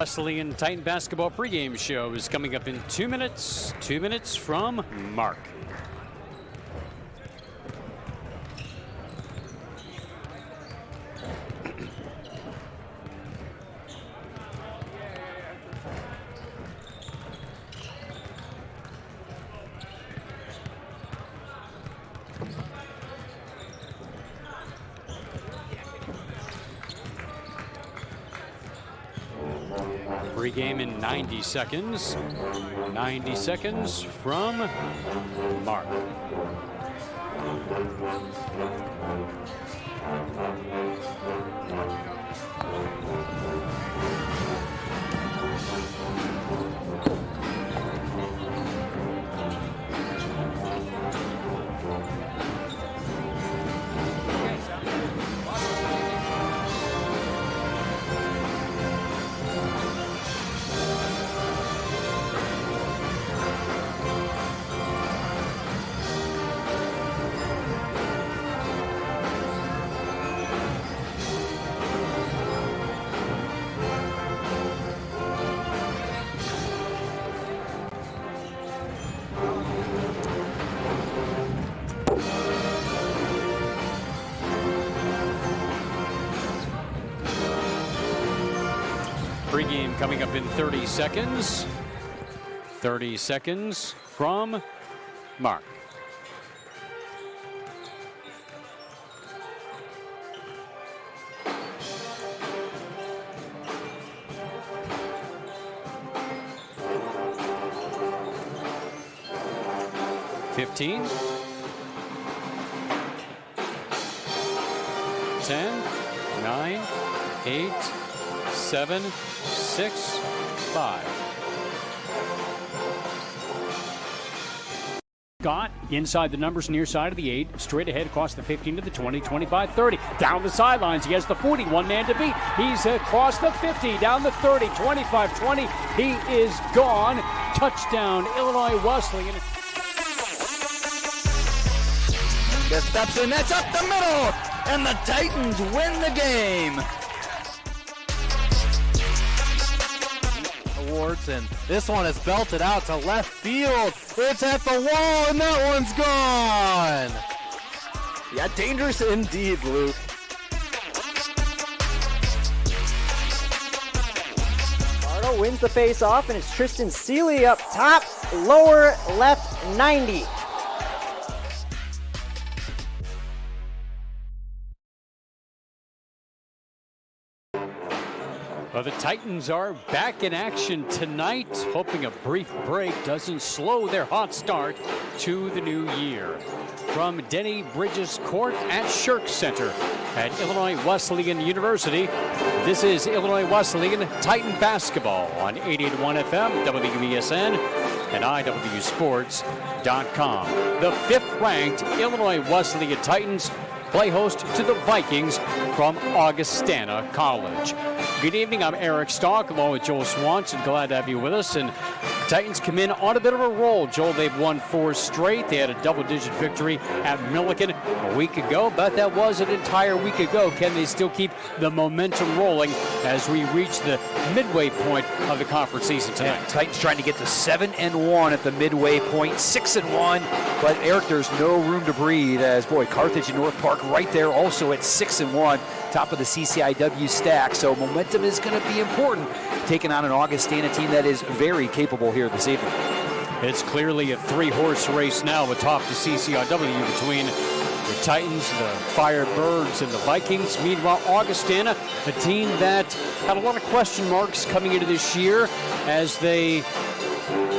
Wesleyan Titan basketball pregame show is coming up in 2 minutes. 2 minutes from Mark. Pregame in 90 seconds. 90 seconds from Mark. Pregame coming up in 30 seconds. 30 seconds from Mark. $15, 10, 9, 8, 7, 6, 5. Scott inside the numbers near side of the 8, straight ahead across the 15 to the 20, 25, 30. Down the sidelines, he has the 40, one man to beat. He's across the 50, down the 30, 25, 20. He is gone. Touchdown, Illinois Wesleyan. Gets steps in, that's up the middle, and the Titans win the game. Awards, and this one is belted out to left field. It's at the wall, and that one's gone. Yeah, dangerous indeed, Luke. Bardo wins the face-off, and it's Tristan Seeley up top, lower left 90. Well, the Titans are back in action tonight, hoping a brief break doesn't slow their hot start to the new year. From Denny Bridges Court at Shirk Center at Illinois Wesleyan University, this is Illinois Wesleyan Titan basketball on 88.1 FM, WBSN, and IWSports.com. The fifth-ranked Illinois Wesleyan Titans play host to the Vikings from Augustana College. Good evening, I'm Eric Stock along with Joel Swanson. Glad to have you with us. And Titans come in on a bit of a roll. Joel, they've won 4 straight. They had a double-digit victory at Millikan a week ago, but that was an entire week ago. Can they still keep the momentum rolling as we reach the midway point of the conference season tonight? Yeah, Titans trying to get to 7-1 at the midway point, 6-1. But Eric, there's no room to breathe as, boy, Carthage and North Park right there also at 6-1, top of the CCIW stack. So momentum is going to be important, taking on an Augustana team that is very capable here this evening. It's clearly a 3-horse race now atop the CCIW between the Titans, the Firebirds, and the Vikings. Meanwhile, Augustana, a team that had a lot of question marks coming into this year as they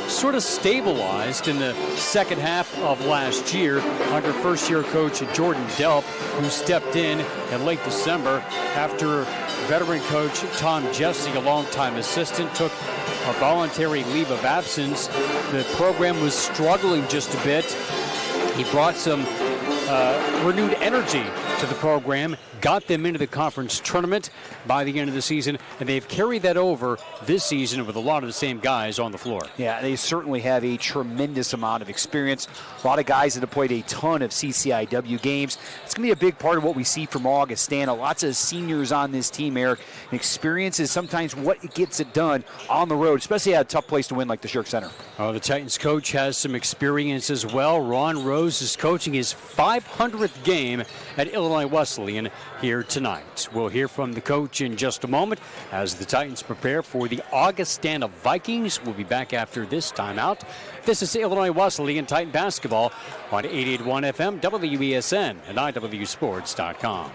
sort of stabilized in the second half of last year under first-year coach Jordan Delp, who stepped in late December after veteran coach Tom Jesse, a longtime assistant, took a voluntary leave of absence. The program was struggling just a bit. He brought some renewed energy to the program, got them into the conference tournament by the end of the season, and they've carried that over this season with a lot of the same guys on the floor. Yeah, they certainly have a tremendous amount of experience. A lot of guys that have played a ton of CCIW games. It's going to be a big part of what we see from Augustana. Lots of seniors on this team, Eric. And experience is sometimes what gets it done on the road, especially at a tough place to win like the Shirk Center. Oh, the Titans coach has some experience as well. Ron Rose is coaching his 500th game at Illinois Wesleyan here tonight. We'll hear from the coach in just a moment as the Titans prepare for the Augustana Vikings. We'll be back after this timeout. This is Illinois Wesleyan Titan basketball on 88.1 FM, WESN, and IWSports.com.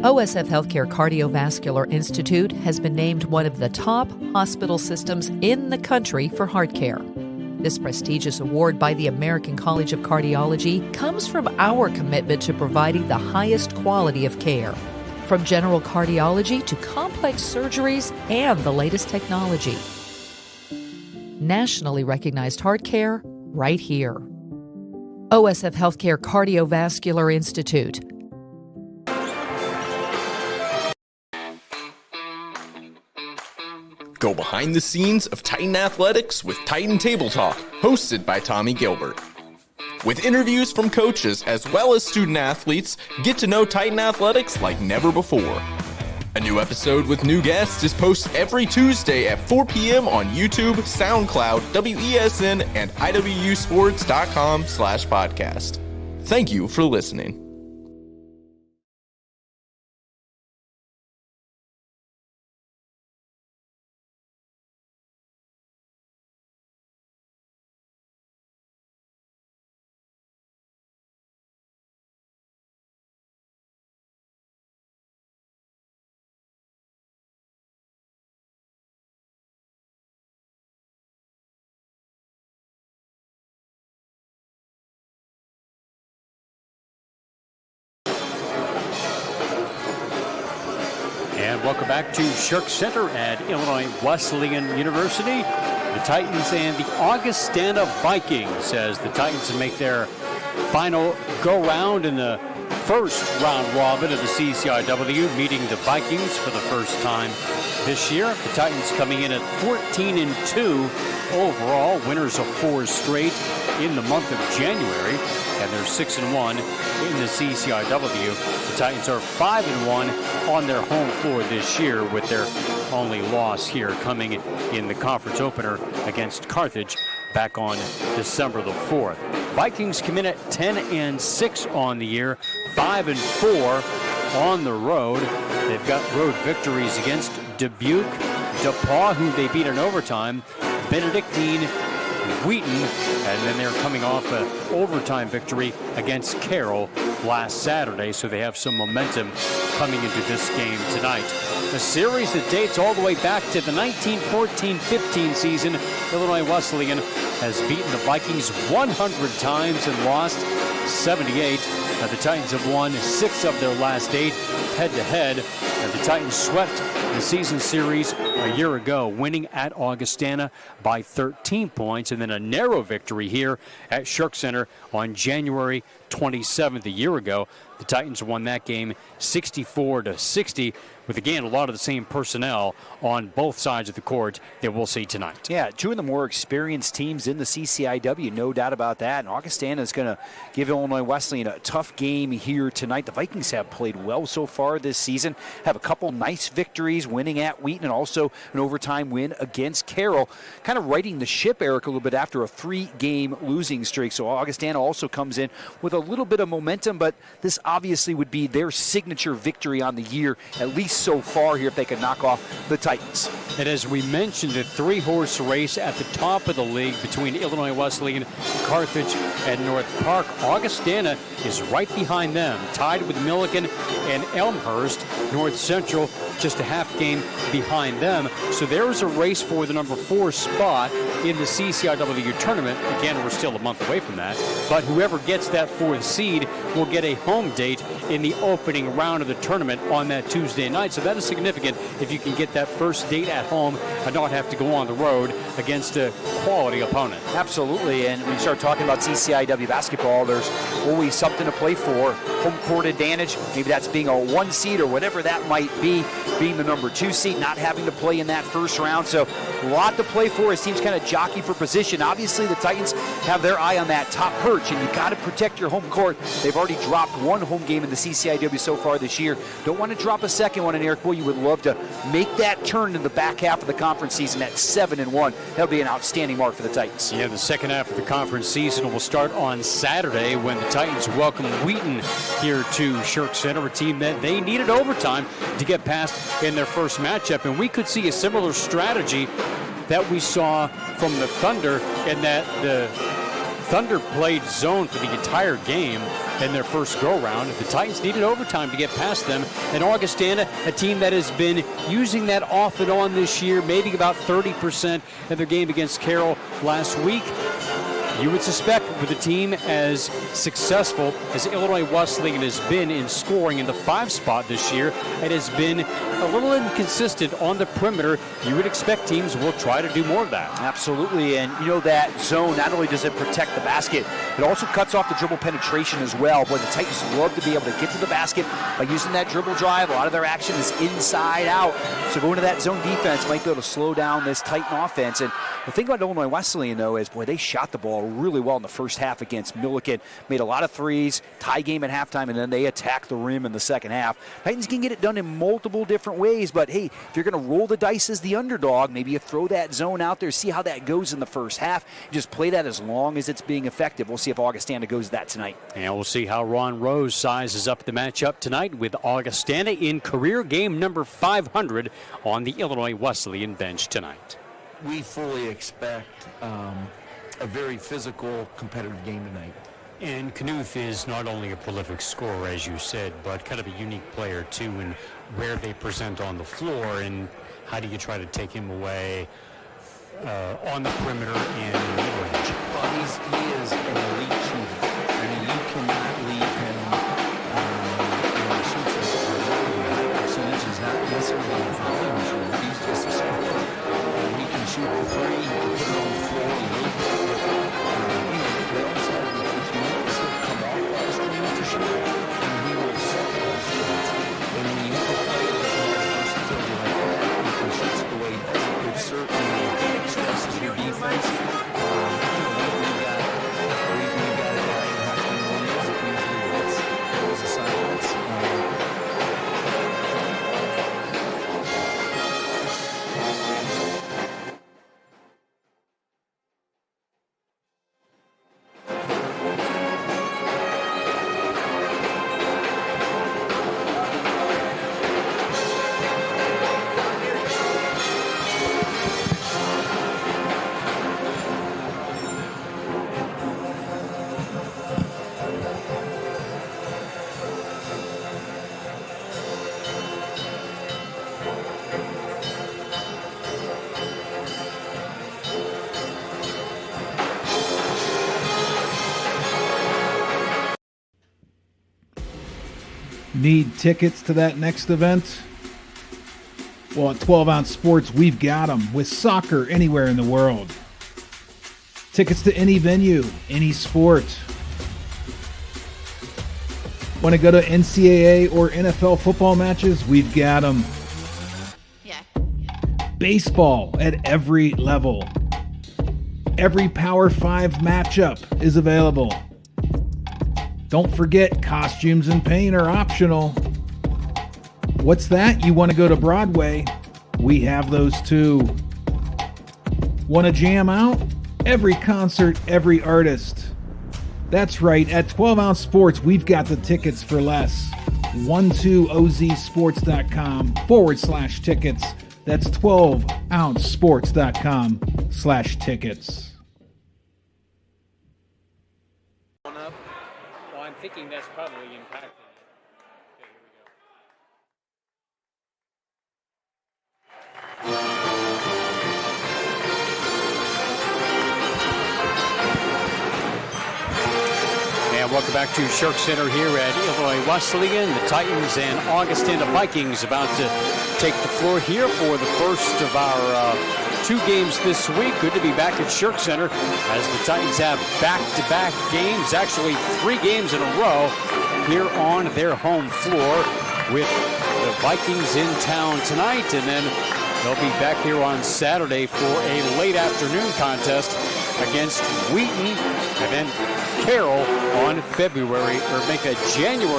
OSF Healthcare Cardiovascular Institute has been named one of the top hospital systems in the country for heart care. This prestigious award by the American College of Cardiology comes from our commitment to providing the highest quality of care. From general cardiology to complex surgeries and the latest technology. Nationally recognized heart care right here. OSF Healthcare Cardiovascular Institute. Go behind the scenes of Titan Athletics with Titan Table Talk, hosted by Tommy Gilbert. With interviews from coaches as well as student athletes, get to know Titan Athletics like never before. A new episode with new guests is posted every Tuesday at 4 p.m. on YouTube, SoundCloud, WESN, and IWSports.com/podcast. Thank you for listening. And welcome back to Shirk Center at Illinois Wesleyan University. The Titans and the Augustana Vikings as the Titans make their final go-round in the first round robin of the CCIW, meeting the Vikings for the first time this year. The Titans coming in at 14-2 overall, winners of 4 straight in the month of January, and they're 6-1 in the CCIW. The Titans are 5-1 on their home floor this year, with their only loss here coming in the conference opener against Carthage back on December the 4th. Vikings come in at 10-6 on the year, 5-4 on the road. They've got road victories against Dubuque, DePaul, who they beat in overtime, Benedictine, Wheaton, and then they're coming off an overtime victory against Carroll last Saturday, so they have some momentum coming into this game tonight. A series that dates all the way back to the 1914-15 season. Illinois Wesleyan has beaten the Vikings 100 times and lost 78. The Titans have won 6 of their last 8 head-to-head. The Titans swept the season series a year ago, winning at Augustana by 13 points, and then a narrow victory here at Shirk Center on January 27th a year ago. The Titans won that game 64-60, with, again, a lot of the same personnel on both sides of the court that we'll see tonight. Yeah, two of the more experienced teams in the CCIW, no doubt about that. And Augustana is going to give Illinois Wesleyan a tough game here tonight. The Vikings have played well so far this season, have a couple nice victories, winning at Wheaton and also an overtime win against Carroll. Kind of righting the ship, Eric, a little bit after a 3-game losing streak. So Augustana also comes in with a little bit of momentum, but this obviously would be their signature victory on the year, at least so far here, if they can knock off the Titans. And as we mentioned, the 3-horse race at the top of the league between Illinois Wesleyan, Carthage, and North Park. Augustana is right behind them, tied with Milliken and Elmhurst. North Central just a half game behind them. So there is a race for the number 4 spot in the CCIW tournament. Again, we're still a month away from that. But whoever gets that 4th seed will get a home date in the opening round of the tournament on that Tuesday night. So that is significant if you can get that first date at home and not have to go on the road against a quality opponent. Absolutely, and when you start talking about CCIW basketball, there's always something to play for. Home court advantage, maybe that's being a 1 seed or whatever that might be, being the number 2 seed, not having to play in that first round. So a lot to play for as teams kind of jockey for position. Obviously, the Titans have their eye on that top perch, and you got to protect your home court. They've already dropped 1 home game in the CCIW so far this year. Don't want to drop a second one, and Eric, boy, you would love to make that turn in the back half of the conference season at 7-1. That would be an outstanding mark for the Titans. Yeah, the second half of the conference season will start on Saturday when the Titans welcome Wheaton here to Shirk Center, a team that they needed overtime to get past in their first matchup. And we could see a similar strategy that we saw from the Thunder, in that the Thunder played zone for the entire game in their first go-round. The Titans needed overtime to get past them. And Augustana, a team that has been using that off and on this year, maybe about 30% in their game against Carroll last week. You would suspect with a team as successful as Illinois Wesleyan has been in scoring in the 5 spot this year, and has been a little inconsistent on the perimeter, you would expect teams will try to do more of that. Absolutely, and you know that zone, not only does it protect the basket, it also cuts off the dribble penetration as well. But the Titans love to be able to get to the basket by using that dribble drive. A lot of their action is inside out. So going to that zone defense might be able to slow down this Titan offense. And the thing about Illinois Wesleyan, though, is, boy, they shot the ball really well in the first half against Milliken. Made a lot of threes, tie game at halftime, and then they attacked the rim in the second half. Titans can get it done in multiple different ways, but hey, if you're going to roll the dice as the underdog, maybe you throw that zone out there, see how that goes in the first half. Just play that as long as it's being effective. We'll see if Augustana goes that tonight. And we'll see how Ron Rose sizes up the matchup tonight with Augustana in career game number 500 on the Illinois Wesleyan bench tonight. We fully expect a very physical, competitive game tonight. And Knuth is not only a prolific scorer, as you said, but kind of a unique player, too, in where they present on the floor, and how do you try to take him away on the perimeter and mid-range? Well, he is an elite shooter. I mean, you cannot leave him shoots a percentage. He's not necessarily a volume shooter. He's just a scorer. He can shoot the 3, he can put it on the floor a little bit. They also have the opportunity to come off ball screens to shoot, and he will set those shots. And when you have a player that has versatility like that, he can shoot the way he does, it certainly stresses your defense. We've got a guy in Hakeem Williams that usually hits those assignments. Need tickets to that next event? Well, at 12-ounce sports, we've got them with soccer anywhere in the world. Tickets to any venue, any sport. Want to go to NCAA or NFL football matches? We've got them. Yeah. Baseball at every level. Every Power 5 matchup is available. Don't forget, costumes and paint are optional. What's that? You want to go to Broadway? We have those too. Want to jam out? Every concert, every artist. That's right, at 12-ounce sports, we've got the tickets for less. 12ozsports.com/tickets. That's 12ouncesports.com/tickets. Well, I'm thinking that's probably impacting it. Okay, here we go. And welcome back to Shirk Center here at Illinois Wesleyan. The Titans and Augustana Vikings about to take the floor here for the first of our 2 games this week. Good to be back at Shirk Center as the Titans have back-to-back games, actually 3 games in a row here on their home floor with the Vikings in town tonight, and then they'll be back here on Saturday for a late afternoon contest against Wheaton, and then Carroll on January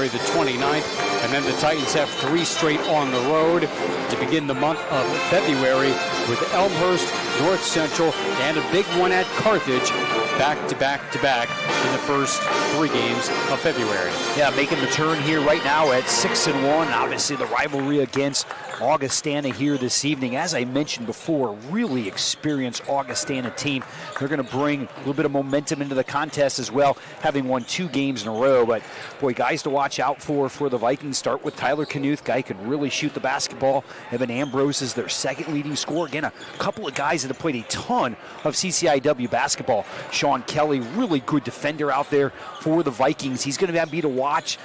the 29th, and then the Titans have 3 straight on the road to begin the month of February with Elmhurst, North Central, and a big one at Carthage, back to back in the first 3 games of February. Yeah, making the turn here right now at 6-1. Obviously, the rivalry against Augustana here this evening. As I mentioned before, really experienced Augustana team. They're going to bring a little bit of momentum into the contest as well, having won 2 games in a row. But, boy, guys to watch out for the Vikings. Start with Tyler Knuth. Guy can really shoot the basketball. Evan Ambrose is their second leading scorer. Again, a couple of guys that have played a ton of CCIW basketball. Sean Kelly, really good defender out there for the Vikings. He's going to be to watch,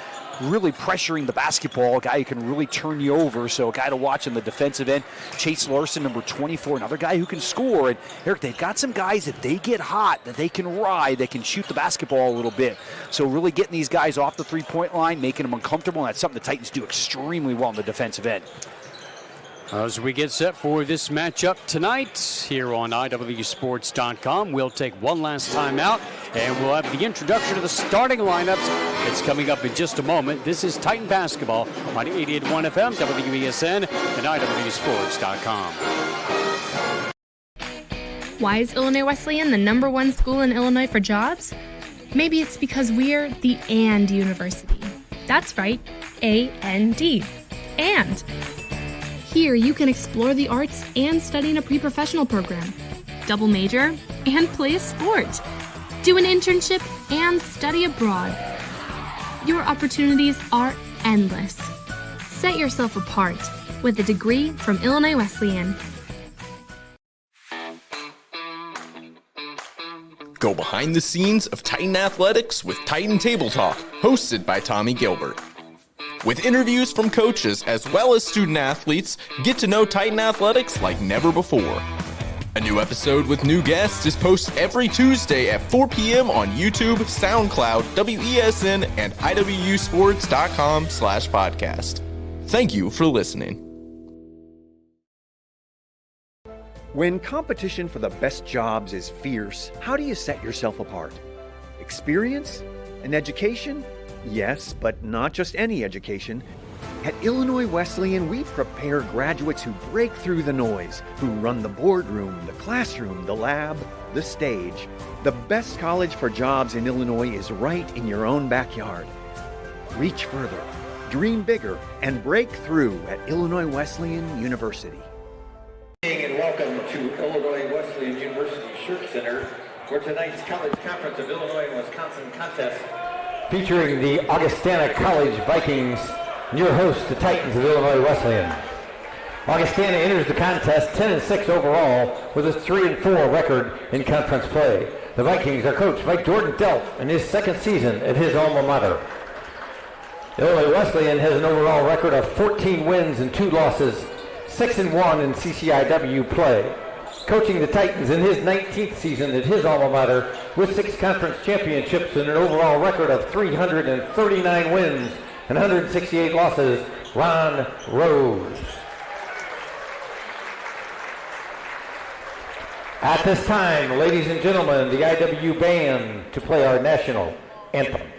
really pressuring the basketball, a guy who can really turn you over, so a guy to watch on the defensive end. Chase Larson, number 24, another guy who can score. And Eric, they've got some guys that they get hot, that they can ride, that can shoot the basketball a little bit. So really getting these guys off the three-point line, making them uncomfortable, and that's something the Titans do extremely well on the defensive end. As we get set for this matchup tonight here on IWSports.com, we'll take one last time out, and we'll have the introduction of the starting lineups. It's coming up in just a moment. This is Titan Basketball on 88.1 FM, WESN, and IWSports.com. Why is Illinois Wesleyan the #1 school in Illinois for jobs? Maybe it's because we're the AND University. That's right, A-N-D. And here you can explore the arts and study in a pre-professional program, double major, and play a sport, do an internship, and study abroad. Your opportunities are endless. Set yourself apart with a degree from Illinois Wesleyan. Go behind the scenes of Titan Athletics with Titan Table Talk, hosted by Tommy Gilbert. With interviews from coaches as well as student athletes, get to know Titan Athletics like never before. A new episode with new guests is posted every Tuesday at 4 p.m. on YouTube, SoundCloud, WESN, and IWSports.com/podcast. Thank you for listening. When competition for the best jobs is fierce, how do you set yourself apart? Experience? An education? Yes, but not just any education. At Illinois Wesleyan, we prepare graduates who break through the noise, who run the boardroom, the classroom, the lab, the stage. The best college for jobs in Illinois is right in your own backyard. Reach further, dream bigger, and break through at Illinois Wesleyan University. And welcome to Illinois Wesleyan University Shirk Center for tonight's College Conference of Illinois and Wisconsin contest, featuring the Augustana College Vikings and your host, the Titans of Illinois Wesleyan. Augustana enters the contest 10-6 overall with a 3-4 record in conference play. The Vikings are coached by Jordan Delp in his second season at his alma mater. Illinois Wesleyan has an overall record of 14 wins and 2 losses 6-1 in CCIW play. Coaching the Titans in his 19th season at his alma mater with 6 conference championships and an overall record of 339 wins and 168 losses, Ron Rose. At this time, ladies and gentlemen, the IW band to play our national anthem.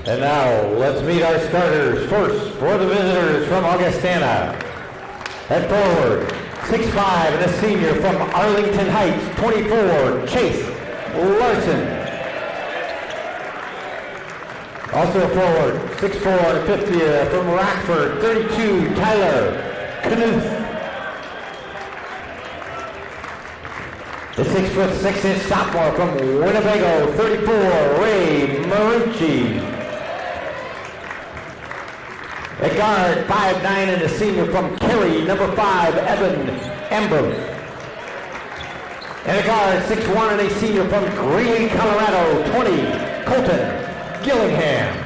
And now, let's meet our starters. First, for the visitors from Augustana. At forward, 6'5", and a senior from Arlington Heights, 24, Chase Larson. Also forward, 6'4", and a 50 from Rockford, 32, Tyler Knuth. The 6'6" sophomore from Winnebago, 34, Ray Marucci. At guard, 5'9", and a senior from Cary, number 5, Evan Ambrose. And a guard, 6'1", and a senior from Greeley, Colorado, 20, Colton Gillingham.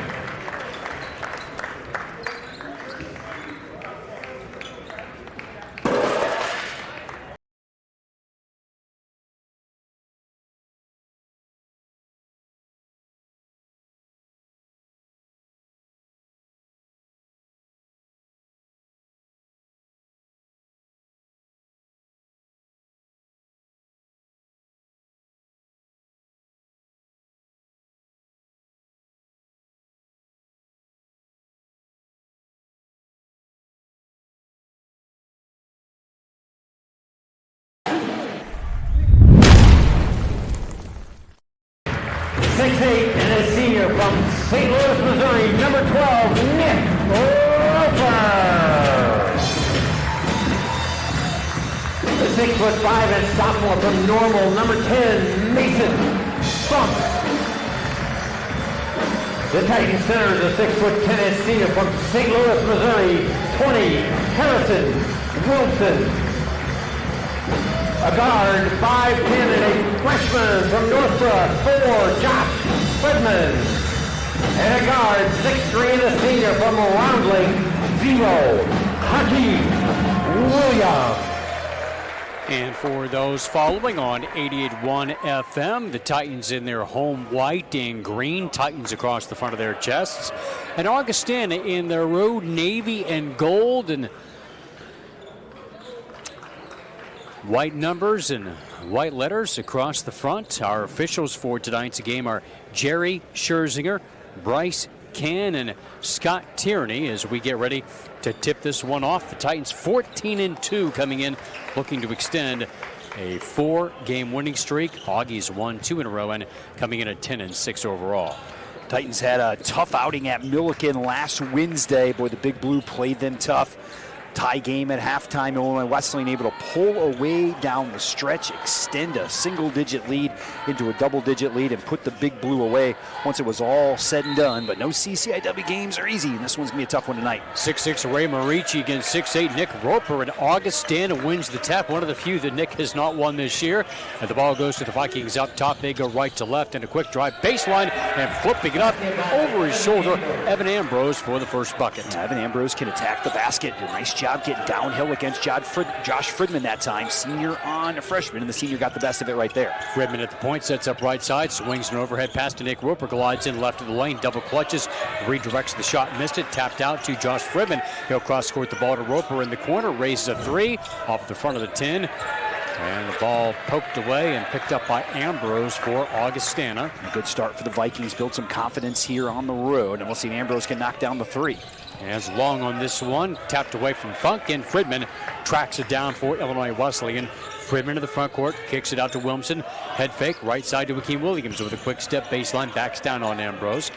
And a senior from St. Louis, Missouri, number 12, Nick Roper. The 6'5" and sophomore from Normal, number 10, Mason Funk. The Titan center is a 6'10" and senior from St. Louis, Missouri, 20, Harrison Wilson. A guard, 5'10", and a freshman from Northbrook, 4, Josh Fredman. And a guard, 6'3", and a senior from Roundling, 0, Haji Williams. And for those following on 88.1 FM, the Titans in their home white and green, Titans across the front of their chests, and Augustana in their road navy and gold, and white numbers and white letters across the front. Our officials for tonight's game are Jerry Scherzinger, Bryce Can, and Scott Tierney as we get ready to tip this one off. The Titans 14-2 coming in, looking to extend a 4-game winning streak. Augies won 2 in a row and coming in at 10-6 overall. Titans had a tough outing at Milliken last Wednesday. Boy, the Big Blue played them tough. Tie game at halftime. Illinois Wesleyan able to pull away down the stretch, extend a single-digit lead into a double-digit lead, and put the Big Blue away once it was all said and done. But no CCIW games are easy, and this one's going to be a tough one tonight. 6'6" Ray Marici against 6'8" Nick Roper, and Augustana wins the tap, one of the few that Nick has not won this year. And the ball goes to the Vikings up top. They go right to left, and a quick drive baseline, and flipping it up over his shoulder, Evan Ambrose for the first bucket. Evan Ambrose can attack the basket. Did a nice job getting downhill against Josh Fridman that time. Senior on a freshman, and the senior got the best of it right there. Fridman at the point, sets up right side, swings an overhead pass to Nick Roper, glides in left of the lane, double clutches, redirects the shot, missed it, tapped out to Josh Fridman. He'll cross-court the ball to Roper in the corner, raises a three off the front of the 10. And the ball poked away and picked up by Ambrose for Augustana. A good start for the Vikings, built some confidence here on the road, and we'll see if Ambrose can knock down the three. As long on this one, tapped away from Funk, and Fridman tracks it down for Illinois Wesleyan. Fridman to the front court, kicks it out to Wilmson. Head fake, right side to Hakeem Williams with a quick step baseline, backs down on Ambrose.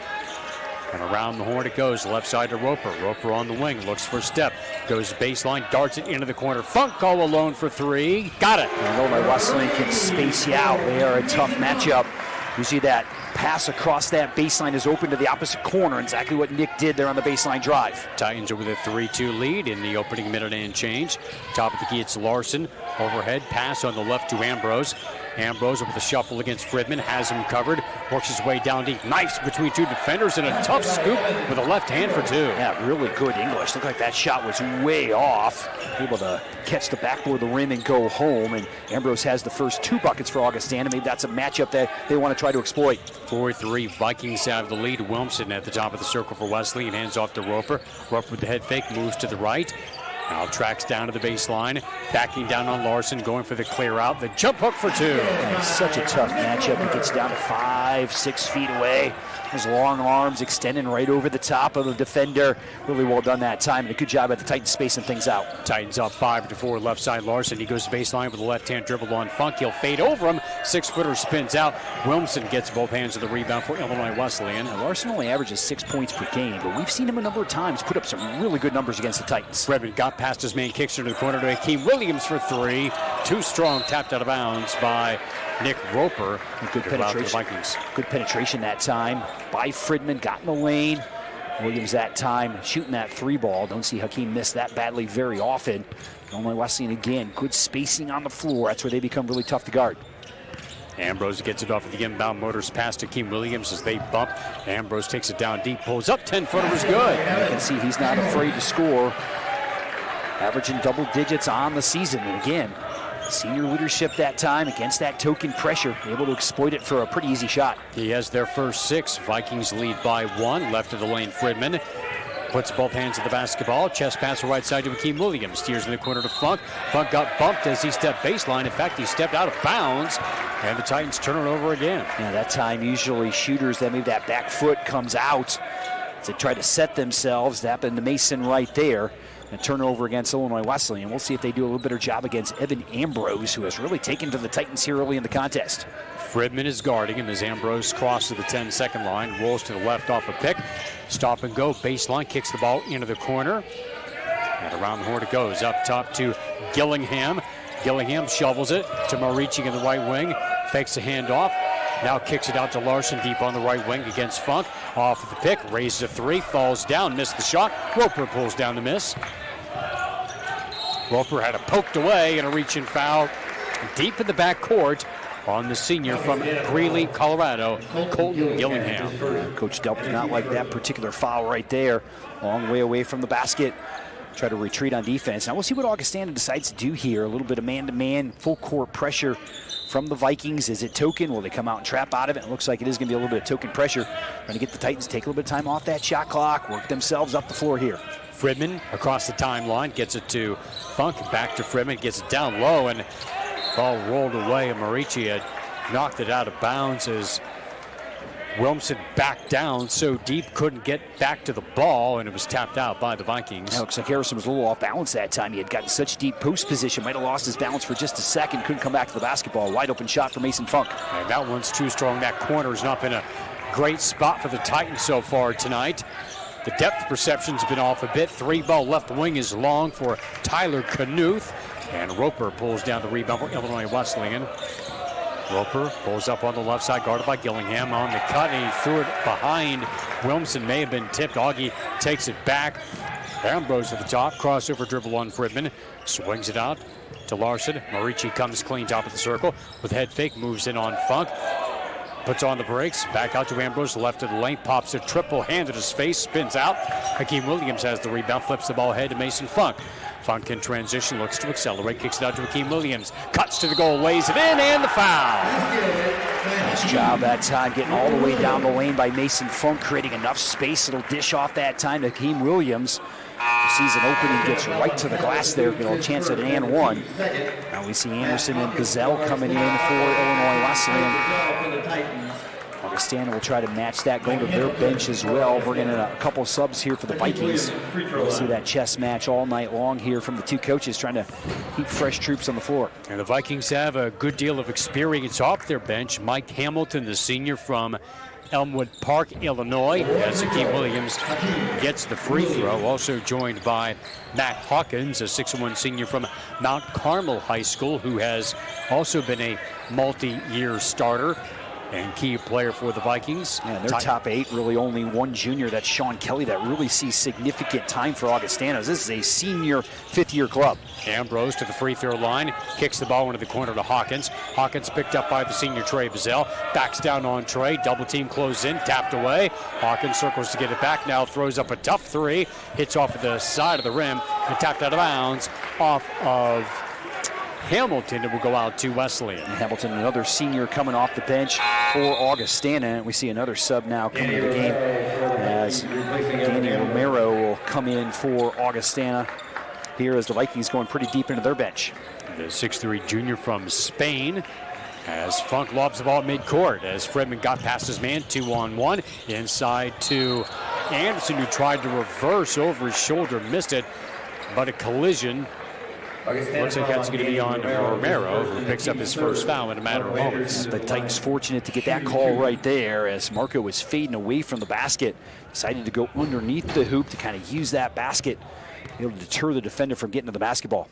And around the horn it goes, left side to Roper. Roper on the wing, looks for a step. Goes baseline, darts it into the corner. Funk all alone for three. Got it. And Illinois Wesleyan can space you out. They are a tough matchup. You see that pass across that baseline is open to the opposite corner. Exactly what Nick did there on the baseline drive. Titans are with a 3-2 lead in the opening minute and change. Top of the key, it's Larson. Overhead pass on the left to Ambrose. Ambrose with the shuffle against Fridman, has him covered, works his way down deep, knifes between two defenders, and a tough scoop with a left hand for two. Yeah, really good English. Looked like that shot was way off. Able to catch the backboard of the rim and go home, and Ambrose has the first 2 buckets for Augustana. Maybe that's a matchup that they want to try to exploit. 4-3, Vikings have the lead. Wilmson at the top of the circle for Wesley, and hands off to Roper. Roper with the head fake, moves to the right. Now tracks down to the baseline, backing down on Larson, going for the clear out. The jump hook for two. It's such a tough matchup. He gets down to 5-6 feet away. His long arms extending right over the top of the defender. Really well done that time, and a good job at the Titans spacing things out. Titans up 5-4, left side Larson. He goes to baseline with a left-hand dribble on Funk. He'll fade over him. 6-footer spins out. Wilmson gets both hands of the rebound for Illinois Wesleyan. Now, Larson only averages 6 points per game, but we've seen him a number of times put up some really good numbers against the Titans. Redmond got past his man, kicks into the corner to Hakeem Williams for three. Too strong, tapped out of bounds by Nick Roper. Good penetration. Good penetration that time by Fridman. Got in the lane. Williams that time shooting that 3 ball. Don't see Hakeem miss that badly very often. Illinois Wesleyan again, good spacing on the floor. That's where they become really tough to guard. Ambrose gets it off of the inbound motors pass to Hakeem Williams as they bump. Ambrose takes it down deep, pulls up, 10-footer is good. You can see he's not afraid to score. Averaging double digits on the season. And again, senior leadership that time against that token pressure, able to exploit it for a pretty easy shot. He has their first 6. Vikings lead by 1. Left of the lane, Fridman puts both hands of the basketball. Chest pass right side to Hakeem Williams. Steers in the corner to Funk. Funk got bumped as he stepped baseline. In fact, he stepped out of bounds, and the Titans turn it over again. Yeah, that time usually shooters, that maybe that back foot comes out to try to set themselves. That happened to Mason right there. A turnover against Illinois Wesleyan. We'll see if they do a little better job against Evan Ambrose, who has really taken to the Titans here early in the contest. Fridman is guarding him as Ambrose crosses the 10-second line, rolls to the left off a pick. Stop and go, baseline, kicks the ball into the corner. And around the horn it goes, up top to Gillingham. Gillingham shovels it to Marici in the right wing, fakes the handoff. Now kicks it out to Larson deep on the right wing against Funk. Off of the pick, raises a 3, falls down, missed the shot. Roper pulls down the miss. Roper had it poked away and a reach-in foul deep in the backcourt on the senior from Greeley, Colorado, Colton Gillingham. Coach Delp did not like that particular foul right there. Long way away from the basket. Try to retreat on defense. Now we'll see what Augustana decides to do here. A little bit of man-to-man, full-court pressure from the Vikings. Is it token? Will they come out and trap out of it? It looks like it is going to be a little bit of token pressure. Trying to get the Titans to take a little bit of time off that shot clock, work themselves up the floor here. Fridman across the timeline, gets it to Funk, back to Fridman, gets it down low, and ball rolled away, and Marici had knocked it out of bounds as Wilmson backed down so deep, couldn't get back to the ball, and it was tapped out by the Vikings. It looks like Harrison was a little off balance that time. He had gotten such deep post position, might have lost his balance for just a second, couldn't come back to the basketball. Wide open shot for Mason Funk. And that one's too strong. That corner's not been a great spot for the Titans so far tonight. The depth perception's been off a bit. 3-ball left wing is long for Tyler Knuth. And Roper pulls down the rebound for Illinois Wesleyan. Roper pulls up on the left side, guarded by Gillingham on the cut, and he threw it behind. Wilmson may have been tipped. Augie takes it back. Ambrose at the top, crossover dribble on Fridman, swings it out to Larson. Marici comes clean top of the circle with head fake, moves in on Funk. Puts on the brakes, back out to Ambrose, left of the lane, pops a triple, hand at his face, spins out. Hakeem Williams has the rebound, flips the ball ahead to Mason Funk. Funk in transition, looks to accelerate, kicks it out to Hakeem Williams, cuts to the goal, lays it in, and the foul. Nice job that time, getting all the way down the lane by Mason Funk, creating enough space. It'll dish off that time to Hakeem Williams. Sees an opening, gets right to the glass there, get a chance at an and one. Now we see Anderson and Gazelle coming in for Illinois Wesleyan. Augustana will try to match that, going to their bench as well. Bringing in a couple subs here for the Vikings. We'll see that chess match all night long here from the two coaches trying to keep fresh troops on the floor. And the Vikings have a good deal of experience off their bench. Mike Hamilton, the senior from Elmwood Park, Illinois, as Hakeem Williams gets the free throw. Also joined by Matt Hawkins, a 6'1" senior from Mount Carmel High School, who has also been a multi-year starter and key player for the Vikings. Yeah, their top 8, really only one junior. That's Sean Kelly, that really sees significant time for Augustana. This is a senior fifth-year club. Ambrose to the free throw line, kicks the ball into the corner to Hawkins. Hawkins picked up by the senior Trey Bazell, backs down on Trey, double team closed in, tapped away. Hawkins circles to get it back, now throws up a tough three, hits off of the side of the rim, and tapped out of bounds off of Hamilton. It will go out to Wesleyan. Hamilton, another senior coming off the bench for Augustana. And we see another sub now coming to the game as Danny Romero will come in for Augustana here as the Vikings going pretty deep into their bench. The 6'3" junior from Spain as Funk lobs the ball at midcourt as Fredman got past his man, 2-on-1. Inside to Anderson, who tried to reverse over his shoulder, missed it, but a collision. Looks like that's going to be on Romero, who picks up his first foul in a matter of moments. The Titans fortunate to get that call right there as Marco was fading away from the basket. Decided to go underneath the hoop to kind of use that basket, able to deter the defender from getting to the basketball.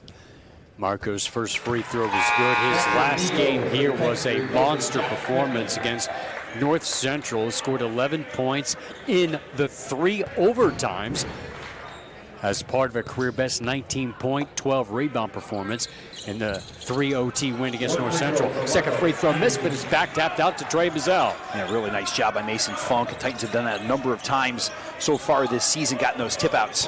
Marco's first free throw was good. His last game here was a monster performance against North Central. He scored 11 points in the 3 overtimes. As part of a career-best 19-point, 12-rebound performance in the 3 OT win against North Central. Second free throw missed, but it's back tapped out to Trey Bazell. Yeah, really nice job by Mason Funk. The Titans have done that a number of times so far this season, gotten those tip-outs.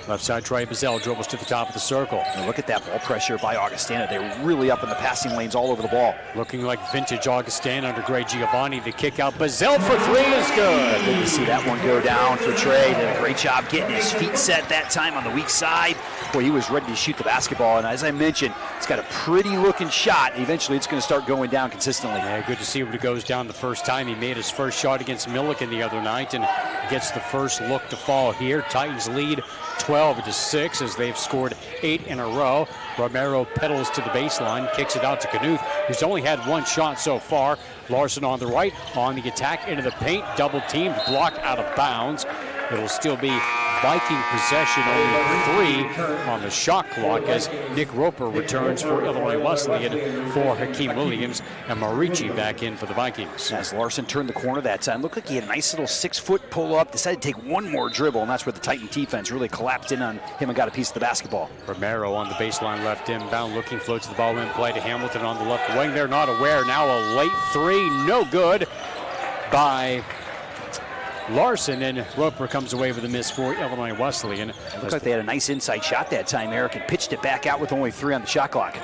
Left side, Trey Bazell dribbles to the top of the circle. And look at that ball pressure by Augustana. They're really up in the passing lanes all over the ball. Looking like vintage Augustana under Greg Giovanni. The kick out. Bazell for 3 is good. Good to see that one go down for Trey. Did a great job getting his feet set that time on the weak side. Boy, he was ready to shoot the basketball. And as I mentioned, it's got a pretty looking shot. Eventually, it's going to start going down consistently. Yeah, good to see when it goes down the first time. He made his first shot against Milliken the other night and gets the first look to fall here. Titans lead 12-6 as they've scored 8 in a row. Romero pedals to the baseline, kicks it out to Knuth, who's only had 1 shot so far. Larson on the right, on the attack, into the paint, double teamed, blocked out of bounds. It'll still be Viking possession, only 3 on the shot clock as Nick Roper returns for Illinois Wesleyan for Hakeem Williams and Marici back in for the Vikings. As Larson turned the corner that time, looked like he had a nice little 6-foot pull-up, decided to take one more dribble, and that's where the Titan defense really collapsed in on him and got a piece of the basketball. Romero on the baseline left inbound, looking, floats the ball in play to Hamilton on the left wing. They're not aware. Now a late 3, no good by Larson, and Roper comes away with a miss for Illinois Wesleyan. It looks like they had a nice inside shot that time, Eric, and pitched it back out with only 3 on the shot clock.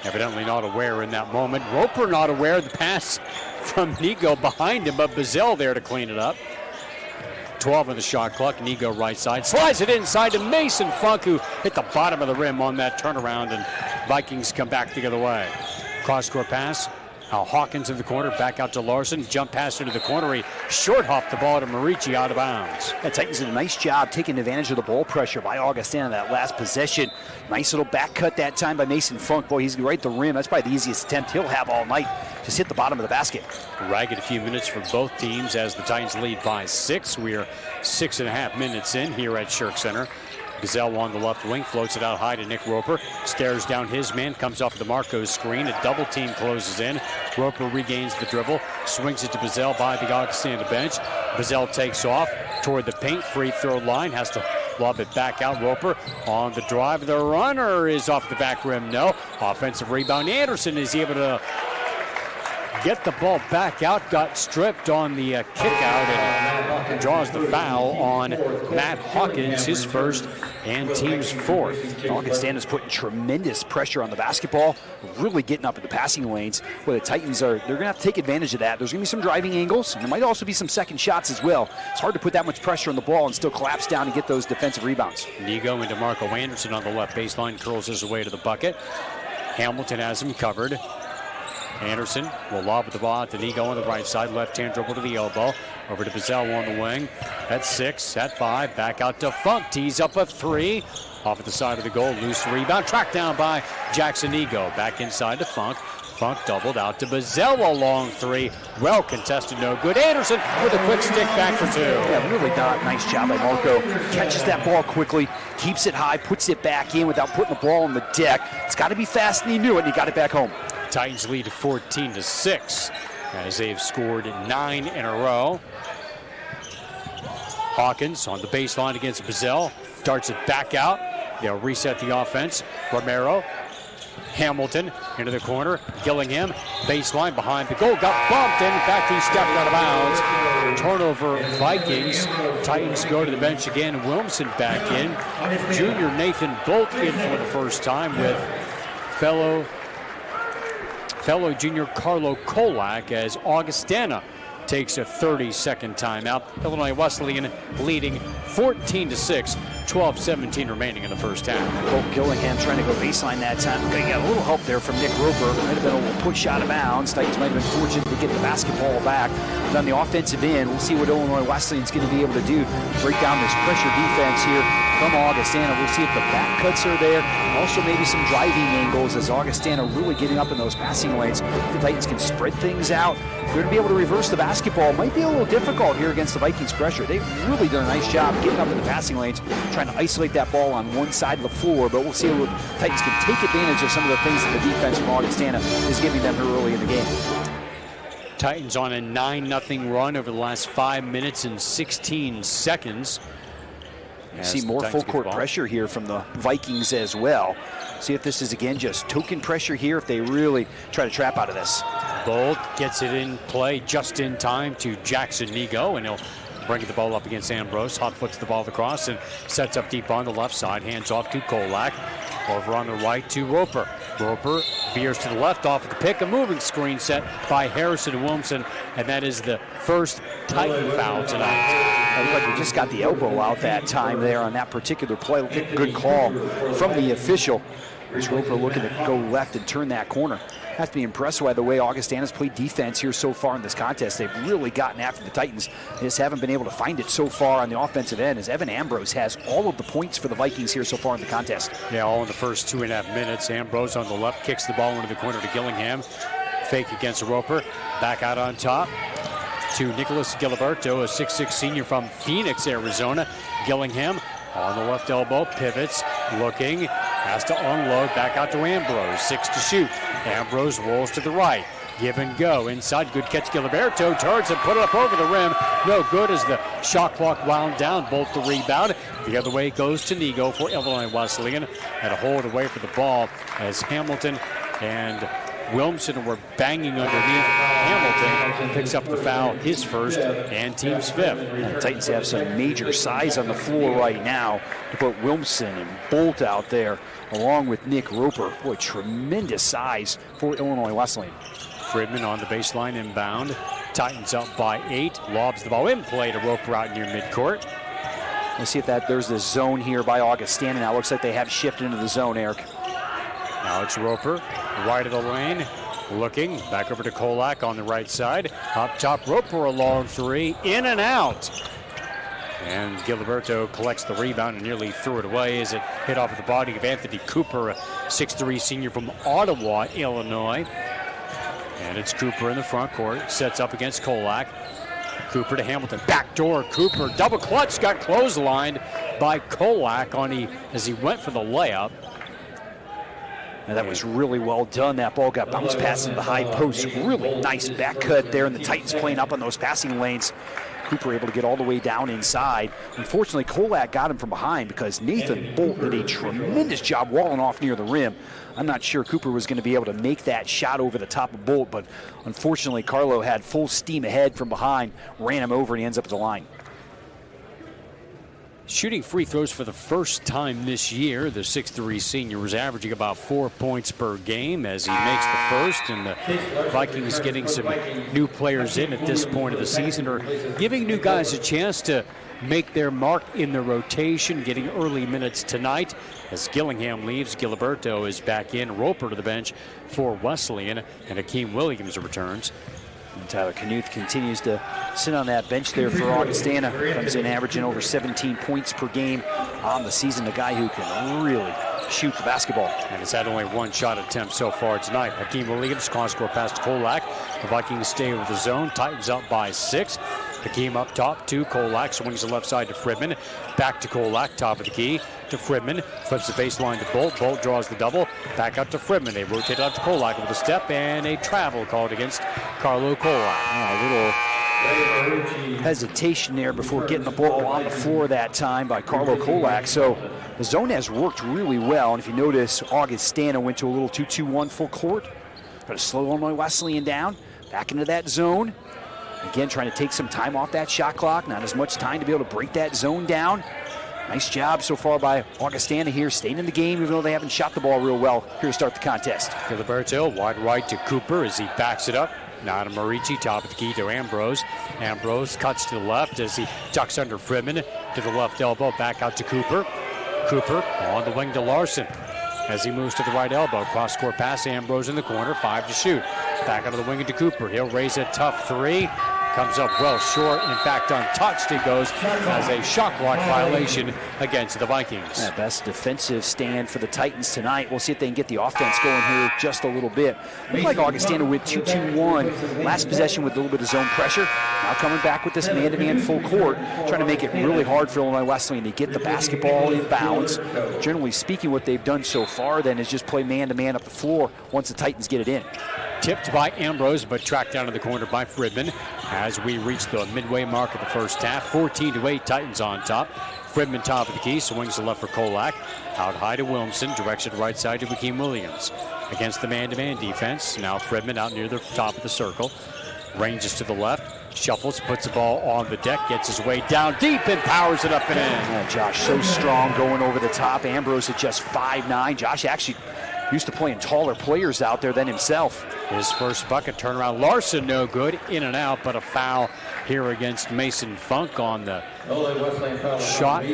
Evidently not aware in that moment. Roper not aware of the pass from Nigo behind him, but Bazell there to clean it up. 12 on the shot clock. Nigo right side. Slides it inside to Mason Funk, who hit the bottom of the rim on that turnaround, and Vikings come back the other way. Cross-court pass Hawkins in the corner, back out to Larson. Jump pass into the corner. He short hopped the ball to Marici out of bounds. The Titans did a nice job taking advantage of the ball pressure by Augustana that last possession. Nice little back cut that time by Mason Funk. Boy, he's right at the rim. That's probably the easiest attempt he'll have all night. Just hit the bottom of the basket. Ragged a few minutes for both teams as the Titans lead by 6. We are 6.5 minutes in here at Shirk Center. Gazelle on the left wing, floats it out high to Nick Roper. Stares down his man, comes off the Marcos screen. A double team closes in. Roper regains the dribble, swings it to Bazell by the Augustana bench. Bazell takes off toward the paint, free throw line, has to lob it back out. Roper on the drive. The runner is off the back rim. No. Offensive rebound. Anderson is able to get the ball back out, got stripped on the kick out, and draws the foul on Matt Hawkins, his first and team's fourth. Augustana's putting tremendous pressure on the basketball, really getting up in the passing lanes, where the Titans they're going to have to take advantage of that. There's going to be some driving angles, and there might also be some second shots as well. It's hard to put that much pressure on the ball and still collapse down and get those defensive rebounds. Nigo into Marco Anderson on the left baseline, curls his way to the bucket. Hamilton has him covered. Anderson will lob the ball to Nigo on the right side. Left-hand dribble to the elbow. Over to Bazell on the wing. At 6, at 5. Back out to Funk. Tees up a 3. Off at the side of the goal. Loose rebound. Tracked down by Jackson Nigo. Back inside to Funk. Funk doubled out to Bazell. A long 3. Well contested. No good. Anderson with a quick stick back for 2. Yeah, really nice job by Marco. Catches that ball quickly. Keeps it high. Puts it back in without putting the ball on the deck. It's got to be fast, and he knew it, and he got it back home. Titans lead 14-6 as they've scored 9 in a row. Hawkins on the baseline against Bazell. Darts it back out. They'll reset the offense. Romero. Hamilton into the corner. Gillingham. Baseline behind the goal. Got bumped, and in fact he stepped out of bounds. Turnover Vikings. Titans go to the bench again. Wilmson back in. Junior Nathan Bolt in for the first time with fellow junior Carlo Kolak as Augustana takes a 30-second timeout. Illinois Wesleyan leading 14-6, 12-17 remaining in the first half. Colt Gillingham trying to go baseline that time. He got a little help there from Nick Roper. Might have been a little push out of bounds. Titans might have been fortunate to get the basketball back. But on the offensive end, we'll see what Illinois Wesleyan's going to be able to do. Break down this pressure defense here from Augustana. We'll see if the back cuts are there. Also maybe some driving angles as Augustana really getting up in those passing lanes. The Titans can spread things out. They're going to be able to reverse the basketball. Might be a little difficult here against the Vikings' pressure. They've really done a nice job getting up in the passing lanes, trying to isolate that ball on one side of the floor, but we'll see if the Titans can take advantage of some of the things that the defense from Augustana is giving them early in the game. Titans on a 9-0 run over the last 5 minutes and 16 seconds. See more full court pressure here from the Vikings as well. See if this is, again, just token pressure here, if they really try to trap out of this. Bolt gets it in play just in time to Jackson Nigo, and he'll bring the ball up against Ambrose. Hot foots the ball across and sets up deep on the left side. Hands off to Kolak. Over on the right to Roper. Roper veers to the left off of the pick. A moving screen set by Harrison and Wilmson, and that is the first Titan foul tonight. Looked like we just got the elbow out that time there on that particular play. Good call from the official. Here's Roper looking to go left and turn that corner. Have to be impressed by the way Augustana's played defense here so far in this contest. They've really gotten after the Titans. They just haven't been able to find it so far on the offensive end, as Evan Ambrose has all of the points for the Vikings here so far in the contest. Yeah, all in the first 2.5 minutes. Ambrose on the left kicks the ball into the corner to Gillingham. Fake against Roper. Back out on top to Nicholas Giliberto, a 6'6 senior from Phoenix, Arizona. Gillingham on the left elbow, pivots, looking, has to unload, back out to Ambrose, 6 to shoot. Ambrose rolls to the right, give and go, inside, good catch, Giliberto, turns and put it up over the rim. No good as the shot clock wound down, Bolt the rebound. The other way goes to Nigo for Illinois Wesleyan, and a hold away for the ball as Hamilton and Wilmson were banging underneath. Hamilton picks up the foul, his first and team's fifth. And the Titans have some major size on the floor right now to put Wilmson and Bolt out there along with Nick Roper. Boy, tremendous size for Illinois Wesleyan. Fridman on the baseline inbound. Titans up by 8. Lobs the ball in play to Roper out near midcourt. Let's see if there's the zone here by Augustana. Now looks like they have shifted into the zone, Eric. Alex Roper, right of the lane. Looking back over to Kolak on the right side. Up top, Roper a long three, in and out. And Giliberto collects the rebound and nearly threw it away as it hit off of the body of Anthony Cooper, a 6'3" senior from Ottawa, Illinois. And it's Cooper in the front court, sets up against Kolak. Cooper to Hamilton, backdoor Cooper, double clutch, got clotheslined by Kolak as he went for the layup. And that was really well done. That ball got bounced past the high post. Really nice back cut there, and the Titans playing up on those passing lanes. Cooper able to get all the way down inside. Unfortunately, Kolak got him from behind because Nathan Bolt did a tremendous job walling off near the rim. I'm not sure Cooper was going to be able to make that shot over the top of Bolt, but unfortunately, Carlo had full steam ahead from behind, ran him over, and he ends up at the line. Shooting free throws for the first time this year. The 6'3" senior was averaging about 4 points per game as he makes the first, and the Vikings getting some new players in at this point of the season, or giving new guys a chance to make their mark in the rotation, getting early minutes tonight. As Gillingham leaves, Giliberto is back in, Roper to the bench for Wesleyan, and Hakeem Williams returns. And Tyler Knuth continues to sit on that bench there for Augustana. Comes in averaging over 17 points per game on the season. A guy who can really shoot the basketball. And it's had only one shot attempt so far tonight. Hakeem Williams, cross-court pass to Kolak. The Vikings stay with the zone. Titans up by 6. Hakeem up top to Kolak. Swings the left side to Fridman. Back to Kolak, top of the key to Fridman. Flips the baseline to Bolt. Bolt draws the double. Back out to Fridman. They rotate out to Kolak with a step and a travel called against Carlo Kolak. A little hesitation there before getting the ball on the floor that time by Carlo Kolak. So the zone has worked really well. And if you notice, Augustana went to a little 2-2-1 full court. But a slow Illinois Wesleyan down. Back into that zone. Again, trying to take some time off that shot clock. Not as much time to be able to break that zone down. Nice job so far by Augustana here, staying in the game even though they haven't shot the ball real well here to start the contest. Giliberto wide right to Cooper as he backs it up. Now to Marici, top of the key to Ambrose. Ambrose cuts to the left as he ducks under Fridman to the left elbow, back out to Cooper. Cooper on the wing to Larson as he moves to the right elbow. Cross-court pass, Ambrose in the corner, 5 to shoot. Back out of the wing into Cooper. He'll raise a tough three. Comes up well short. In fact, untouched it goes as a shot clock violation against the Vikings. Yeah, best defensive stand for the Titans tonight. We'll see if they can get the offense going here just a little bit. Looked like Augustana with 2-2-1. Last possession with a little bit of zone pressure. Now coming back with this man-to-man full court, trying to make it really hard for Illinois Wesleyan to get the basketball in bounds. Generally speaking, what they've done so far then is just play man-to-man up the floor once the Titans get it in. Tipped by Ambrose, but tracked down in the corner by Fridman as we reach the midway mark of the first half. 14-8, Titans on top. Fridman top of the key, swings the left for Kolak. Out high to Williamson, direction right side to Hakeem Williams. Against the man-to-man defense, now Fridman out near the top of the circle. Ranges to the left, shuffles, puts the ball on the deck, gets his way down deep and powers it up and in. Yeah, Josh so strong going over the top. Ambrose at just 5'9". Josh actually used to playing taller players out there than himself. His first bucket, turnaround. Larson no good, in and out, but a foul here against Mason Funk on the shot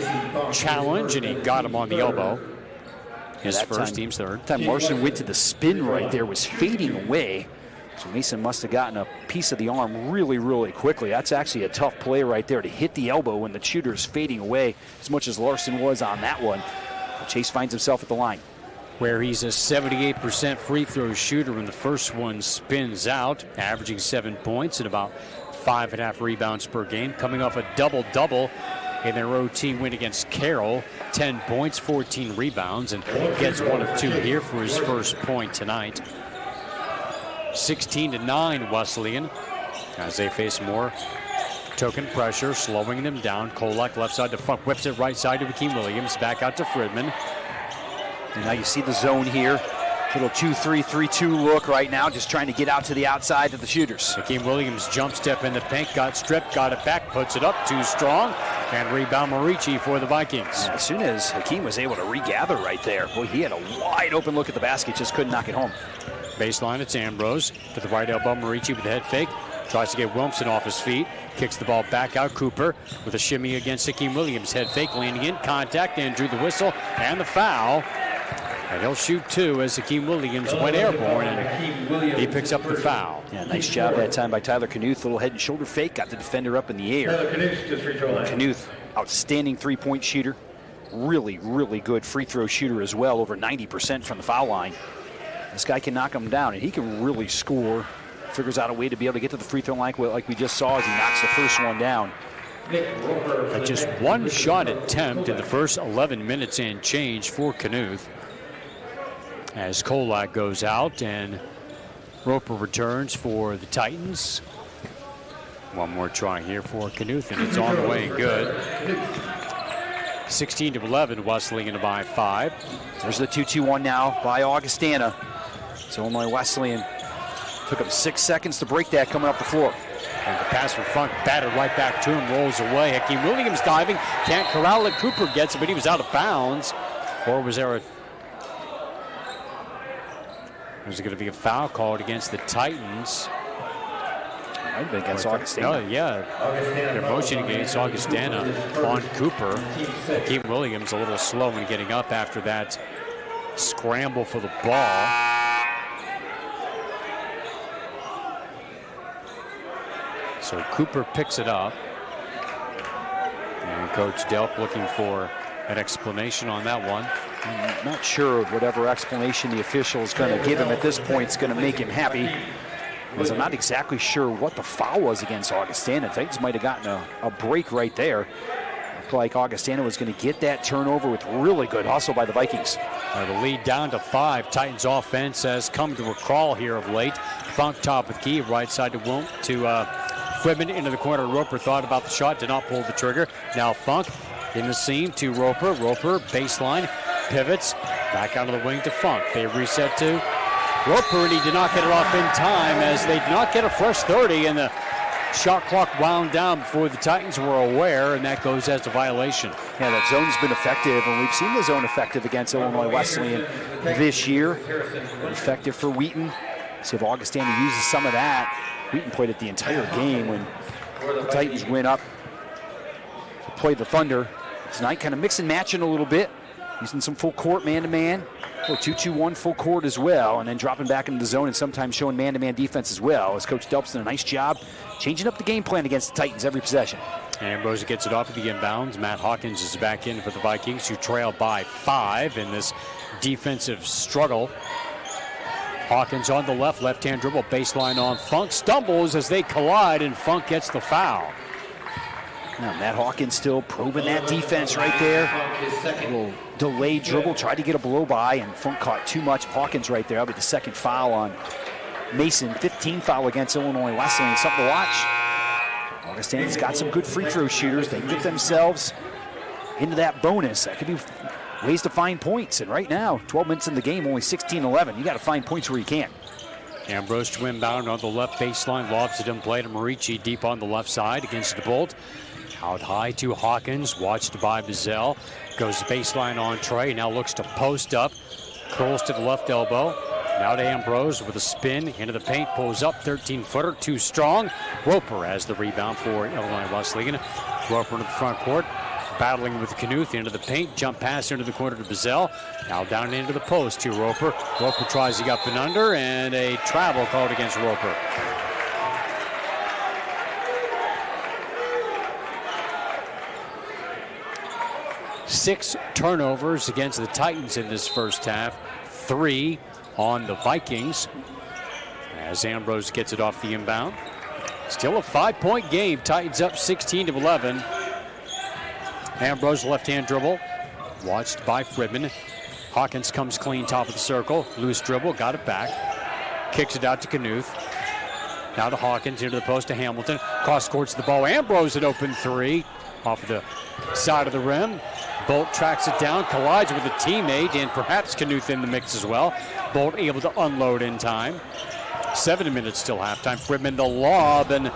challenge, and he got him on the elbow. His first, team's third. That time Larson went to the spin right there, was fading away. So Mason must have gotten a piece of the arm really, really quickly. That's actually a tough play right there to hit the elbow when the shooter's fading away as much as Larson was on that one. Chase finds himself at the line, where he's a 78% free throw shooter when the first one spins out, averaging 7 points and about 5.5 rebounds per game, coming off a double-double in their OT win against Carroll. 10 points, 14 rebounds, and gets 1 of 2 here for his first point tonight. 16-9 Wesleyan as they face more token pressure, slowing them down. Kolak left side to Funk, whips it right side to Hakeem Williams, back out to Fridman. And now you see the zone here. Little 2-3-3-2 look right now, just trying to get out to the outside of the shooters. Hakeem Williams jump step in the paint, got stripped, got it back, puts it up, too strong, and rebound Marici for the Vikings. Yeah, as soon as Hakeem was able to regather right there, boy, he had a wide open look at the basket, just couldn't knock it home. Baseline, it's Ambrose to the right elbow. Marici with the head fake, tries to get Williamson off his feet, kicks the ball back out. Cooper with a shimmy against Hakeem Williams. Head fake, leaning in, contact, and drew the whistle and the foul. And he'll shoot 2 as Hakeem Williams went airborne, and he picks up the foul. Yeah, nice job that time by Tyler Knuth. Little head and shoulder fake, got the defender up in the air. Knuth, outstanding three-point shooter. Really, really good free throw shooter as well, over 90% from the foul line. This guy can knock him down, and he can really score. Figures out a way to be able to get to the free throw line like we just saw as he knocks the first one down. Just one shot attempt in the first 11 minutes and change for Knuth. As Kolak goes out and Roper returns for the Titans. One more try here for Knuth, and it's on the way and good. 16-11, Wesleyan by 5. There's the 2-2-1 now by Augustana. So Illinois Wesleyan took him 6 seconds to break that coming up the floor. And the pass from Funk, batted right back to him, rolls away. Hakeem Williams diving, can't corral it. Cooper gets it, but he was out of bounds. Or was there was it going to be a foul called against the Titans? Might have been against Augustana. Oh, yeah. They're motioning against Augustana on Cooper. Hakeem Williams a little slow in getting up after that scramble for the ball. So Cooper picks it up. And Coach Delp looking for an explanation on that one. I'm not sure whatever explanation the official is going to give him at this point is going to make him happy. Because I'm not exactly sure what the foul was against Augustana. Titans might have gotten a break right there. Looked like Augustana was going to get that turnover with really good hustle by the Vikings. The lead down to 5. Titans offense has come to a crawl here of late. Funk top with key, right side to Fridman into the corner. Roper thought about the shot, did not pull the trigger. Now Funk in the seam to Roper. Roper baseline, pivots, back out of the wing to Funk. They reset to Roper, and he did not get it off in time as they did not get a fresh 30, and the shot clock wound down before the Titans were aware, and that goes as a violation. Yeah, that zone's been effective, and we've seen the zone effective against Illinois Wesleyan this year. Effective for Wheaton. See if Augustana uses some of that. Wheaton played it the entire game when the Titans went up to play the Thunder. Tonight kind of mix and matching a little bit, using some full court man-to-man. 2-2-1 full court as well, and then dropping back into the zone and sometimes showing man-to-man defense as well, as Coach Delp's done a nice job changing up the game plan against the Titans every possession. And Rosa gets it off at the inbounds. Matt Hawkins is back in for the Vikings, who trail by 5 in this defensive struggle. Hawkins on the left-hand dribble, baseline on Funk, stumbles as they collide, and Funk gets the foul. Now, Matt Hawkins still probing that defense right there. A little delayed dribble, tried to get a blow by, and Funk caught too much. Hawkins right there. That'll be the second foul on Mason. 15 foul against Illinois Wesleyan. Something to watch. Augustana's got some good free throw shooters. They get themselves into that bonus. That could be ways to find points. And right now, 12 minutes in the game, only 16-11. You got to find points where you can. Ambrose to inbound on the left baseline, lobs it in play to Marici deep on the left side against DeBolt. Out high to Hawkins, watched by Bizel. Goes baseline on Trey, now looks to post up. Curls to the left elbow. Now to Ambrose with a spin into the paint, pulls up, 13-footer, too strong. Roper has the rebound for Illinois Wesleyan. Roper into the front court, battling with Knuth into the paint, jump pass into the corner to Bizel. Now down into the post to Roper. Roper tries to get up and under, and a travel called against Roper. Six turnovers against the Titans in this first half. 3 on the Vikings as Ambrose gets it off the inbound. Still a 5-point game. Titans up 16-11. Ambrose left-hand dribble, watched by Fridman. Hawkins comes clean top of the circle. Loose dribble, got it back. Kicks it out to Knuth. Now to Hawkins, into the post to Hamilton. Cross courts the ball. Ambrose an open 3 off the side of the rim. Bolt tracks it down, collides with a teammate, and perhaps Knuth in the mix as well. Bolt able to unload in time. 7 minutes still halftime. Fridman the lob and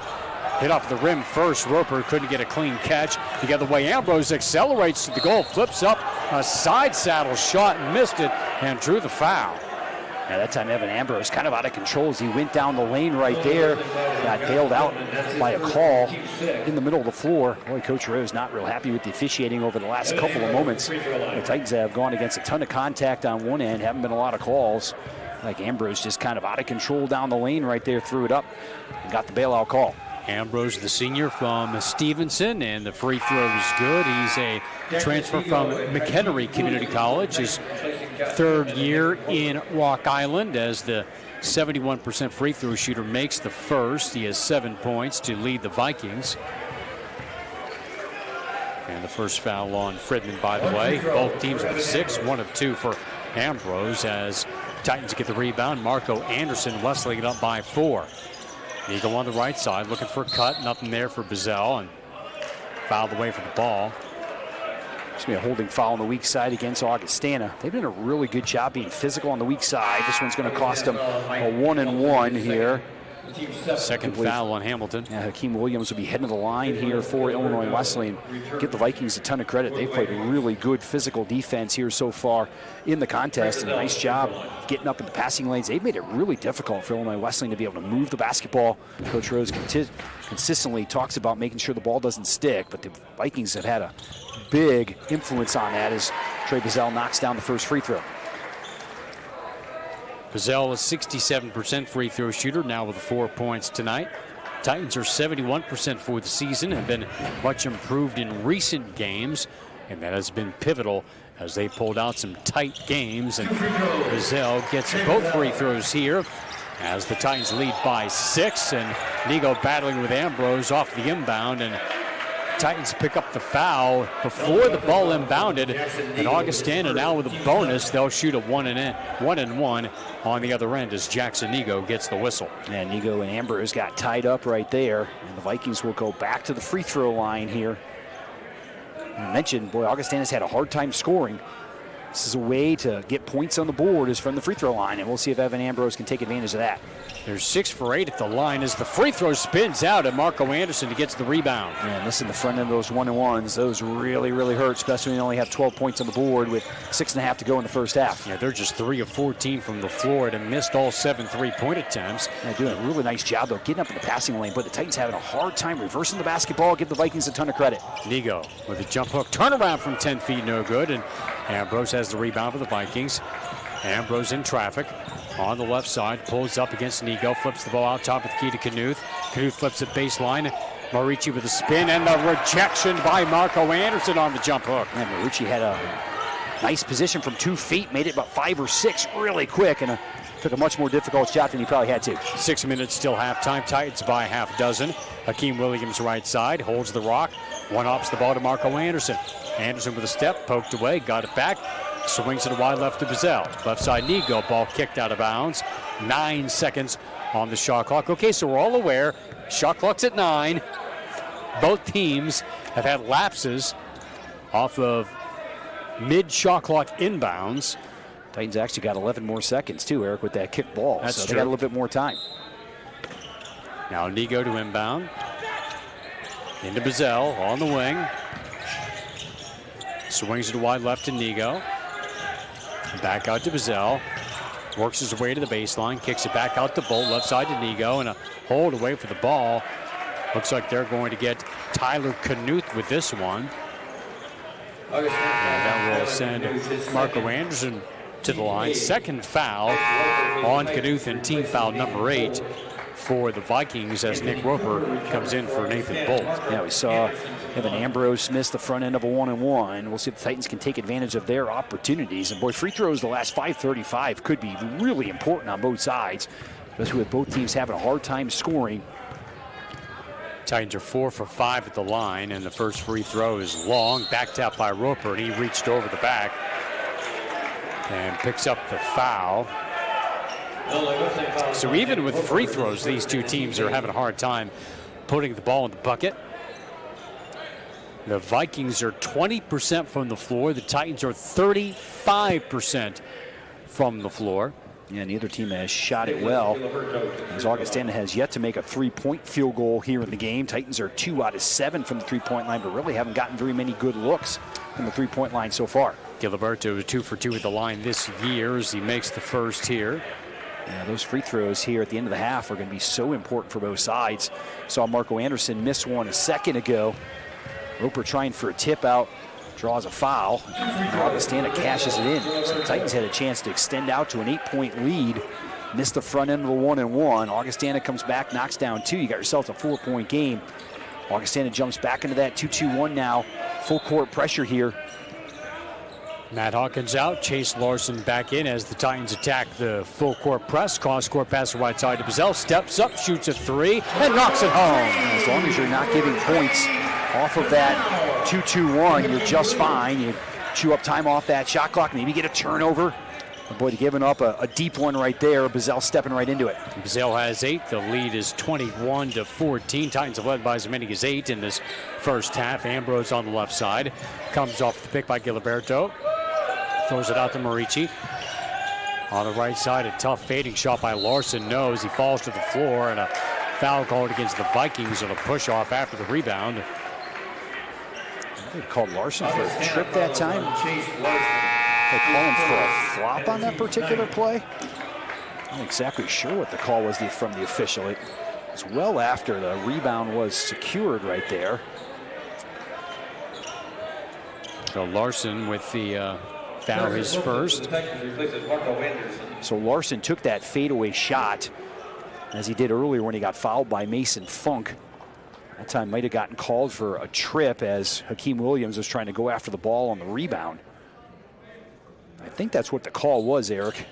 hit off the rim first. Roper couldn't get a clean catch. The other way, Ambrose accelerates to the goal, flips up a side saddle shot and missed it and drew the foul. Yeah, that time Evan Ambrose kind of out of control as he went down the lane right there. Got bailed out by a call in the middle of the floor. Boy, Coach Rose not real happy with the officiating over the last couple of moments. The Titans have gone against a ton of contact on one end, haven't been a lot of calls. Like Ambrose just kind of out of control down the lane right there, threw it up and got the bailout call. Ambrose, the senior from Stevenson, and the free throw is good. He's a transfer from McHenry Community College, his third year in Rock Island as the 71% free throw shooter makes the first. He has 7 points to lead the Vikings. And the first foul on Fridman, by the way. Both teams with 6, 1 of 2 for Ambrose as Titans get the rebound. Marco Anderson, Wesleyan up by 4. Eagle on the right side, looking for a cut. Nothing there for Bazell, and fouled away from the ball. It's going to be a holding foul on the weak side against Augustana. They've done a really good job being physical on the weak side. This one's going to cost them a 1-and-1 here. Second foul on Hamilton. Yeah, Hakeem Williams will be heading to the line here for Illinois Wesleyan. Give the Vikings a ton of credit. They've played really good physical defense here so far in the contest. And a nice job getting up in the passing lanes. They've made it really difficult for Illinois Wesleyan to be able to move the basketball. Coach Rose consistently talks about making sure the ball doesn't stick, but the Vikings have had a big influence on that as Trey Bazell knocks down the first free throw. Bazell is 67% free throw shooter, now with 4 points tonight. Titans are 71% for the season, have been much improved in recent games, and that has been pivotal as they pulled out some tight games. And Bazell gets both free throws here as the Titans lead by 6, and Nigo battling with Ambrose off the inbound, and Titans pick up the foul before the ball inbounded, and Augustana now with a bonus. They'll shoot a 1-and-1 on the other end as Jackson Nigo gets the whistle. And Nigo and Ambrose got tied up right there, and the Vikings will go back to the free throw line here. I mentioned, boy, Augustana's had a hard time scoring. This is a way to get points on the board is from the free throw line, and we'll see if Evan Ambrose can take advantage of that. They're 6 for 8 at the line as the free throw spins out, and Marco Anderson gets the rebound. And listen, the front end of those 1-and-1s, those really, really hurt, especially when you only have 12 points on the board with 6.5 to go in the first half. Yeah, they're just 3 of 14 from the floor and missed all 7 three-point attempts. They're doing a really nice job, though, getting up in the passing lane, but the Titans having a hard time reversing the basketball. Give the Vikings a ton of credit. Nigo with a jump hook, turnaround from 10 feet, no good, and Ambrose has the rebound for the Vikings. Ambrose in traffic on the left side, pulls up against Nigo, flips the ball out top of the key to Knuth. Knuth flips it baseline. Marici with a spin and the rejection by Marco Anderson on the jump hook. And Marici had a nice position from 2 feet, made it about 5 or 6 really quick, and took a much more difficult shot than he probably had to. 6 minutes still halftime. Titans by half dozen. Hakeem Williams right side, holds the rock. One-ups the ball to Marco Anderson. Anderson with a step, poked away, got it back. Swings it wide left to Bazell. Left side Nigo, ball kicked out of bounds. 9 seconds on the shot clock. Okay, so we're all aware, shot clock's at 9. Both teams have had lapses off of mid-shot clock inbounds. Titans actually got 11 more seconds too, Eric, with that kick ball. That's so true. They got a little bit more time. Now Nigo to inbound. Into Bazell on the wing. Swings it wide left to Nigo. Back out to Bazell. Works his way to the baseline. Kicks it back out to Bolt. Left side to Nigo. And a hold away for the ball. Looks like they're going to get Tyler Knuth with this one. And that will send Marco Anderson to the line. Second foul on Knuth and team foul number 8 for the Vikings as Nick Roper comes in for Nathan Bolt. Yeah, we saw Evan Ambrose miss the front end of a 1-and-1. We'll see if the Titans can take advantage of their opportunities. And boy, free throws the last 5:35 could be really important on both sides, especially with both teams having a hard time scoring. Titans are 4 for 5 at the line, and the first free throw is long, backed out by Roper, and he reached over the back and picks up the foul. So even with free throws, these two teams are having a hard time putting the ball in the bucket. The Vikings are 20% from the floor. The Titans are 35% from the floor. Yeah, neither team has shot it well, as Augustana has yet to make a 3-point field goal here in the game. Titans are 2 out of 7 from the 3-point line, but really haven't gotten very many good looks from the 3-point line so far. Giliberto is 2 for 2 at the line this year as he makes the first here. Yeah, those free throws here at the end of the half are going to be so important for both sides. Saw Marco Anderson miss one a second ago. Roper trying for a tip out, draws a foul. Augustana cashes it in. So the Titans had a chance to extend out to an 8-point lead. Missed the front end of the 1-and-1. Augustana comes back, knocks down 2. You got yourself a 4-point game. Augustana jumps back into that 2-2-1 now. Full court pressure here. Matt Hawkins out, Chase Larson back in as the Titans attack the full court press. Cross court pass to right side to Bazell, steps up, shoots a 3, and knocks it home. As long as you're not giving points off of that 2-2-1, you're just fine. You chew up time off that shot clock, maybe get a turnover. Boy, giving up a deep one right there. Bazell stepping right into it. Bazell has 8. The lead is 21-14. Titans have led by as many as 8 in this first half. Ambrose on the left side. Comes off the pick by Giliberto. Throws it out to Marici. On the right side, a tough fading shot by Larson. Knows he falls to the floor, and a foul called against the Vikings on a push-off after the rebound. They called Larson for a trip that time. They call him for a flop on that particular play. I'm not exactly sure what the call was from the official. It was well after the rebound was secured right there. So Larson with the foul, his first. So Larson took that fadeaway shot, as he did earlier when he got fouled by Mason Funk. That time might have gotten called for a trip as Hakeem Williams was trying to go after the ball on the rebound. I think that's what the call was, Eric.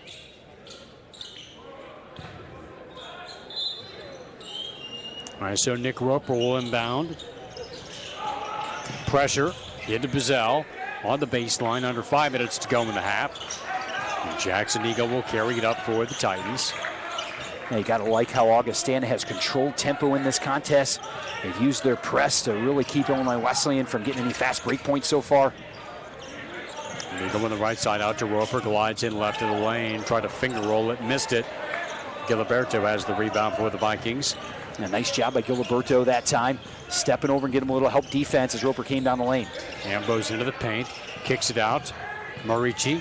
All right, so Nick Roper will inbound. Pressure into Bazell on the baseline, under 5 minutes to go in the half. And Jackson Eagle will carry it up for the Titans. Yeah, you got to like how Augustana has controlled tempo in this contest. They've used their press to really keep Illinois Wesleyan from getting any fast break points so far. They go on the right side out to Roper, glides in left of the lane, tried to finger roll it, missed it. Giliberto has the rebound for the Vikings. Yeah, nice job by Giliberto that time, stepping over and getting him a little help defense as Roper came down the lane. Ambrose into the paint, kicks it out. Marici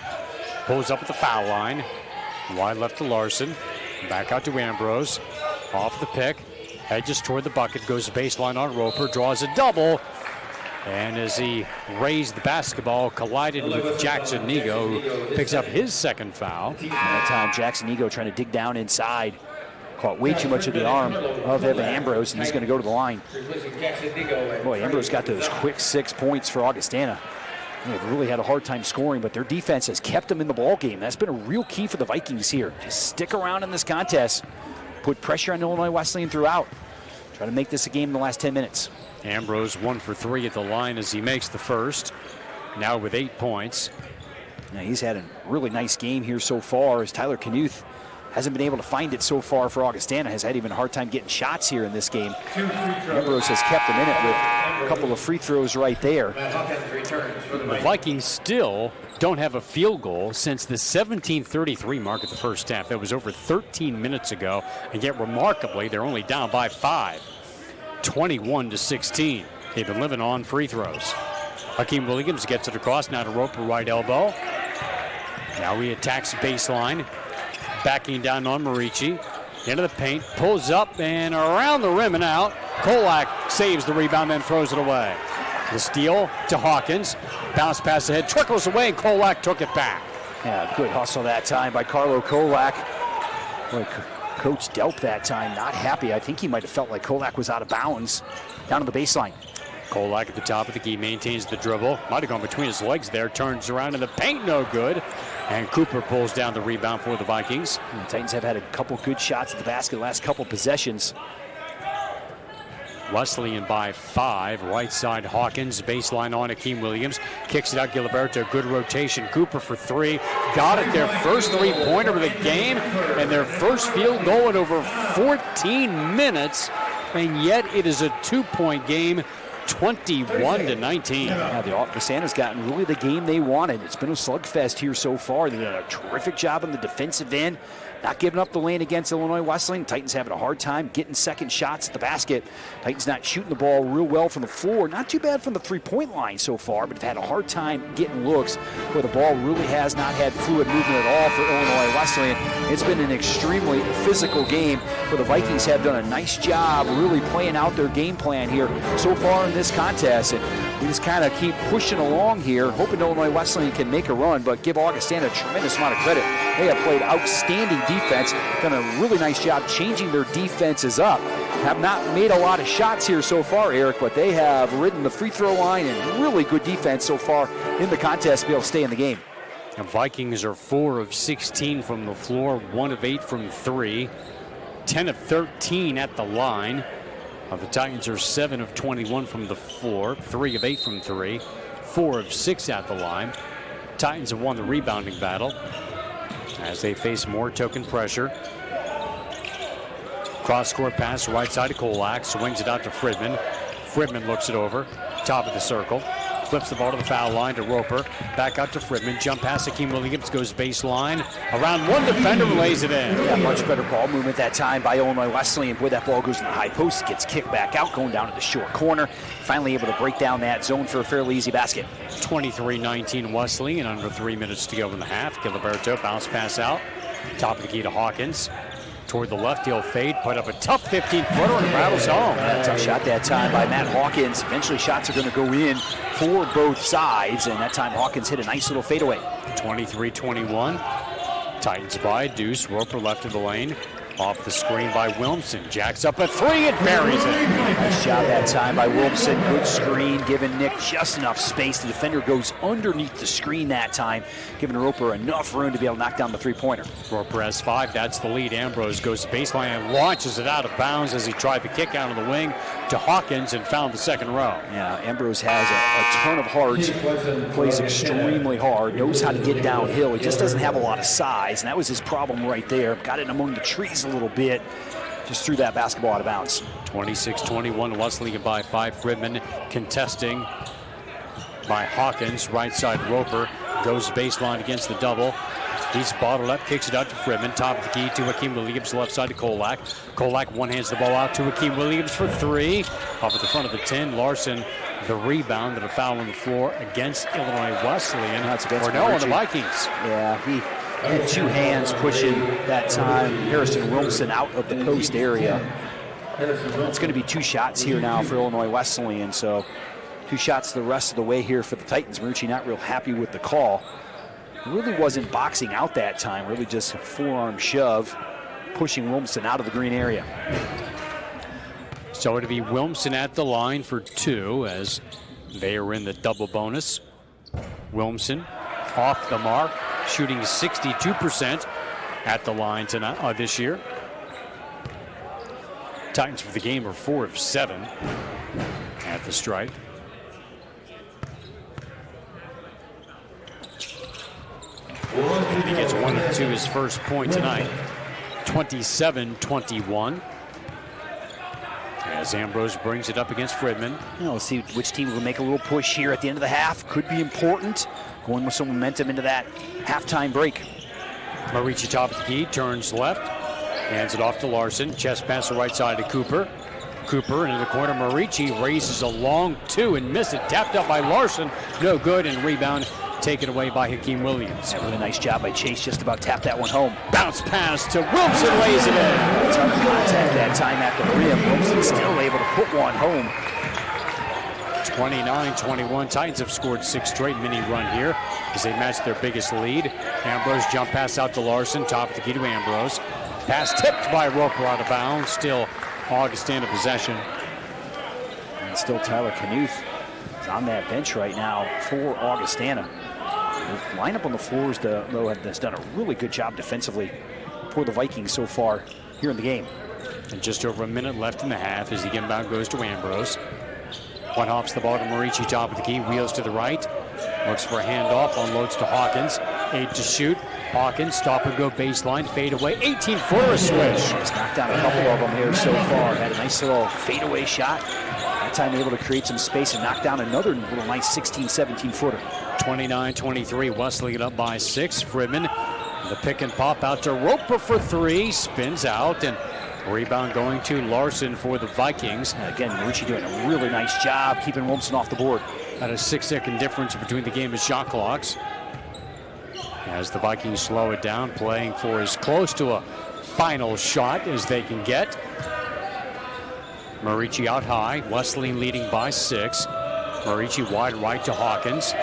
pulls up at the foul line. Wide left to Larson, back out to Ambrose. Off the pick, edges toward the bucket, goes baseline on Roper, draws a double. And as he raised the basketball, collided with Jackson Nego, who picks up his second foul. That time, Jackson Nego trying to dig down inside. Caught way too much of the arm of Evan Ambrose, and he's going to go to the line. Boy, Ambrose got those quick 6 points for Augustana. They've really had a hard time scoring, but their defense has kept them in the ball game. That's been a real key for the Vikings here. Just stick around in this contest. Put pressure on Illinois Wesleyan throughout. Try to make this a game in the last 10 minutes. Ambrose 1 for 3 at the line as he makes the first. Now with 8 points. Now he's had a really nice game here so far as Tyler Knuth hasn't been able to find it so far for Augustana. Has had even a hard time getting shots here in this game. Ambrose has kept him in it with a couple of free throws right there. The Vikings still don't have a field goal since the 17:33 mark at the first half. That was over 13 minutes ago. And yet remarkably, they're only down by 5. 21-16. They've been living on free throws. Hakeem Williams gets it across, now to Roper, right elbow. Now he attacks baseline. Backing down on Marici. Into the paint, pulls up and around the rim and out. Kolak saves the rebound, then throws it away. The steal to Hawkins. Bounce pass ahead, trickles away, and Kolak took it back. Yeah, good hustle that time by Carlo Kolak. Boy, Coach Delp that time not happy. I think he might have felt like Kolak was out of bounds down to the baseline. Kolak at the top of the key, maintains the dribble. Might have gone between his legs there, turns around in the paint, no good. And Cooper pulls down the rebound for the Vikings. And the Titans have had a couple good shots at the basket the last couple possessions. Wesleyan by 5. Right side Hawkins, baseline on Hakeem Williams. Kicks it out, Giliberto, good rotation. Cooper for 3. Got it, their first 3-pointer of the game. And their first field goal in over 14 minutes. And yet it is a 2-point game 21-19. Yeah, the Augustana's gotten really the game they wanted. It's been a slugfest here so far. They've done a terrific job on the defensive end, not giving up the lane against Illinois Wesleyan. Titans having a hard time getting second shots at the basket. Titans not shooting the ball real well from the floor. Not too bad from the three-point line so far, but have had a hard time getting looks where the ball really has not had fluid movement at all for Illinois Wesleyan. It's been an extremely physical game where the Vikings have done a nice job really playing out their game plan here so far in this contest. And we just kind of keep pushing along here, hoping Illinois Wesleyan can make a run, but give Augustana a tremendous amount of credit. They have played outstanding defense, done a really nice job changing their defenses up. Have not made a lot of shots here so far, Eric, but they have ridden the free throw line and really good defense so far in the contest to be able to stay in the game. The Vikings are 4 of 16 from the floor, 1 of 8 from 3, 10 of 13 at the line. The Titans are 7 of 21 from the floor, 3 of 8 from 3, 4 of 6 at the line. Titans have won the rebounding battle as they face more token pressure. Cross-court pass, right side to Kolak, swings it out to Fridman. Fridman looks it over, top of the circle. Flips the ball to the foul line to Roper. Back out to Fridman. Jump pass to Hakeem Williams. Goes baseline. Around one defender, lays it in. Yeah, much better ball movement that time by Illinois Wesleyan. Boy, that ball goes in the high post. Gets kicked back out, going down to the short corner. Finally able to break down that zone for a fairly easy basket. 23-19 Wesleyan. Under 3 minutes to go in the half. Giliberto bounce pass out. Top of the key to Hawkins. Toward the left, he'll fade, put up a tough 15-footer and rattles home. Yeah, tough shot that time by Matt Hawkins. Eventually shots are going to go in for both sides, and that time Hawkins hit a nice little fadeaway. 23-21. Titans by Deuce. Roper left of the lane. Off the screen by Wilmson. Jacks up a 3 and buries it. Nice job that time by Wilmson. Good screen, giving Nick just enough space. The defender goes underneath the screen that time, giving Roper enough room to be able to knock down the three-pointer. Roper has 5. That's the lead. Ambrose goes to baseline and launches it out of bounds as he tried to kick out of the wing to Hawkins and found the second row. Yeah, Ambrose has a ton of heart. Plays extremely hard. Knows how to get downhill. He just doesn't have a lot of size, and that was his problem right there. Got it among the trees a little bit. Just threw that basketball out of bounds. 26-21, Wesleyan by 5. Fridman contesting by Hawkins. Right side Roper goes baseline against the double. He's bottled up, kicks it out to Fridman. Top of the key to Hakeem Williams. Left side to Kolak. Kolak one-hands the ball out to Hakeem Williams for 3. Off at the front of the 10. Larson, the rebound, and a foul on the floor against Illinois Wesleyan. That's against Cornell on the Vikings. Yeah, he had 2 hands pushing that time Harrison Wilmson out of the post area. It's going to be 2 shots here now for Illinois Wesleyan, so 2 shots the rest of the way here for the Titans. Marucci not real happy with the call. Really wasn't boxing out that time, really just a forearm shove, pushing Wilmson out of the green area. So it'll be Wilmson at the line for 2 as they are in the double bonus. Wilmson off the mark, shooting 62% at the line tonight this year. Titans for the game are 4 of 7 at the stripe. He gets 1 of 2, his first point tonight. 27-21. As Ambrose brings it up against Fridman. We'll see which team will make a little push here at the end of the half. Could be important. Going with some momentum into that halftime break. Marucci top of the key, turns left, hands it off to Larson. Chest pass the right side to Cooper. Cooper into the corner. Marucci raises a long 2 and misses it. Tapped up by Larson. No good, and rebound taken away by Hakeem Williams. Really nice job by Chase, just about tapped that one home. Bounce pass to Wilmson, lays it in. Ton of contact that time at the rim. Wilmson still able to put one home. 29-21. Titans have scored 6 straight mini run here as they match their biggest lead. Ambrose jump pass out to Larson. Top of the key to Ambrose. Pass tipped by Roper out of bounds. Still Augustana possession. And still Tyler Knuth is on that bench right now for Augustana. The lineup on the floors, though, has done a really good job defensively for the Vikings so far here in the game. And just over a minute left in the half as the inbound goes to Ambrose. One hops the ball to Marucci, top of the key, wheels to the right. Looks for a handoff, unloads to Hawkins. 8 to shoot. Hawkins, stop and go baseline, fade away. 18-footer switch. He's knocked down a couple of them here so far. Had a nice little fadeaway shot That time able to create some space and knock down another little nice 16, 17-footer. 29-23, Wesleyan up by 6. Fridman, the pick and pop out to Roper for 3, spins out, and rebound going to Larson for the Vikings. And again, Marucci doing a really nice job keeping Wilmson off the board. At a 6-second difference between the game and shot clocks. As the Vikings slow it down, playing for as close to a final shot as they can get. Marucci out high, Wesleyan leading by 6. Marucci wide right to Hawkins.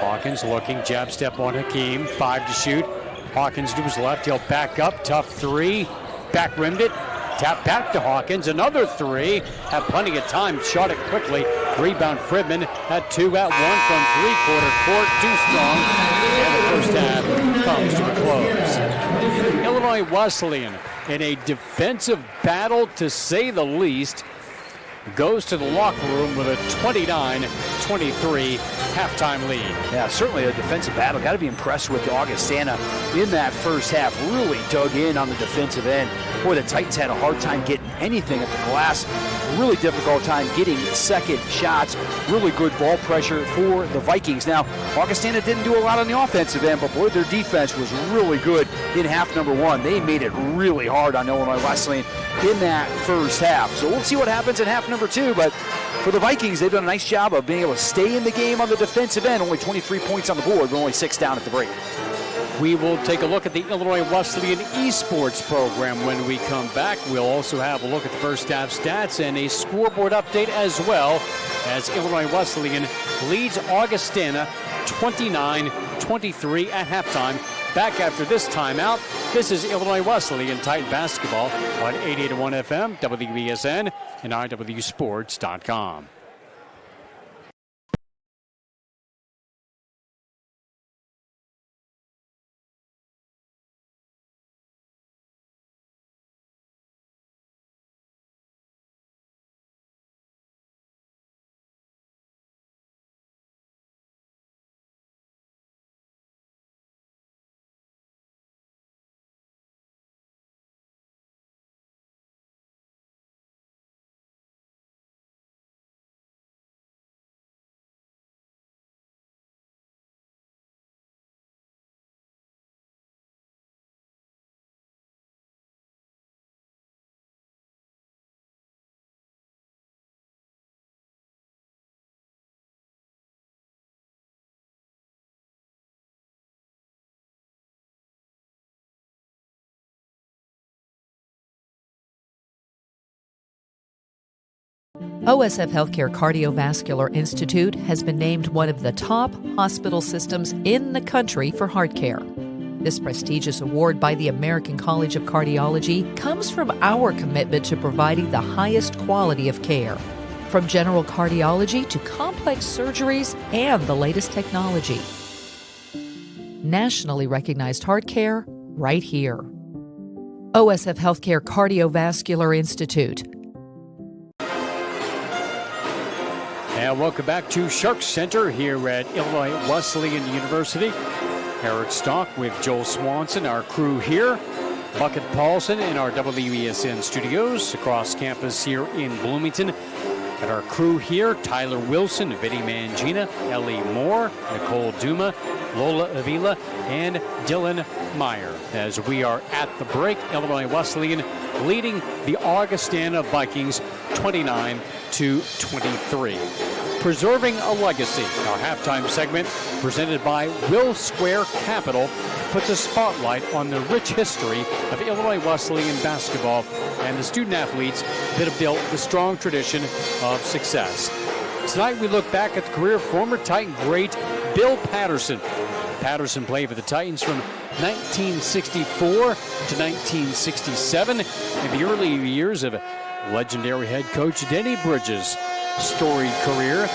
Hawkins looking, jab step on Hakeem, 5 to shoot. Hawkins to his left, he'll back up, tough 3. Back rimmed it, tap back to Hawkins, another 3. Had plenty of time, shot it quickly. Rebound Fridman at 2 at 1 from 3-quarter court, too strong. And the first half comes to a close. Illinois Wesleyan in a defensive battle, to say the least, goes to the locker room with a 29-23 halftime lead. Yeah, certainly a defensive battle. Got to be impressed with Augustana in that first half. Really dug in on the defensive end. Boy, the Titans had a hard time getting anything at the glass. Really difficult time getting second shots. Really good ball pressure for the Vikings. Now, Augustana didn't do a lot on the offensive end, but boy, their defense was really good in half number 1. They made it really hard on Illinois Wesleyan in that first half. So we'll see what happens in half number 2, but for the Vikings, they've done a nice job of being able to stay in the game on the defensive end. Only 23 points on the board, but only 6 down at the break. We will take a look at the Illinois Wesleyan esports program when we come back. We'll also have a look at the first half stats and a scoreboard update as well, as Illinois Wesleyan leads Augustana 29-23 at halftime. Back after this timeout, this is Illinois Wesleyan Titan basketball on 88.1 FM, WBSN, and IWSports.com. OSF Healthcare Cardiovascular Institute has been named one of the top hospital systems in the country for heart care. This prestigious award by the American College of Cardiology comes from our commitment to providing the highest quality of care, from general cardiology to complex surgeries and the latest technology. Nationally recognized heart care right here. OSF Healthcare Cardiovascular Institute. And welcome back to Shark Center here at Illinois Wesleyan University. Eric Stock with Joel Swanson, our crew here. Bucket Paulson in our WESN studios across campus here in Bloomington. And our crew here, Tyler Wilson, Vinny Mangina, Ellie Moore, Nicole Duma, Lola Avila, and Dylan Meyer. As we are at the break, Illinois Wesleyan leading the Augustana Vikings 29-23. Preserving a Legacy, our halftime segment presented by Will Square Capital, puts a spotlight on the rich history of Illinois Wesleyan basketball and the student athletes that have built the strong tradition of success. Tonight we look back at the career of former Titan great Bill Patterson. Patterson played for the Titans from 1964 to 1967 in the early years of legendary head coach Denny Bridges' storied career.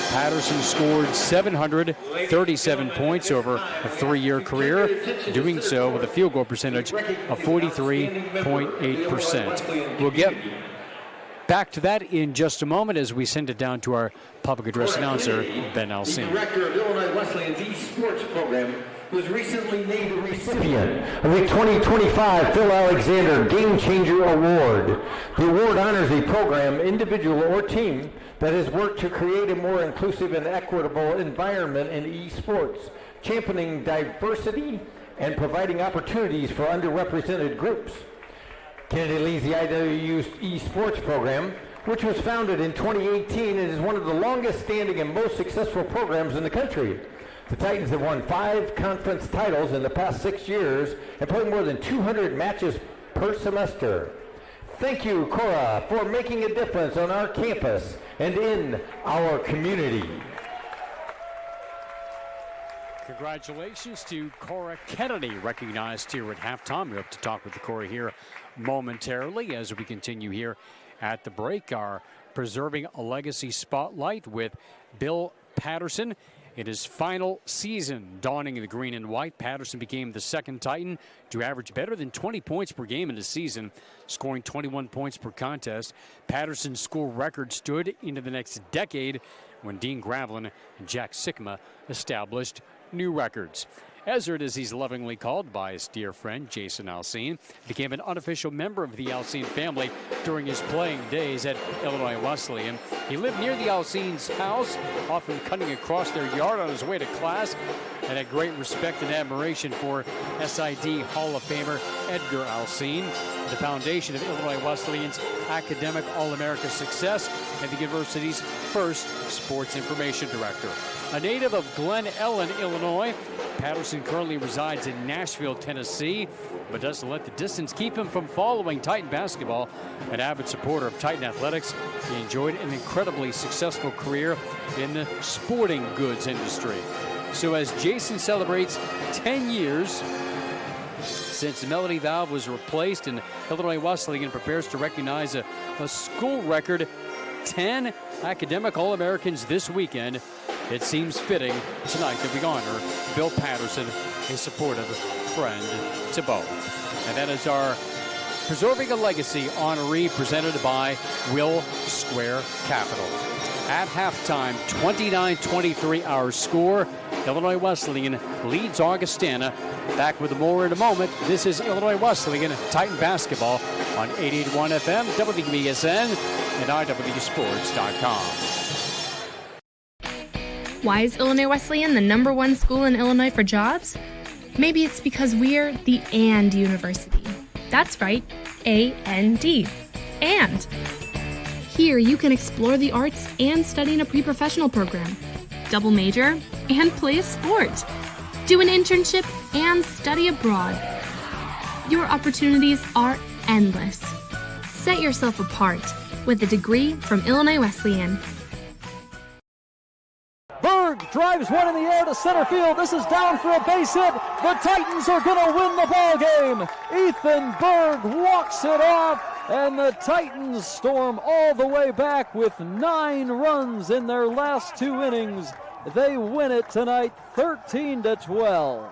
Patterson scored 737 points over a 3-year career, doing so with a field goal percentage of 43.8%. We'll get back to that in just a moment as we send it down to our public address announcer, Ben Alcine. The director of Illinois Wesleyan's esports program, who's recently named the recipient of the 2025 Phil Alexander Game Changer Award. The award honors a program, individual, or team that has worked to create a more inclusive and equitable environment in esports, championing diversity and providing opportunities for underrepresented groups. Kennedy leads the IWU esports program, which was founded in 2018 and is one of the longest standing and most successful programs in the country. The Titans have won 5 conference titles in the past 6 years and played more than 200 matches per semester. Thank you, Cora, for making a difference on our campus and in our community. Congratulations to Cora Kennedy, recognized here at halftime. We hope to talk with the Cora here momentarily as we continue here at the break. Our Preserving a Legacy Spotlight with Bill Patterson. In his final season donning the green and white, Patterson became the second Titan to average better than 20 points per game in the season, scoring 21 points per contest. Patterson's school record stood into the next decade when Dean Gravelin and Jack Sikma established new records. Ezard, as he's lovingly called by his dear friend Jason Alcine, became an unofficial member of the Alcine family during his playing days at Illinois Wesleyan. He lived near the Alcine's house, often cutting across their yard on his way to class, and had great respect and admiration for SID Hall of Famer Edgar Alcine, the foundation of Illinois Wesleyan's academic All-America success and the university's first sports information director. A native of Glen Ellen, Illinois, Patterson currently resides in Nashville, Tennessee, but doesn't let the distance keep him from following Titan basketball. An avid supporter of Titan athletics, he enjoyed an incredibly successful career in the sporting goods industry. So as Jason celebrates 10 years since the Melody Valve was replaced and Illinois Wesleyan prepares to recognize a school record 10 academic All-Americans this weekend, it seems fitting tonight that we honor Bill Patterson, a supportive friend to both. And that is our Preserving a Legacy honoree presented by Will Square Capital. At halftime, 29-23 our score. Illinois Wesleyan leads Augustana. Back with more in a moment. This is Illinois Wesleyan Titan basketball on 88.1 FM, WBSN, and IWSports.com. Why is Illinois Wesleyan the #1 school in Illinois for jobs? Maybe it's because we're the AND University. That's right, A-N-D. And here you can explore the arts and study in a pre-professional program, double major, and play a sport, do an internship, and study abroad. Your opportunities are endless. Set yourself apart with a degree from Illinois Wesleyan. Berg drives one in the air to center field. This is down for a base hit. The Titans are going to win the ball game. Ethan Berg walks it off, and the Titans storm all the way back with 9 runs in their last 2 innings. They win it tonight, 13-12.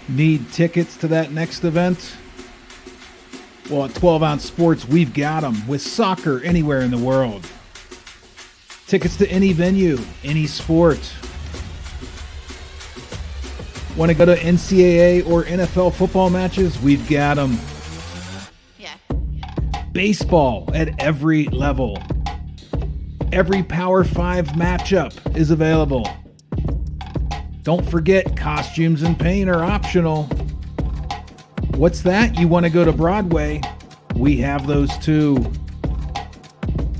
Need tickets to that next event? Well, at 12 Ounce Sports, we've got them with soccer anywhere in the world. Tickets to any venue, any sport. Want to go to NCAA or NFL football matches? We've got them. Yeah. Baseball at every level. Every Power 5 matchup is available. Don't forget, costumes and paint are optional. What's that? You want to go to Broadway? We have those too.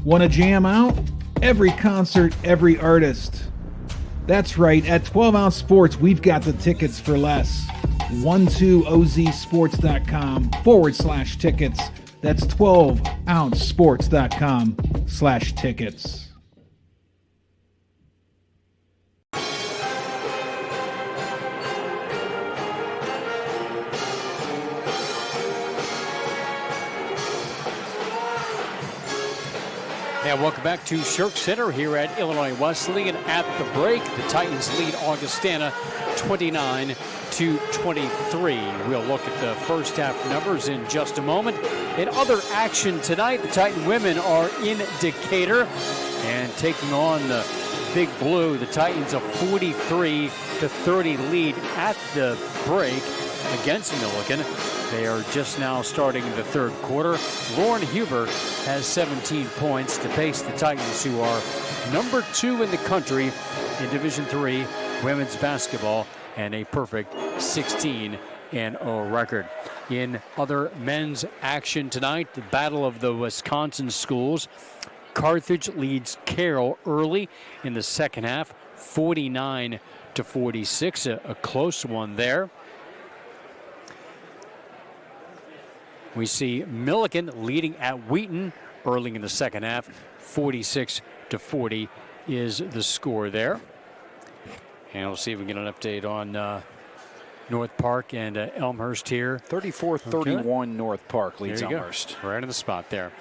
Want to jam out? Every concert, every artist. That's right, at 12 Ounce Sports, we've got the tickets for less. 12ozsports.com/tickets. That's 12ouncesports.com/tickets. Yeah, And welcome back to Shirk Center here at Illinois Wesleyan. At the break, the Titans lead Augustana 29-23. We'll look at the first half numbers in just a moment. In other action tonight, the Titan women are in Decatur and taking on the Big Blue. The Titans a 43-30 lead at the break against Milliken. They are just now starting the third quarter. Lauren Huber has 17 points to pace the Titans, who are number 2 in the country in Division III women's basketball and a perfect 16-0 record. In other men's action tonight, the battle of the Wisconsin schools. Carthage leads Carroll early in the second half, 49-46, a close one there. We see Milliken leading at Wheaton early in the second half. 46-40 is the score there. And we'll see if we can get an update on North Park and Elmhurst here. 34-31 Okay. North Park leads There you Elmhurst. go. Right in the spot there.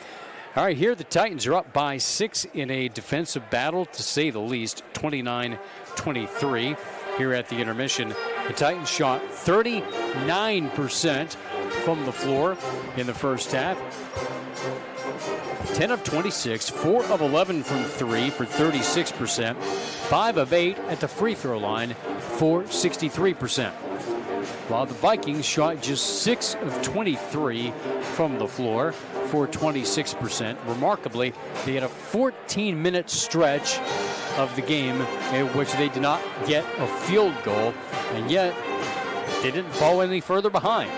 All right, here the Titans are up by 6 in a defensive battle, to say the least, 29-23 here at the intermission. The Titans shot 39% from the floor in the first half. 10 of 26, 4 of 11 from 3 for 36%, 5 of 8 at the free throw line for 63%. While the Vikings shot just 6 of 23 from the floor for 26%. Remarkably, they had a 14-minute stretch of the game in which they did not get a field goal, and yet they didn't fall any further behind.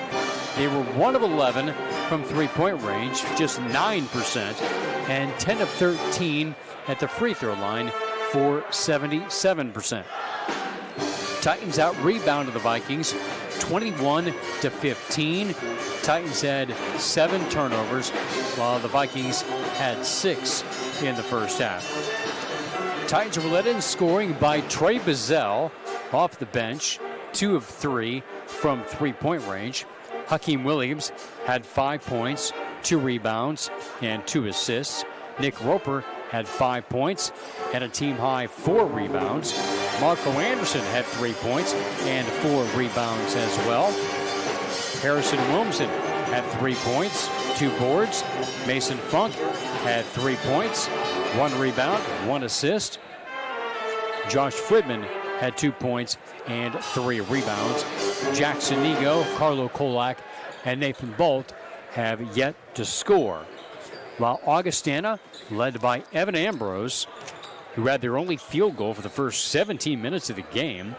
They were 1 of 11 from three-point range, just 9%, and 10 of 13 at the free throw line for 77%. Titans out-rebounded the Vikings 21-15. Titans had 7 turnovers, while the Vikings had 6 in the first half. Titans were led in scoring by Trey Bazell off the bench, 2 of 3 from three-point range. Hakeem Williams had 5 points, 2 rebounds, and 2 assists. Nick Roper had 5 points and a team-high 4 rebounds. Marco Anderson had 3 points and 4 rebounds as well. Harrison Wilmson had 3 points, 2 boards. Mason Funk had 3 points, 1 rebound, 1 assist. Josh Fridman had 2 points and 3 rebounds. Jackson Nego, Carlo Kolak, and Nathan Bolt have yet to score. While Augustana, led by Evan Ambrose, who had their only field goal for the first 17 minutes of the game,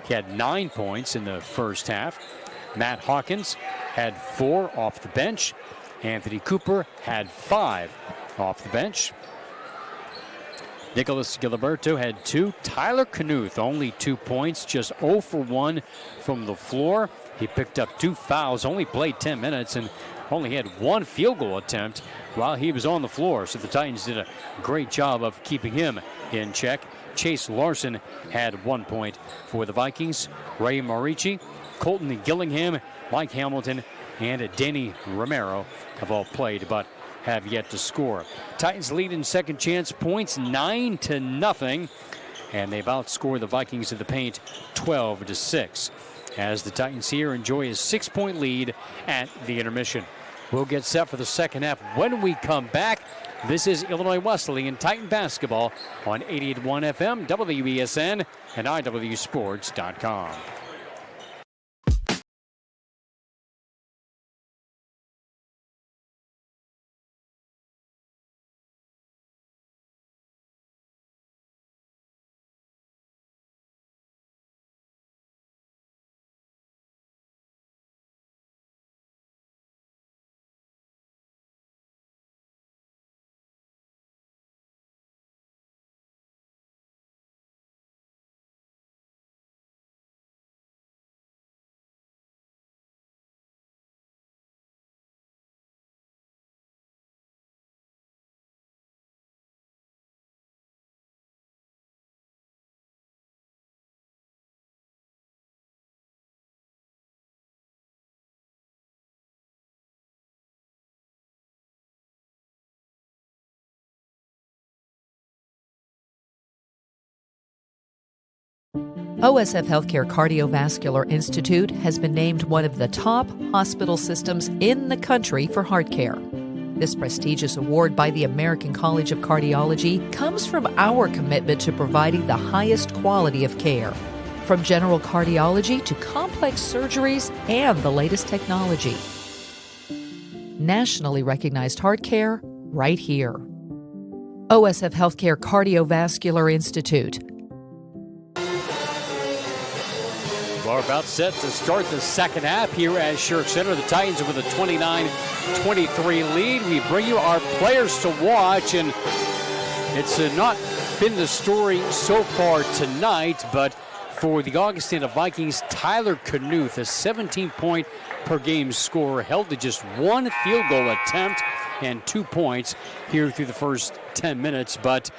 he had 9 points in the first half. Matt Hawkins had 4 off the bench. Anthony Cooper had 5 off the bench. Nicholas Giliberto had 2. Tyler Knuth, only 2 points, just 0 for 1 from the floor. He picked up 2 fouls, only played 10 minutes, and only had 1 field goal attempt while he was on the floor. So the Titans did a great job of keeping him in check. Chase Larson had 1 point for the Vikings. Ray Marici, Colton Gillingham, Mike Hamilton, and Danny Romero have all played, but have yet to score. Titans lead in second chance points 9-0, and they've outscored the Vikings in the paint 12-6. As the Titans here enjoy a 6-point lead at the intermission. We'll get set for the second half when we come back. This is Illinois Wesleyan Titan basketball on 88.1 FM, WESN, and IWSports.com. OSF Healthcare Cardiovascular Institute has been named one of the top hospital systems in the country for heart care. This prestigious award by the American College of Cardiology comes from our commitment to providing the highest quality of care, from general cardiology to complex surgeries and the latest technology. Nationally recognized heart care right here. OSF Healthcare Cardiovascular Institute. We're about set to start the second half here at Shirk Center. The Titans with a 29-23 lead. We bring you our players to watch, and it's not been the story so far tonight, but for the Augustana Vikings, Tyler Knuth, a 17-point per game scorer, held to just one field goal attempt and 2 points here through the first 10 minutes, but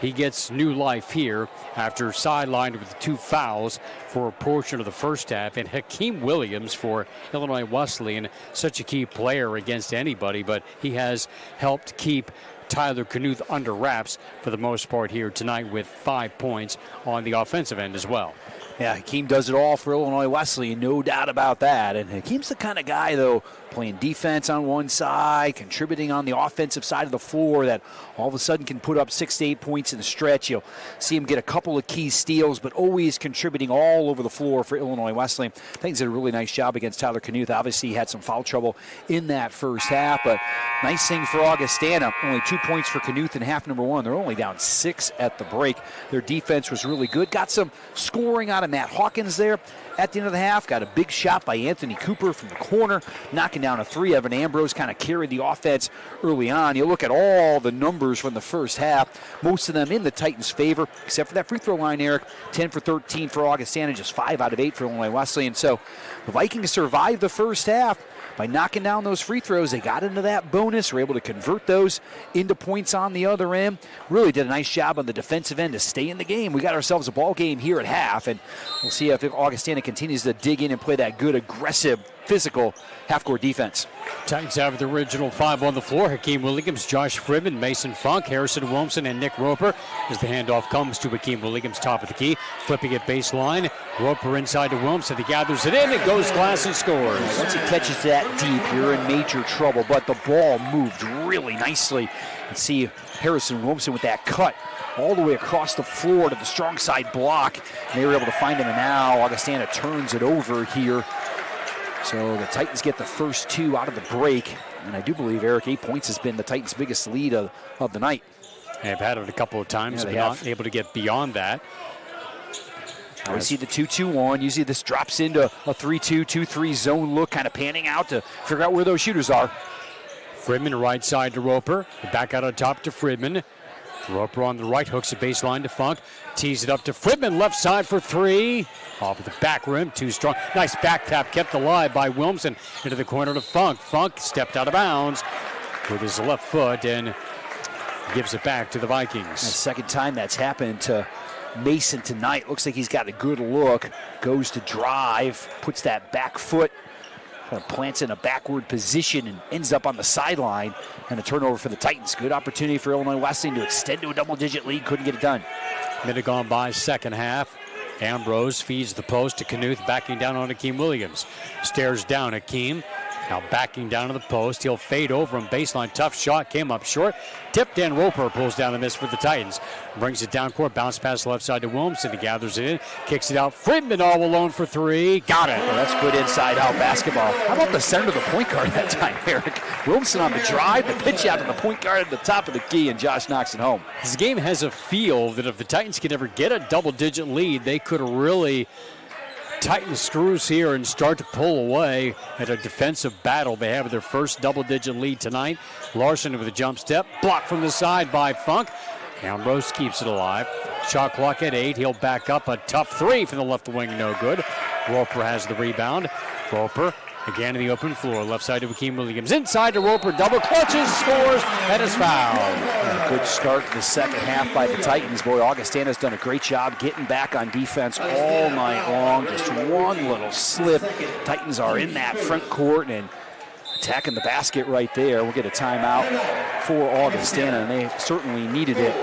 he gets new life here after sidelined with 2 fouls for a portion of the first half. And Hakeem Williams for Illinois Wesleyan, such a key player against anybody, but he has helped keep Tyler Knuth under wraps for the most part here tonight with 5 points on the offensive end as well. Yeah, Hakeem does it all for Illinois Wesleyan, no doubt about that. And Hakeem's the kind of guy, though, playing defense on one side, contributing on the offensive side of the floor, that all of a sudden can put up 6 to 8 points in the stretch. You'll see him get a couple of key steals, but always contributing all over the floor for Illinois Wesleyan. I think he's did a really nice job against Tyler Knuth. Obviously, he had some foul trouble in that first half, but nice thing for Augustana. Only 2 points for Knuth in half number one. They're only down 6 at the break. Their defense was really good. Got some scoring out of Matt Hawkins there at the end of the half. Got a big shot by Anthony Cooper from the corner, knocking down a 3. Evan Ambrose kind of carried the offense early on. You look at all the numbers from the first half, most of them in the Titans' favor, except for that free throw line, Eric. 10 for 13 for Augustana, just 5 out of 8 for Illinois Wesleyan. So the Vikings survived the first half by knocking down those free throws. They got into that bonus, were able to convert those into points on the other end. Really did a nice job on the defensive end to stay in the game. We got ourselves a ball game here at half, and we'll see if Augustana continues to dig in and play that good, aggressive, physical half-court defense. Titans have the original 5 on the floor. Hakeem Williams, Josh Friedman, Mason Funk, Harrison Wilmson, and Nick Roper as the handoff comes to Hakeem Williams, top of the key. Flipping it baseline. Roper inside to Wilmson. He gathers it in. It goes glass and scores. Once he catches that deep, you're in major trouble, but the ball moved really nicely. And see Harrison Wilmson with that cut all the way across the floor to the strong side block. And they were able to find him, and now Augustana turns it over here. So the Titans get the first 2 out of the break. And I do believe, Eric, 8 points has been the Titans' biggest lead of the night. They've had it a couple of times, but not able to get beyond that. We see the 2-2-1. Usually this drops into a 3-2, 2-3 zone look, kind of panning out to figure out where those shooters are. Friedman right side to Roper. Back out on top to Friedman. Roper on the right, hooks the baseline to Funk. Tees it up to Friedman, left side for 3. Off of the back rim, too strong. Nice back tap, kept alive by Wilmson. Into the corner to Funk. Funk stepped out of bounds with his left foot and gives it back to the Vikings. The second time that's happened to Mason tonight. Looks like he's got a good look. Goes to drive, puts that back foot, kind of plants in a backward position and ends up on the sideline. And a turnover for the Titans. Good opportunity for Illinois Wesleyan to extend to a double-digit lead. Couldn't get it done. Minute gone by, second half. Ambrose feeds the post to Knuth, backing down on Hakeem Williams. Stares down Hakeem. Now backing down to the post. He'll fade over him. Baseline, tough shot. Came up short. Tipped in. Roper pulls down the miss for the Titans. Brings it down court. Bounce pass left side to Wilmson. He gathers it in. Kicks it out. Friedman all alone for 3. Got it. Well, that's good inside-out basketball. How about the center of the point guard that time, Eric? Wilmson on the drive. The pitch out to the point guard at the top of the key, and Josh knocks it home. This game has a feel that if the Titans could ever get a double-digit lead, they could really tighten the screws here and start to pull away at a defensive battle. They have their first double-digit lead tonight. Larson with a jump step, blocked from the side by Funk. Ambrose keeps it alive. Shot clock at 8. He'll back up a tough 3 from the left wing, no good. Roper has the rebound. Roper again in the open floor, left side to Hakeem Williams. Inside to Roper, double clutches, scores, and is fouled. A good start to the second half by the Titans. Boy, Augustana's done a great job getting back on defense all night long. Just one little slip. Titans are in that front court and attacking the basket right there. We'll get a timeout for Augustana, and they certainly needed it.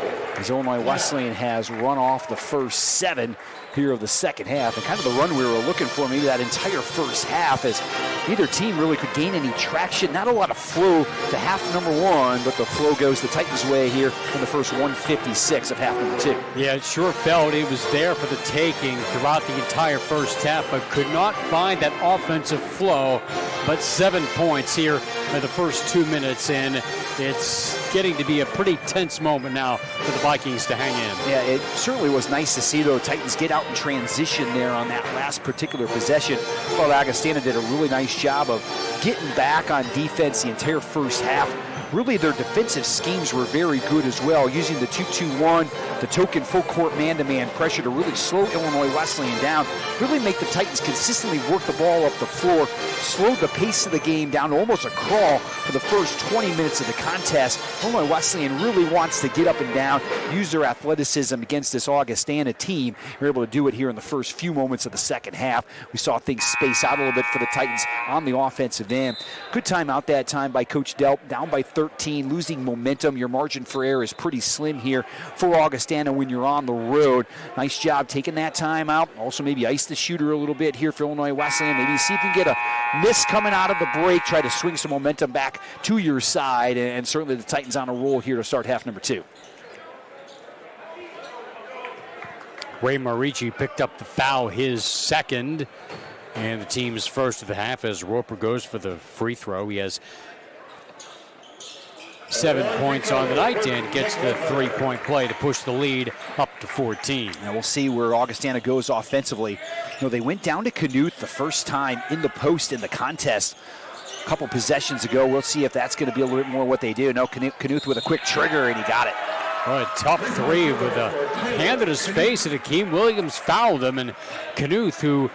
as Illinois Wesleyan has run off the first 7 here of the second half, and kind of the run we were looking for maybe that entire first half, as neither team really could gain any traction. Not a lot of flow to half number 1, but the flow goes the Titans' way here in the first 1:56 of half number 2. Yeah, it sure felt it was there for the taking throughout the entire first half, but could not find that offensive flow. But 7 points here in the first 2 minutes, and it's getting to be a pretty tense moment now for the Vikings to hang in. Yeah, it certainly was nice to see, though, Titans get out in transition there on that last particular possession. Well, Augustana did a really nice job of getting back on defense the entire first half. Really, their defensive schemes were very good as well, using the 2-2-1, the token full court man-to-man pressure to really slow Illinois Wesleyan down, really make the Titans consistently work the ball up the floor, slowed the pace of the game down to almost a crawl for the first 20 minutes of the contest. Illinois Wesleyan really wants to get up and down, use their athleticism against this Augustana team. They were able to do it here in the first few moments of the second half. We saw things space out a little bit for the Titans on the offensive end. Good time out that time by Coach Delp, down by 13, losing momentum. Your margin for error is pretty slim here for Augustana when you're on the road. Nice job taking that time out. Also maybe ice the shooter a little bit here for Illinois Wesleyan. Maybe see if you can get a miss coming out of the break. Try to swing some momentum back to your side. And certainly the Titans on a roll here to start half number 2. Ray Marici picked up the foul, his second, and the team's first of the half as Roper goes for the free throw. He has 7 points on the night and gets the 3-point play to push the lead up to 14. Now we'll see where Augustana goes offensively. You know, they went down to Knuth the first time in the post in the contest a couple possessions ago. We'll see if that's going to be a little bit more what they do. No, Knuth with a quick trigger, and he got it. Oh, a tough three with a hand in his face, and Akeem Williams fouled him. And Knuth, who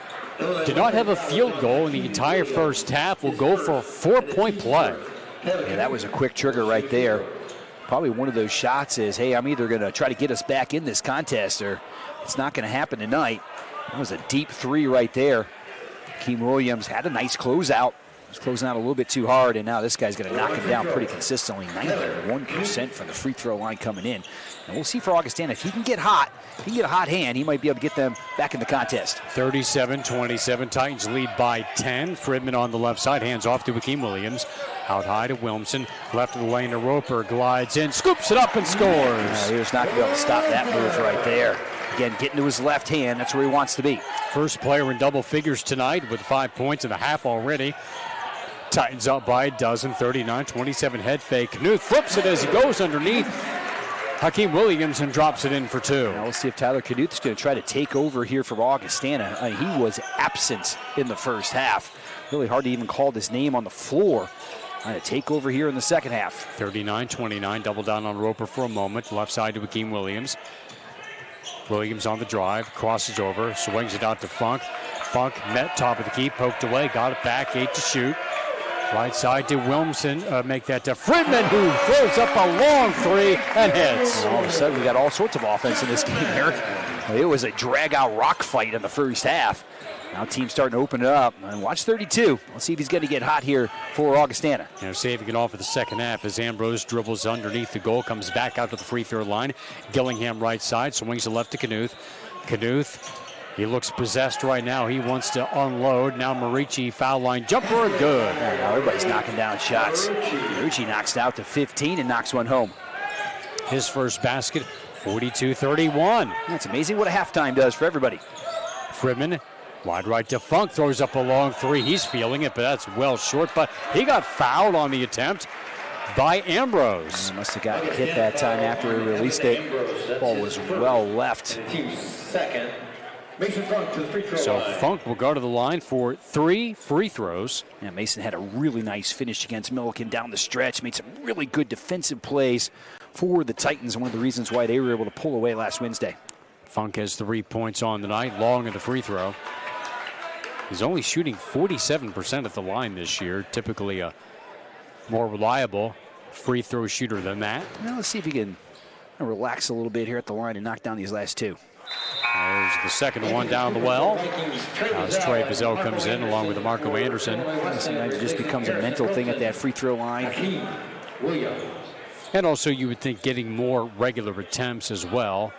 did not have a field goal in the entire first half, will go for a 4-point play. Yeah, that was a quick trigger right there. Probably one of those shots is, hey, I'm either going to try to get us back in this contest or it's not going to happen tonight. That was a deep 3 right there. Akeem Williams had a nice closeout. Was closing out a little bit too hard, and now this guy's going to knock him down pretty consistently. 91% from the free throw line coming in. And we'll see for Augustana, if he can get hot, if he can get a hot hand, he might be able to get them back in the contest. 37-27, Titans lead by 10. Fridman on the left side, hands off to Akeem Williams. Out high to Wilmson, left of the lane to Roper, glides in, scoops it up and scores. He was not going to be able to stop that move right there. Again, getting to his left hand, that's where he wants to be. First player in double figures tonight with 5 points in the half already. Titans up by a dozen, 39-27 head fake. Knuth flips it as he goes underneath Akeem Williams and drops it in for 2. Now we'll see if Tyler Knuth is going to try to take over here for Augustana. He was absent in the first half. Really hard to even call his name on the floor. Trying to take over here in the second half. 39-29, double down on Roper for a moment. Left side to Akeem Williams. Williams on the drive, crosses over, swings it out to Funk. Funk met top of the key, poked away, got it back, 8 to shoot. Right side to Wilmson, make that to Fridman, who throws up a long 3 and hits. All of a sudden, we got all sorts of offense in this game, Eric. It was a drag-out rock fight in the first half. Now team's starting to open it up. And watch 32. Let's see if he's going to get hot here for Augustana. You know, saving it all for the second half as Ambrose dribbles underneath the goal, comes back out to the free throw line. Gillingham right side, swings it left to Knuth. Knuth, he looks possessed right now. He wants to unload. Now Marici, foul line jumper, good. Now everybody's knocking down shots. Marici knocks it out to 15 and knocks one home. His first basket, 42-31. That's amazing what a halftime does for everybody. Fridman, wide right to Funk, throws up a long 3. He's feeling it, but that's well short. But he got fouled on the attempt by Ambrose. Must have gotten hit that time after he released it. Ball was well left. Second. So Funk will go to the line for 3 free throws. Yeah, Mason had a really nice finish against Milliken down the stretch. Made some really good defensive plays for the Titans. One of the reasons why they were able to pull away last Wednesday. Funk has 3 points on the night, long of the free throw. He's only shooting 47% at the line this year. Typically a more reliable free throw shooter than that. Now let's see if he can relax a little bit here at the line and knock down these last 2. There's the second one down the well. As Trey Bazell comes in along with Marco Anderson. Sometimes it just becomes a mental thing at that free throw line. And also you would think getting more regular attempts as well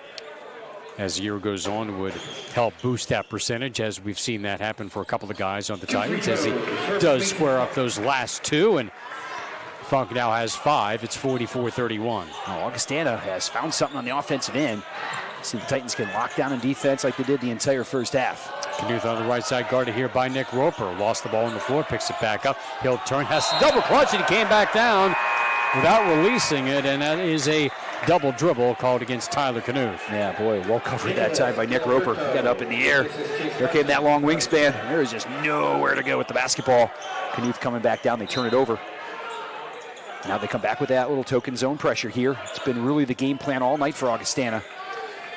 as the year goes on would help boost that percentage, as we've seen that happen for a couple of guys on the Titans, as he does square up those last two. And Funk now has 5. It's 44-31. Augustana has found something on the offensive end. See, the Titans can lock down in defense like they did the entire first half. Knuth on the right side, guarded here by Nick Roper. Lost the ball on the floor, picks it back up. He'll turn, has to double clutch, and he came back down without releasing it, and that is a double dribble called against Tyler Knuth. Yeah, boy, well covered that time by Nick Roper. Got up in the air. There came that long wingspan. There is just nowhere to go with the basketball. Knuth coming back down. They turn it over. Now they come back with that little token zone pressure here. It's been really the game plan all night for Augustana.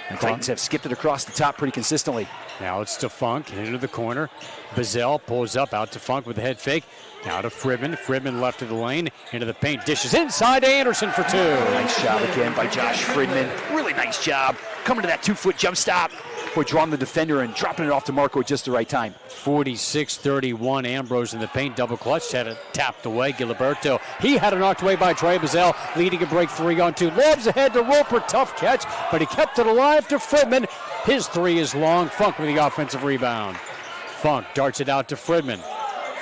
The Titans have skipped it across the top pretty consistently. Now it's to Funk, into the corner. Bazell pulls up out to Funk with a head fake. Now to Fridman. Fridman left of the lane, into the paint, dishes inside to Anderson for 2. Nice job again by Josh Fridman. Really nice job. Coming to that 2-foot jump stop. Boy, drawing the defender and dropping it off to Marco at just the right time. 46-31, Ambrose in the paint, double clutch, had it tapped away. Giliberto, he had it knocked away by Trey Bazell, leading a break 3-on-2. Lobs ahead to Roper, tough catch, but he kept it alive to Fridman. His 3 is long. Funk with the offensive rebound. Funk darts it out to Fridman.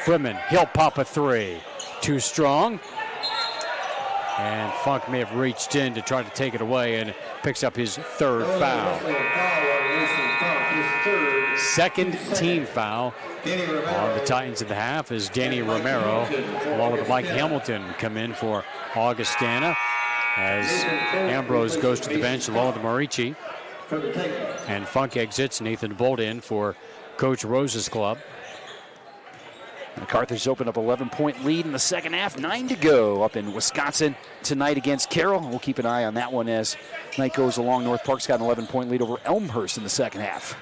Fridman, he'll pop a 3. Too strong. And Funk may have reached in to try to take it away and picks up his 3rd foul. Second team foul on the Titans in the half as Danny Romero along with Mike Hamilton come in for Augustana as Ambrose goes to the bench along with Marici. And Funk exits. Nathan Bolt in for Coach Rose's club. And Carthage opened up 11-point lead in the second half. 9 to go up in Wisconsin tonight against Carroll. We'll keep an eye on that one as night goes along. North Park's got an 11-point lead over Elmhurst in the second half.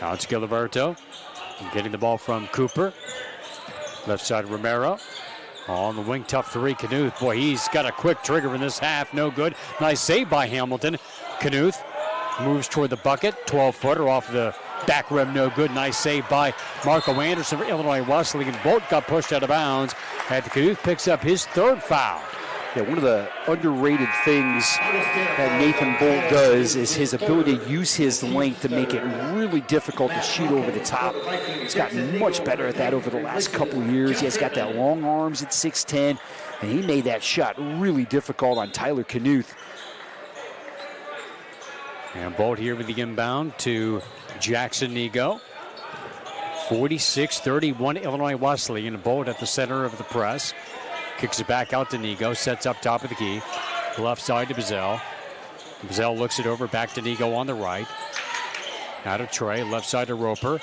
Now it's Giliberto getting the ball from Cooper. Left side Romero. On the wing, tough 3, Knuth. Boy, he's got a quick trigger in this half. No good. Nice save by Hamilton. Knuth moves toward the bucket. 12-footer off the back rim, no good. Nice save by Marco Anderson for Illinois Wesleyan. Bolt got pushed out of bounds. And Knuth picks up his 3rd foul. Yeah, one of the underrated things that Nathan Bolt does is his ability to use his length to make it really difficult to shoot over the top. He's gotten much better at that over the last couple years. He has got that long arms at 6'10", and he made that shot really difficult on Tyler Knuth. And Bolt here with the inbound to Jackson Nego. 46-31 Illinois Wesleyan. Bolt at the center of the press. Kicks it back out to Nego. Sets up top of the key. Left side to Bazell. Bazell looks it over back to Nego on the right. Now to Trey. Left side to Roper.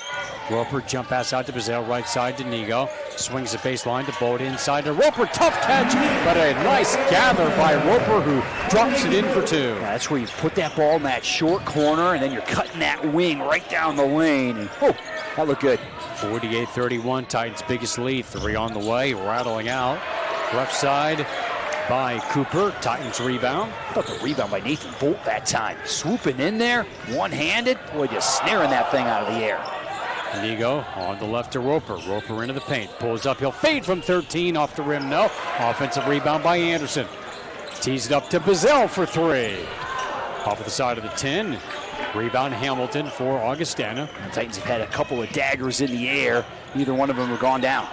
Roper jump pass out to Bazell. Right side to Nego. Swings the baseline to Bolt inside to Roper. Tough catch, but a nice gather by Roper who drops it in for 2. Yeah, that's where you put that ball in that short corner and then you're cutting that wing right down the lane. And, oh, that looked good. 48-31, Titans' biggest lead. 3 on the way, rattling out. Left side by Cooper. Titans rebound. I thought the rebound by Nathan Bolt that time. Swooping in there, one-handed. Boy, just snaring that thing out of the air. Nego on the left to Roper. Roper into the paint. Pulls up. He'll fade from 13. Off the rim, no. Offensive rebound by Anderson. Tees it up to Bazell for 3. Off of the side of the 10. Rebound Hamilton for Augustana. The Titans have had a couple of daggers in the air. Neither one of them have gone down.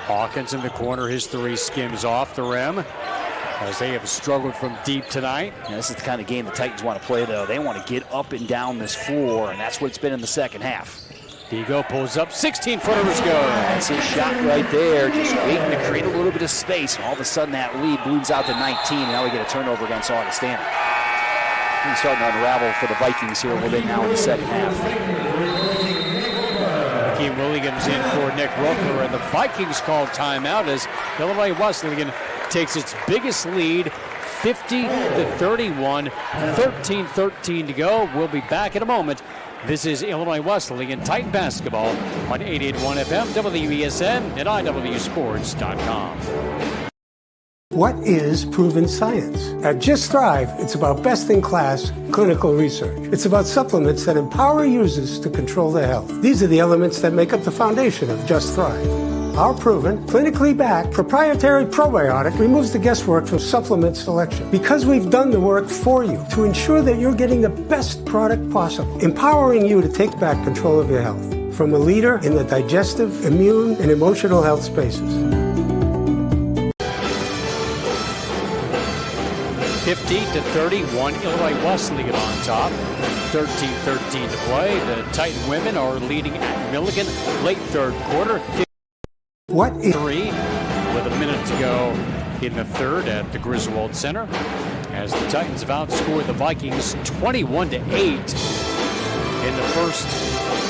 Hawkins in the corner, his 3 skims off the rim as they have struggled from deep tonight. Yeah, this is the kind of game the Titans want to play, though. They want to get up and down this floor, and that's what it's been in the second half. Nego pulls up, 16-footers go. That's his shot right there, just waiting to create a little bit of space, and all of a sudden that lead balloons out to 19, and now we get a turnover against Augustana. He's starting to unravel for the Vikings here a little bit now in the second half. Keith Williams in for Nick Roper, and the Vikings called timeout as Illinois Wesleyan takes its biggest lead, 50-31, 13-13 to go. We'll be back in a moment. This is Illinois Wesleyan Titan basketball on 88.1 FM, WESN, and IWSports.com. What is proven science? At Just Thrive, it's about best-in-class clinical research. It's about supplements that empower users to control their health. These are the elements that make up the foundation of Just Thrive. Our proven, clinically backed, proprietary probiotic removes the guesswork from supplement selection because we've done the work for you to ensure that you're getting the best product possible, empowering you to take back control of your health from a leader in the digestive, immune, and emotional health spaces. 50-31, Illinois Wesleyan on top. 13-13 to play. The Titan women are leading at Milligan late third quarter. What is 3 with a minute to go in the third at the Griswold Center as the Titans have outscored the Vikings 21-8 in the first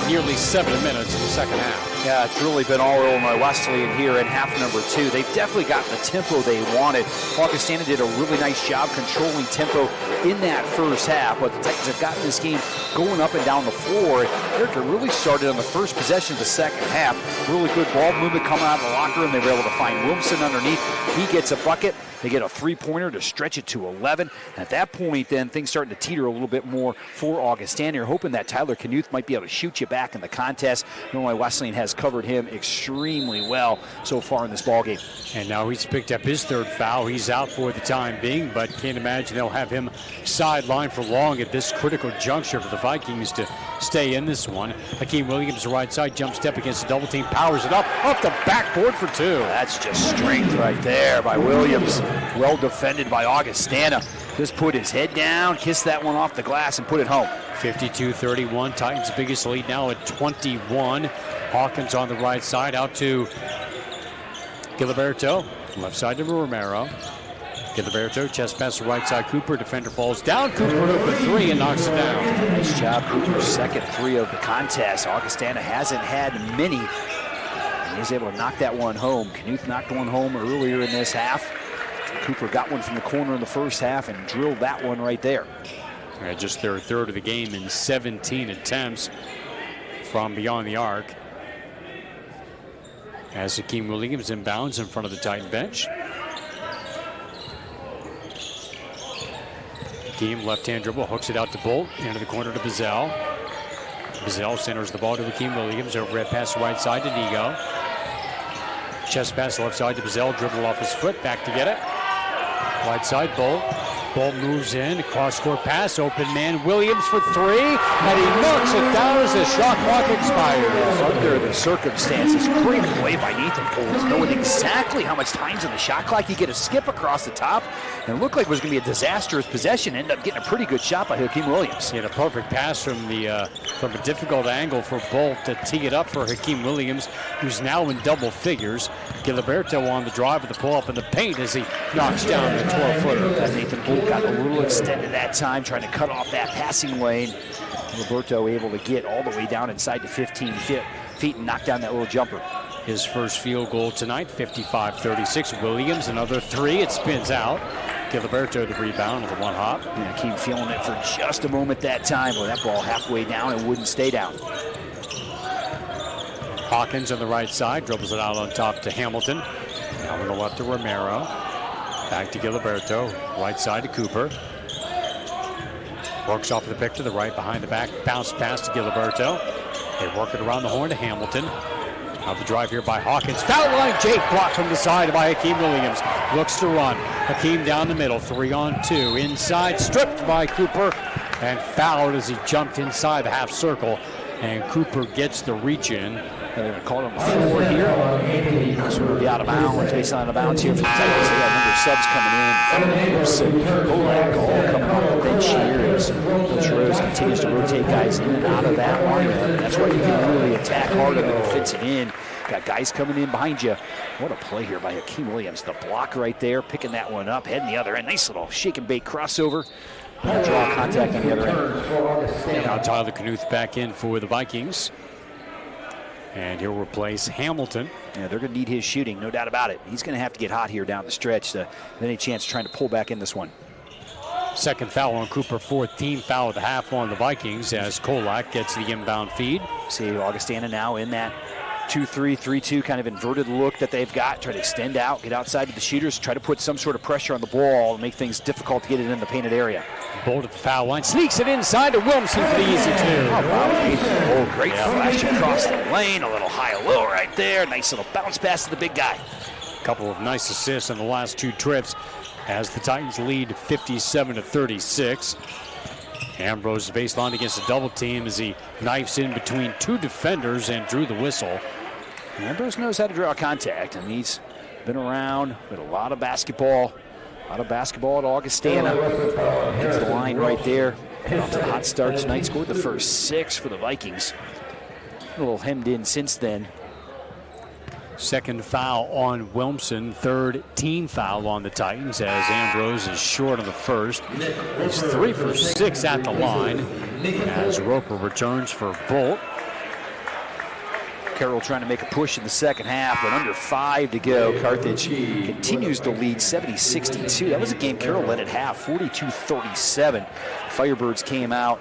nearly 7 minutes of the second half. Yeah, it's really been all Illinois Wesleyan here in half number 2. They've definitely gotten the tempo they wanted. Augustana did a really nice job controlling tempo in that first half, but the Titans have gotten this game going up and down the floor. Erica really started on the first possession of the second half. Really good ball movement coming out of the locker room. They were able to find Wilmson underneath. He gets a bucket. They get a three-pointer to stretch it to 11. At that point, then, things starting to teeter a little bit more for Augustana. You're hoping that Tyler Knuth might be able to shoot you back in the contest. Illinois Wesleyan has covered him extremely well so far in this ballgame. And now he's picked up his third foul. He's out for the time being, but can't imagine they'll have him sidelined for long at this critical juncture for the Vikings to stay in this one. Hakeem Williams, right side, jump step against the double team, powers it up, off the backboard for 2. That's just strength right there by Williams. Well defended by Augustana. Just put his head down, kissed that one off the glass, and put it home. 52-31, Titans' biggest lead now at 21. Hawkins on the right side, out to Giliberto. Left side to Romero. Giliberto, chest pass to right side, Cooper. Defender falls down. Cooper open 3 and knocks it down. Nice job, Cooper's second 3 of the contest. Augustana hasn't had many. And he was able to knock that one home. Knuth knocked one home earlier in this half. Cooper got one from the corner in the first half and drilled that one right there. Just their third of the game in 17 attempts from beyond the arc. As Hakeem Williams inbounds in front of the Titan bench. Hakeem, left-hand dribble, hooks it out to Bolt, into the corner to Bazell. Bazell centers the ball to Hakeem Williams, overhead pass right side to Nigo. Chest pass left side to Bazell, dribble off his foot, back to get it. Right side, Bolt. Bolt moves in, cross-court pass, open man, Williams for 3, and he knocks it down as the shot clock expires. Under the circumstances, great play by Nathan Bolt, knowing exactly how much time's in the shot clock. He get a skip across the top, and it looked like it was going to be a disastrous possession. Ended up getting a pretty good shot by Hakeem Williams. He had a perfect pass from a difficult angle for Bolt to tee it up for Hakeem Williams, who's now in double figures. Giliberto on the drive with the pull-up in the paint as he knocks down the 12-footer. Nathan Bolt got a little extended that time, trying to cut off that passing lane. Giliberto able to get all the way down inside the 15 feet and knock down that little jumper. His first field goal tonight, 55-36. Williams, another 3. It spins out. Giliberto the rebound with a one hop. Yeah, keep feeling it for just a moment that time. Well, that ball halfway down and wouldn't stay down. Hawkins on the right side, dribbles it out on top to Hamilton. Now on the left to Romero. Back to Giliberto, right side to Cooper. Works off the pick to the right, behind the back, bounce pass to Giliberto. They work it around the horn to Hamilton. Now the drive here by Hawkins. Foul line, Jake blocked from the side by Hakeem Williams. Looks to run. Hakeem down the middle, 3-on-2. Inside, stripped by Cooper, and fouled as he jumped inside the half circle. And Cooper gets the reach in. They're going to call him a 4 here. So we'll be out of bounds, based on the bounds here for the Titans. They got a number of subs coming in. Olak all coming off the bench here as Coach Rose continues to rotate guys in and out of that one. That's where you can really attack hard on the defensive end. Got guys coming in behind you. What a play here by Hakeem Williams. The block right there, picking that one up, heading the other end. Nice little shake and bake crossover. Draw contact on the other end. Now Tyler Knuth back in for the Vikings. And he'll replace Hamilton. Yeah, they're going to need his shooting, no doubt about it. He's going to have to get hot here down the stretch. Any chance trying to pull back in this one. Second foul on Cooper, 14th foul of the half on the Vikings as Kolak gets the inbound feed. See Augustana now in that 2-3, 3-2 kind of inverted look that they've got. Try to extend out, get outside to the shooters, try to put some sort of pressure on the ball and make things difficult to get it in the painted area. Bolt at the foul line, sneaks it inside to Wilson for the easy 2. Oh, great flash across the lane, a little high-low right there. Nice little bounce pass to the big guy. A couple of nice assists in the last 2 trips as the Titans lead 57-36. Ambrose baseline against a double team as he knifes in between 2 defenders and drew the whistle. Ambrose knows how to draw contact, and he's been around with a lot of basketball. A lot of basketball at Augustana. Gets the line right there. Got off to the hot start tonight. Scored the first 6 for the Vikings. A little hemmed in since then. Second foul on Wilmson, 3rd team foul on the Titans as Ambrose is short on the first. He's 3 for 6 at the line as Roper returns for Bolt. Carroll trying to make a push in the second half, but under 5 to go. Carthage continues to lead 70-62. That was a game Carroll led at half, 42-37. Firebirds came out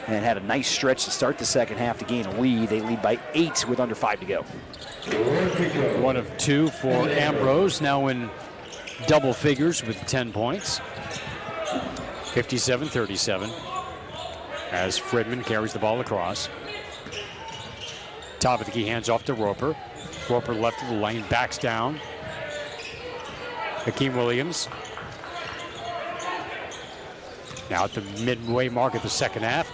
and had a nice stretch to start the second half to gain a lead. They lead by 8 with under 5 to go. 1 of 2 for Ambrose, now in double figures with 10 points. 57-37 as Fridman carries the ball across. Top of the key, hands off to Roper. Roper left of the lane, backs down. Hakeem Williams. Now at the midway mark of the second half.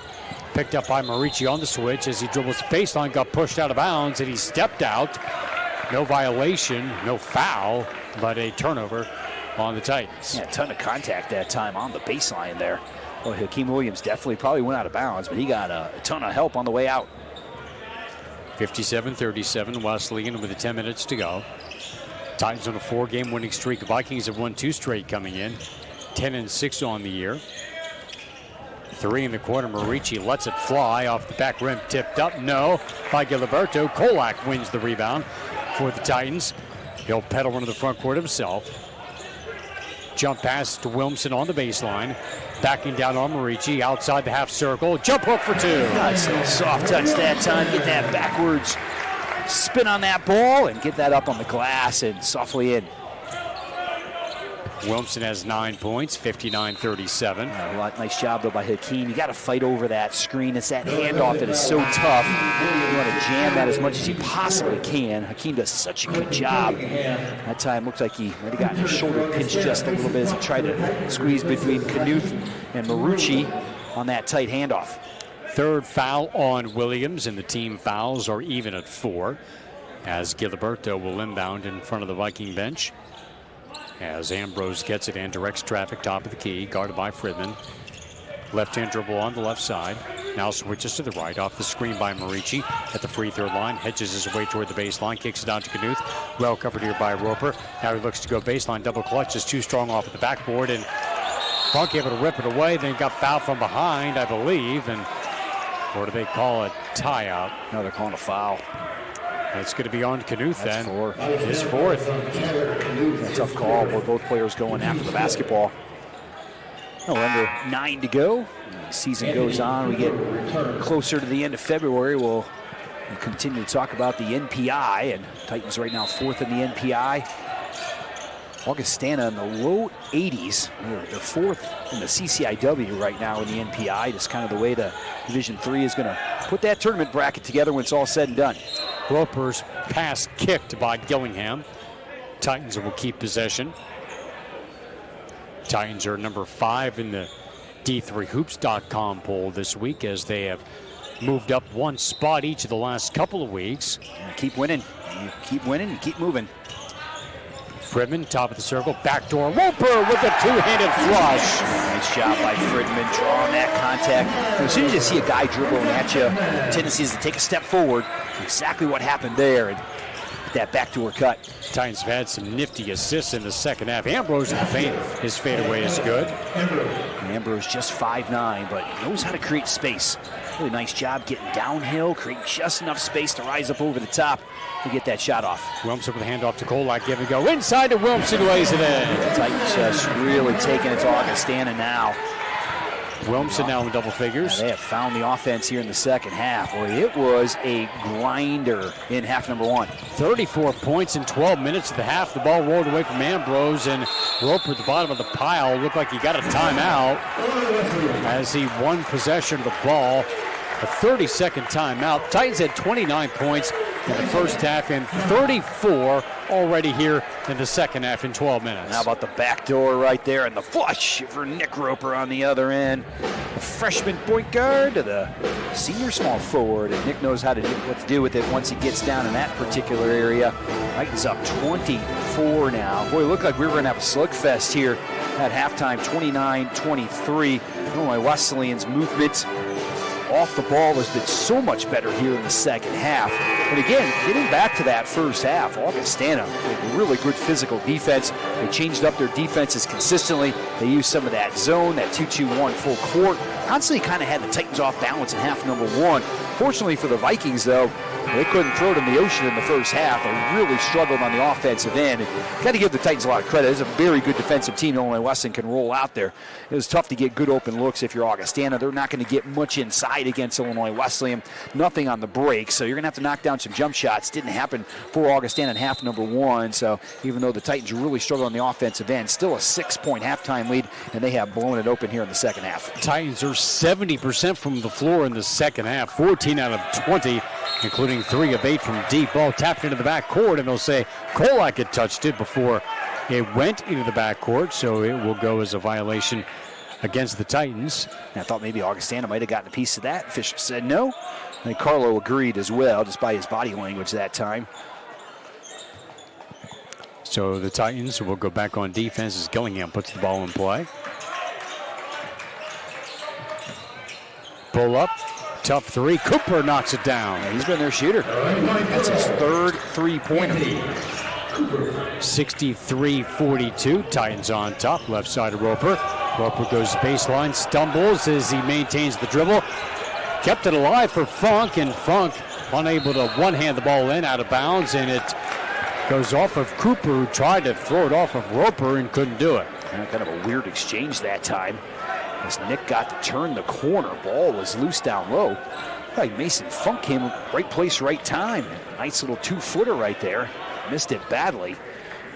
Picked up by Marici on the switch as he dribbles baseline, got pushed out of bounds, and he stepped out. No violation, no foul, but a turnover on the Titans. Yeah, a ton of contact that time on the baseline there. Well, Hakeem Williams definitely probably went out of bounds, but he got a ton of help on the way out. 57-37, Wesleyan with 10 minutes to go. Titans on a 4-game winning streak. The Vikings have won 2 straight coming in. 10-6 on the year. 3 in the quarter. Marici lets it fly off the back rim. Tipped up. No. By Giliberto. Kolak wins the rebound for the Titans. He'll pedal into the front court himself. Jump pass to Wilmson on the baseline. Backing down on Marici. Outside the half circle. Jump hook for 2. Nice little soft touch that time. Get that backwards spin on that ball and get that up on the glass and softly in. Wilmson has 9 points, 59-37. Nice job, though, by Hakeem. You got to fight over that screen. It's that handoff that is so tough. You want to jam that as much as you possibly can. Hakeem does such a good job. That time looked like he might have gotten his shoulder pinched just a little bit as he tried to squeeze between Knuth and Marici on that tight handoff. 3rd foul on Williams, and the team fouls are even at 4 as Giliberto will inbound in front of the Viking bench. As Ambrose gets it and directs traffic top of the key, guarded by Fridman. Left-hand dribble on the left side. Now switches to the right off the screen by Marici at the free throw line. Hedges his way toward the baseline, kicks it down to Knuth. Well covered here by Roper. Now he looks to go baseline, double clutch is too strong off at the backboard, and Funk able to rip it away. Then got fouled from behind, I believe, and or do they call it tie out? No, they're calling a foul. It's going to be on Knuth then. 4. His 4th. A tough call with both players going after the basketball. Under 9 to go. The season goes on. We get closer to the end of February. We'll continue to talk about the NPI. And Titans right now 4th in the NPI. Augustana in the low 80s. They're 4th in the CCIW right now in the NPI. Just kind of the way the Division III is going to put that tournament bracket together when it's all said and done. Roper's pass kicked by Gillingham. Titans will keep possession. Titans are number 5 in the D3Hoops.com poll this week as they have moved up 1 spot each of the last couple of weeks. Keep winning. You keep winning, you keep moving. Fridman, top of the circle, backdoor. Roper with a 2-handed flush. Nice job by Fridman drawing that contact. As soon as you see a guy dribbling at you, the tendency is to take a step forward. Exactly what happened there. And that backdoor cut. Titans have had some nifty assists in the second half. Ambrose in the paint. His fadeaway is good. Ambrose just 5'9", but knows how to create space. Really nice job getting downhill, creating just enough space to rise up over the top to get that shot off. Wilmson with a handoff to Kolak, give and go. Inside to Wilmson, lays it in. The Titans just really taking it to Augustana now. Williamson now in double figures. They have found the offense here in the second half. Boy, it was a grinder in half number 1. 34 points in 12 minutes of the half. The ball rolled away from Ambrose, and Roper at the bottom of the pile looked like he got a timeout as he won possession of the ball. A 30-second timeout. Titans had 29 points in the first half and 34 already here in the second half in 12 minutes. How about the back door right there and the flush for Nick Roper on the other end. The freshman point guard to the senior small forward, and Nick knows how to do what to do with it once he gets down in that particular area. Titans up 24 now. Boy, it looked like we were going to have a slugfest here at halftime, 29-23. Illinois Wesleyan's movement off the ball has been so much better here in the second half. And again, getting back to that first half, Augustana with really good physical defense. They changed up their defenses consistently. They used some of that zone, that 2-2-1 full court. Constantly kind of had the Titans off balance in half number 1. Fortunately for the Vikings, though, they couldn't throw it in the ocean in the first half. They really struggled on the offensive end. And got to give the Titans a lot of credit. It's a very good defensive team Illinois Wesleyan can roll out there. It was tough to get good open looks if you're Augustana. They're not going to get much inside against Illinois Wesleyan. Nothing on the break, so you're going to have to knock down some jump shots. Didn't happen for Augustana in half number 1, so even though the Titans really struggled on the offensive end, still a 6-point halftime lead, and they have blown it open here in the second half. Titans are 70% from the floor in the second half, 14 out of 20, including 3 of 8 from deep. Ball tapped into the back court, and they'll say Kolak had touched it before it went into the back court, so it will go as a violation against the Titans. And I thought maybe Augustana might have gotten a piece of that. Fisher said no. I think Carlo agreed as well, just by his body language that time. So the Titans will go back on defense as Gillingham puts the ball in play. Pull up, tough 3. Cooper knocks it down. Yeah, he's been their shooter. That's his 3rd three-pointer. 63-42. Titans on top, left side of Roper. Roper goes baseline, stumbles as he maintains the dribble. Kept it alive for Funk, and Funk unable to one-hand the ball in, out of bounds, and it goes off of Cooper, who tried to throw it off of Roper and couldn't do it. Kind of a weird exchange that time, as Nick got to turn the corner. Ball was loose down low. Like Mason Funk came right place, right time. Nice little 2-footer right there. Missed it badly.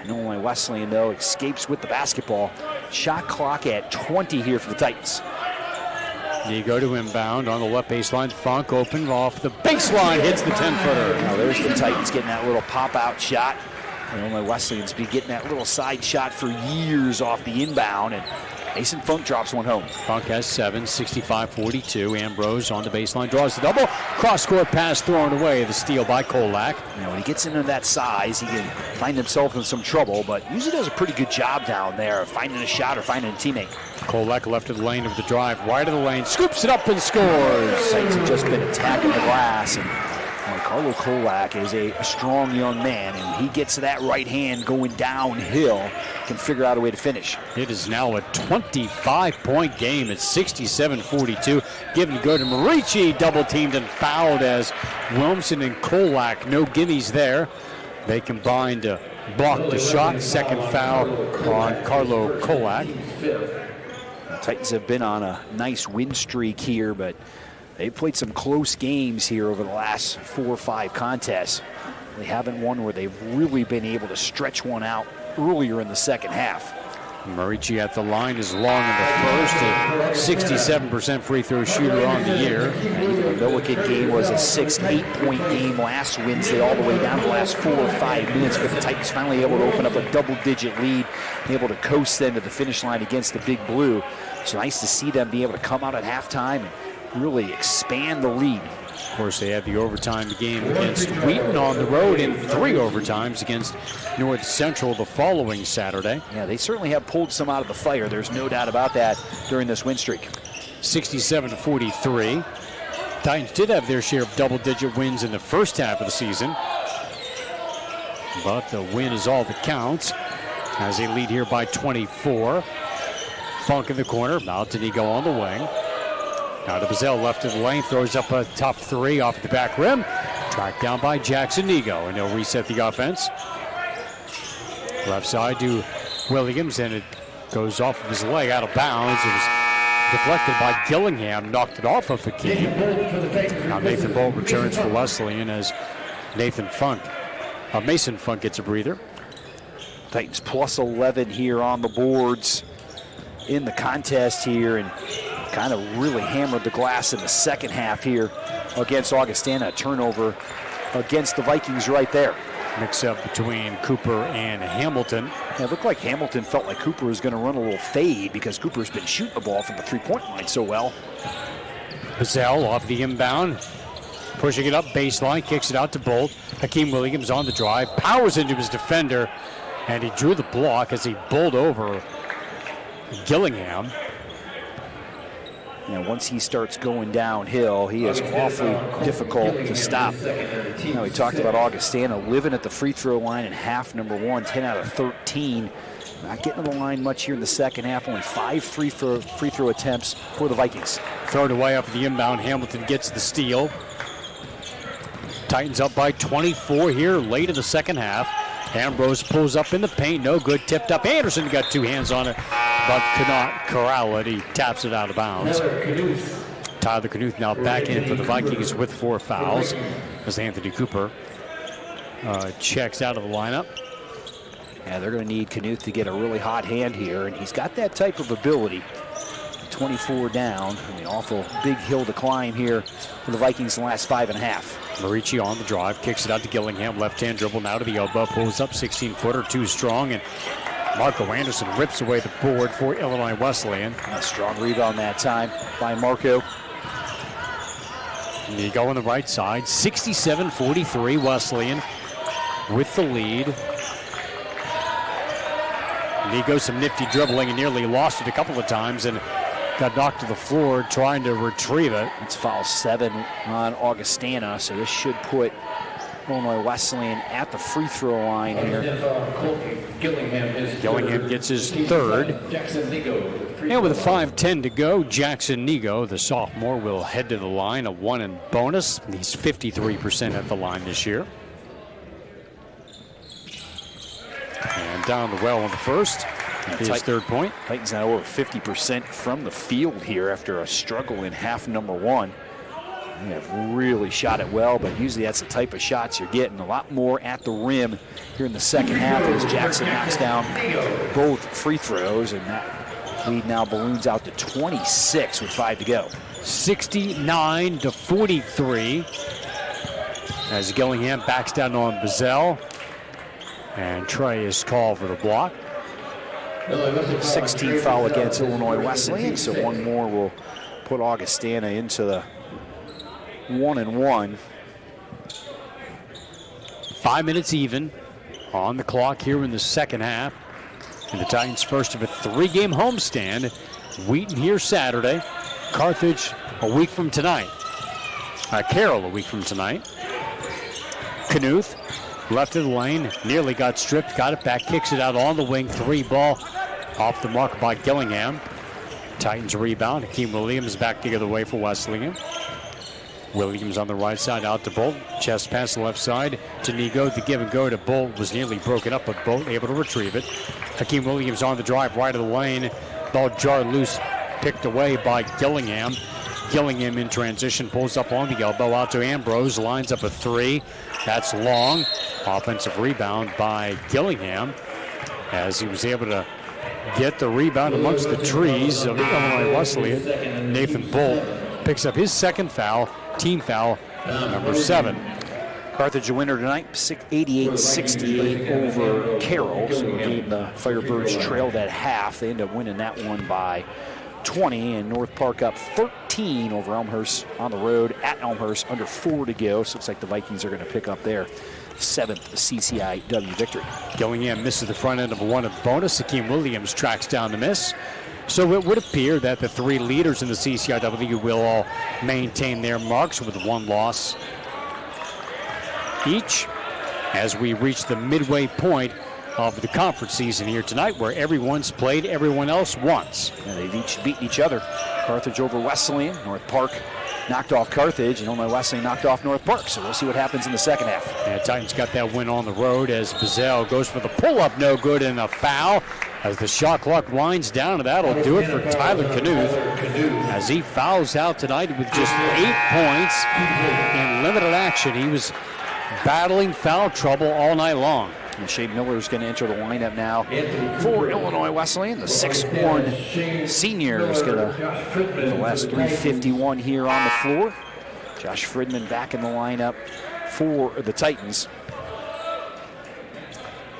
Illinois Wesleyan, though, escapes with the basketball. Shot clock at 20 here for the Titans. You go to inbound on the left baseline. Funk open off the baseline, hits the 10-footer. Now there's the Titans getting that little pop-out shot. And Illinois Wesleyan's been getting that little side shot for years off the inbound, and Mason Funk drops one home. Funk has 7, 65-42. Ambrose on the baseline, draws the double. Cross-court pass thrown away. The steal by Kolak. Now, when he gets into that size, he can find himself in some trouble, but usually does a pretty good job down there of finding a shot or finding a teammate. Kolak left of the lane of the drive, wide of the lane, scoops it up and scores. Titans have just been attacking the glass, and Carlo Kolak is a strong young man, and he gets to that right hand going downhill, can figure out a way to finish. It is now a 25-point game at 67-42. Give and go to Marici, double-teamed and fouled as Williamson and Kolak, no gimmies there. They combined to block the shot. Second foul on Carlo Kolak. The Titans have been on a nice win streak here, but they've played some close games here over the last 4 or 5 contests. They haven't won where they've really been able to stretch one out earlier in the second half. Marici at the line is long in the first, a 67% free throw shooter on the year. And even the Milliken game was a 6-8-point game last Wednesday, all the way down to the last 4 or 5 minutes, but the Titans finally able to open up a double-digit lead, able to coast them to the finish line against the Big Blue. It's nice to see them be able to come out at halftime and really expand the lead. Of course, they had the overtime game against Wheaton on the road and 3 overtimes against North Central the following Saturday. Yeah, they certainly have pulled some out of the fire. There's no doubt about that during this win streak. 67-43. Titans did have their share of double-digit wins in the first half of the season, but the win is all that counts as they lead here by 24. Funk in the corner, Maltonigo on the wing. Now to Bazell, left of the lane, throws up a tough 3 off the back rim. Tracked down by Jackson Nigo, and they'll reset the offense. Left side to Williams, and it goes off of his leg out of bounds. It was deflected by Gillingham, knocked it off of Hakeem. Now Nathan Bolt returns for Wesleyan as Mason Funk gets a breather. Titans plus 11 here on the boards in the contest here, and kind of really hammered the glass in the second half here against Augustana. A turnover against the Vikings right there. Mix-up between Cooper and Hamilton. Yeah, it looked like Hamilton felt like Cooper was going to run a little fade because Cooper's been shooting the ball from the three-point line so well. Bazell off the inbound, pushing it up baseline, kicks it out to Bolt. Hakeem Williams on the drive, powers into his defender, and he drew the block as he bowled over Gillingham. Once he starts going downhill, he is awfully difficult to stop. We talked about Augustana living at the free throw line in half number one, 10 out of 13. Not getting to the line much here in the second half. Only 5 free throw attempts for the Vikings. Thrown away off the inbound. Hamilton gets the steal. Titans up by 24 here late in the second half. Ambrose pulls up in the paint. No good. Tipped up. Anderson got 2 hands on it, but could not corral it. He taps it out of bounds. Tyler Knuth now back in for the Vikings with 4 fouls as Anthony Cooper checks out of the lineup. Yeah, they're going to need Knuth to get a really hot hand here, and he's got that type of ability. 24 down. Awful big hill to climb here for the Vikings in the last 5.5. Marici on the drive, kicks it out to Gillingham. Left-hand dribble now to the elbow, pulls up 16-footer, too strong, and Marco Anderson rips away the board for Illinois Wesleyan. A strong rebound that time by Marco. Nigo on the right side, 67-43 Wesleyan with the lead. Nigo some nifty dribbling and nearly lost it a couple of times and got knocked to the floor trying to retrieve it. It's foul 7 on Augustana, so this should put Illinois Wesleyan at the free throw line here. Gillingham gets his third. And with 5:10 to go, Jackson Nigo, the sophomore, will head to the line, a 1 in bonus. He's 53% at the line this year. And down the well on the first. His third point. Titans now over 50% from the field here after a struggle in half number one. They have really shot it well, but usually that's the type of shots you're getting. A lot more at the rim here in the second half as Jackson knocks down both free throws, and that lead now balloons out to 26 with 5 to go. 69-43 as Gillingham backs down on Bazell, and Trey is called for the block. 16th foul against Illinois Wesleyan, so one more will put Augustana into the 1-1. 5 minutes even on the clock here in the second half. And the Titans' first of a 3-game homestand. Wheaton here Saturday. Carthage a week from tonight. Carroll a week from tonight. Knuth left of the lane, nearly got stripped, got it back, kicks it out on the wing. 3 ball off the mark by Gillingham. Titans rebound. Hakeem Williams back the other way for Wesleyan. Williams on the right side out to Bolt. Chest pass the left side to Nigo. The give and go to Bolt was nearly broken up, but Bolt able to retrieve it. Hakeem Williams on the drive right of the lane. Ball jarred loose, picked away by Gillingham. Gillingham in transition, pulls up on the elbow out to Ambrose, lines up a 3. That's long. Offensive rebound by Gillingham as he was able to get the rebound amongst the trees of Illinois Wesleyan. Nathan Bolt picks up his second foul, team foul number 7. Carthage a winner tonight, 88-68 over Carroll. So again, the Firebirds trailed at half. They end up winning that one by 20, and North Park up 13 over Elmhurst on the road at Elmhurst, under 4 to go. So looks like the Vikings are going to pick up their 7th CCIW victory. Gillingham misses the front end of a 1 of bonus. Hakeem Williams tracks down the miss. So it would appear that the 3 leaders in the CCIW will all maintain their marks with 1 loss each as we reach the midway point of the conference season here tonight, where everyone's played everyone else once. And they've each beaten each other. Carthage over Wesleyan. North Park knocked off Carthage, and Illinois Wesleyan knocked off North Park. So we'll see what happens in the second half. And Titans got that win on the road as Bazell goes for the pull-up, no good, and a foul. As the shot clock winds down, and that'll do it for Tyler Knuth as he fouls out tonight with just 8 points in limited action. He was battling foul trouble all night long. And Shane Miller is going to enter the lineup now for Illinois Wesleyan. The 6'1" senior is going to the last 3:51 here on the floor. Josh Friedman back in the lineup for the Titans.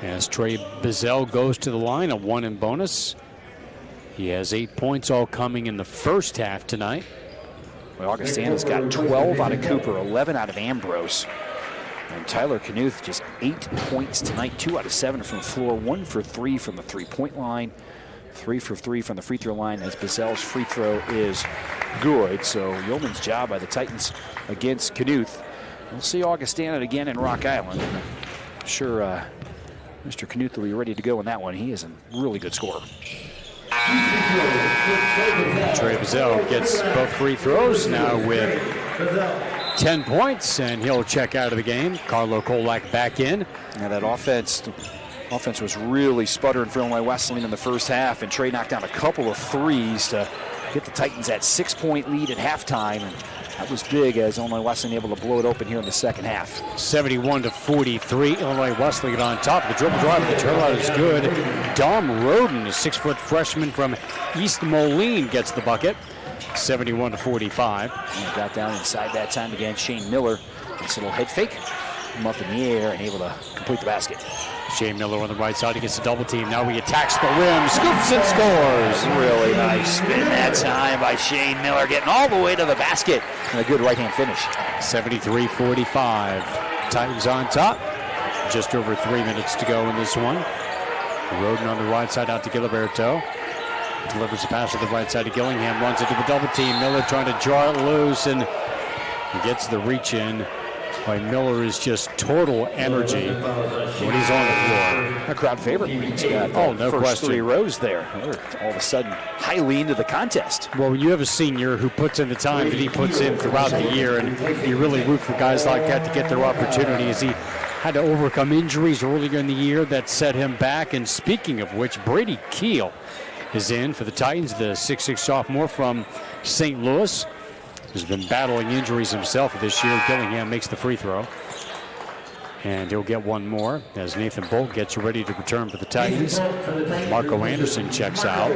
As Trey Bizzell goes to the line, a 1 in bonus. He has 8 points, all coming in the first half tonight. Well, Augustana's got 12 out of Cooper, 11 out of Ambrose. And Tyler Knuth just 8 points tonight, 2 out of 7 from the floor, 1 for 3 from the three-point line, 3 for 3 from the free throw line as Bizzell's free throw is good. So yeoman's job by the Titans against Knuth. We'll see Augustana again in Rock Island. I'm sure Mr. Knuth will be ready to go in that one. He is a really good scorer. Trey Bizzell gets both free throws now with 10 points, and he'll check out of the game. Carlo Kolak back in. Now that offense was really sputtering for Illinois Wesleyan in the first half, and Trey knocked down a couple of threes to get the Titans that 6-point lead at halftime. And that was big as Illinois Wesleyan able to blow it open here in the second half. 71-43. Illinois Wesleyan on top. The dribble drive, the turnout is good. Dom Roden, a 6-foot freshman from East Moline, gets the bucket. 71-45. And got down inside that time again. Shane Miller gets a little head fake. Him up in the air and able to complete the basket. Shane Miller on the right side against the double team. Now he attacks the rim, scoops and scores. Really nice spin that time by Shane Miller, getting all the way to the basket. And a good right-hand finish. 73-45. Titans on top. Just over 3 minutes to go in this one. Roden on the right side out to Giliberto. Delivers the pass to the right side to Gillingham. Runs into the double team. Miller trying to draw it loose and gets the reach in. By Miller is just total energy when he's on the floor. A crowd favorite. He's got no first question. 3 rows there. All of a sudden, highly into the contest. Well, when you have a senior who puts in the time that he puts in throughout the year, and you really root for guys like that to get their opportunities. He had to overcome injuries earlier in the year that set him back. And speaking of which, Brady Keel is in for the Titans, the 6'6" sophomore from St. Louis. Has been battling injuries himself this year. Gillingham makes the free throw. And he'll get one more as Nathan Bolt gets ready to return for the Titans. Marco Anderson checks out.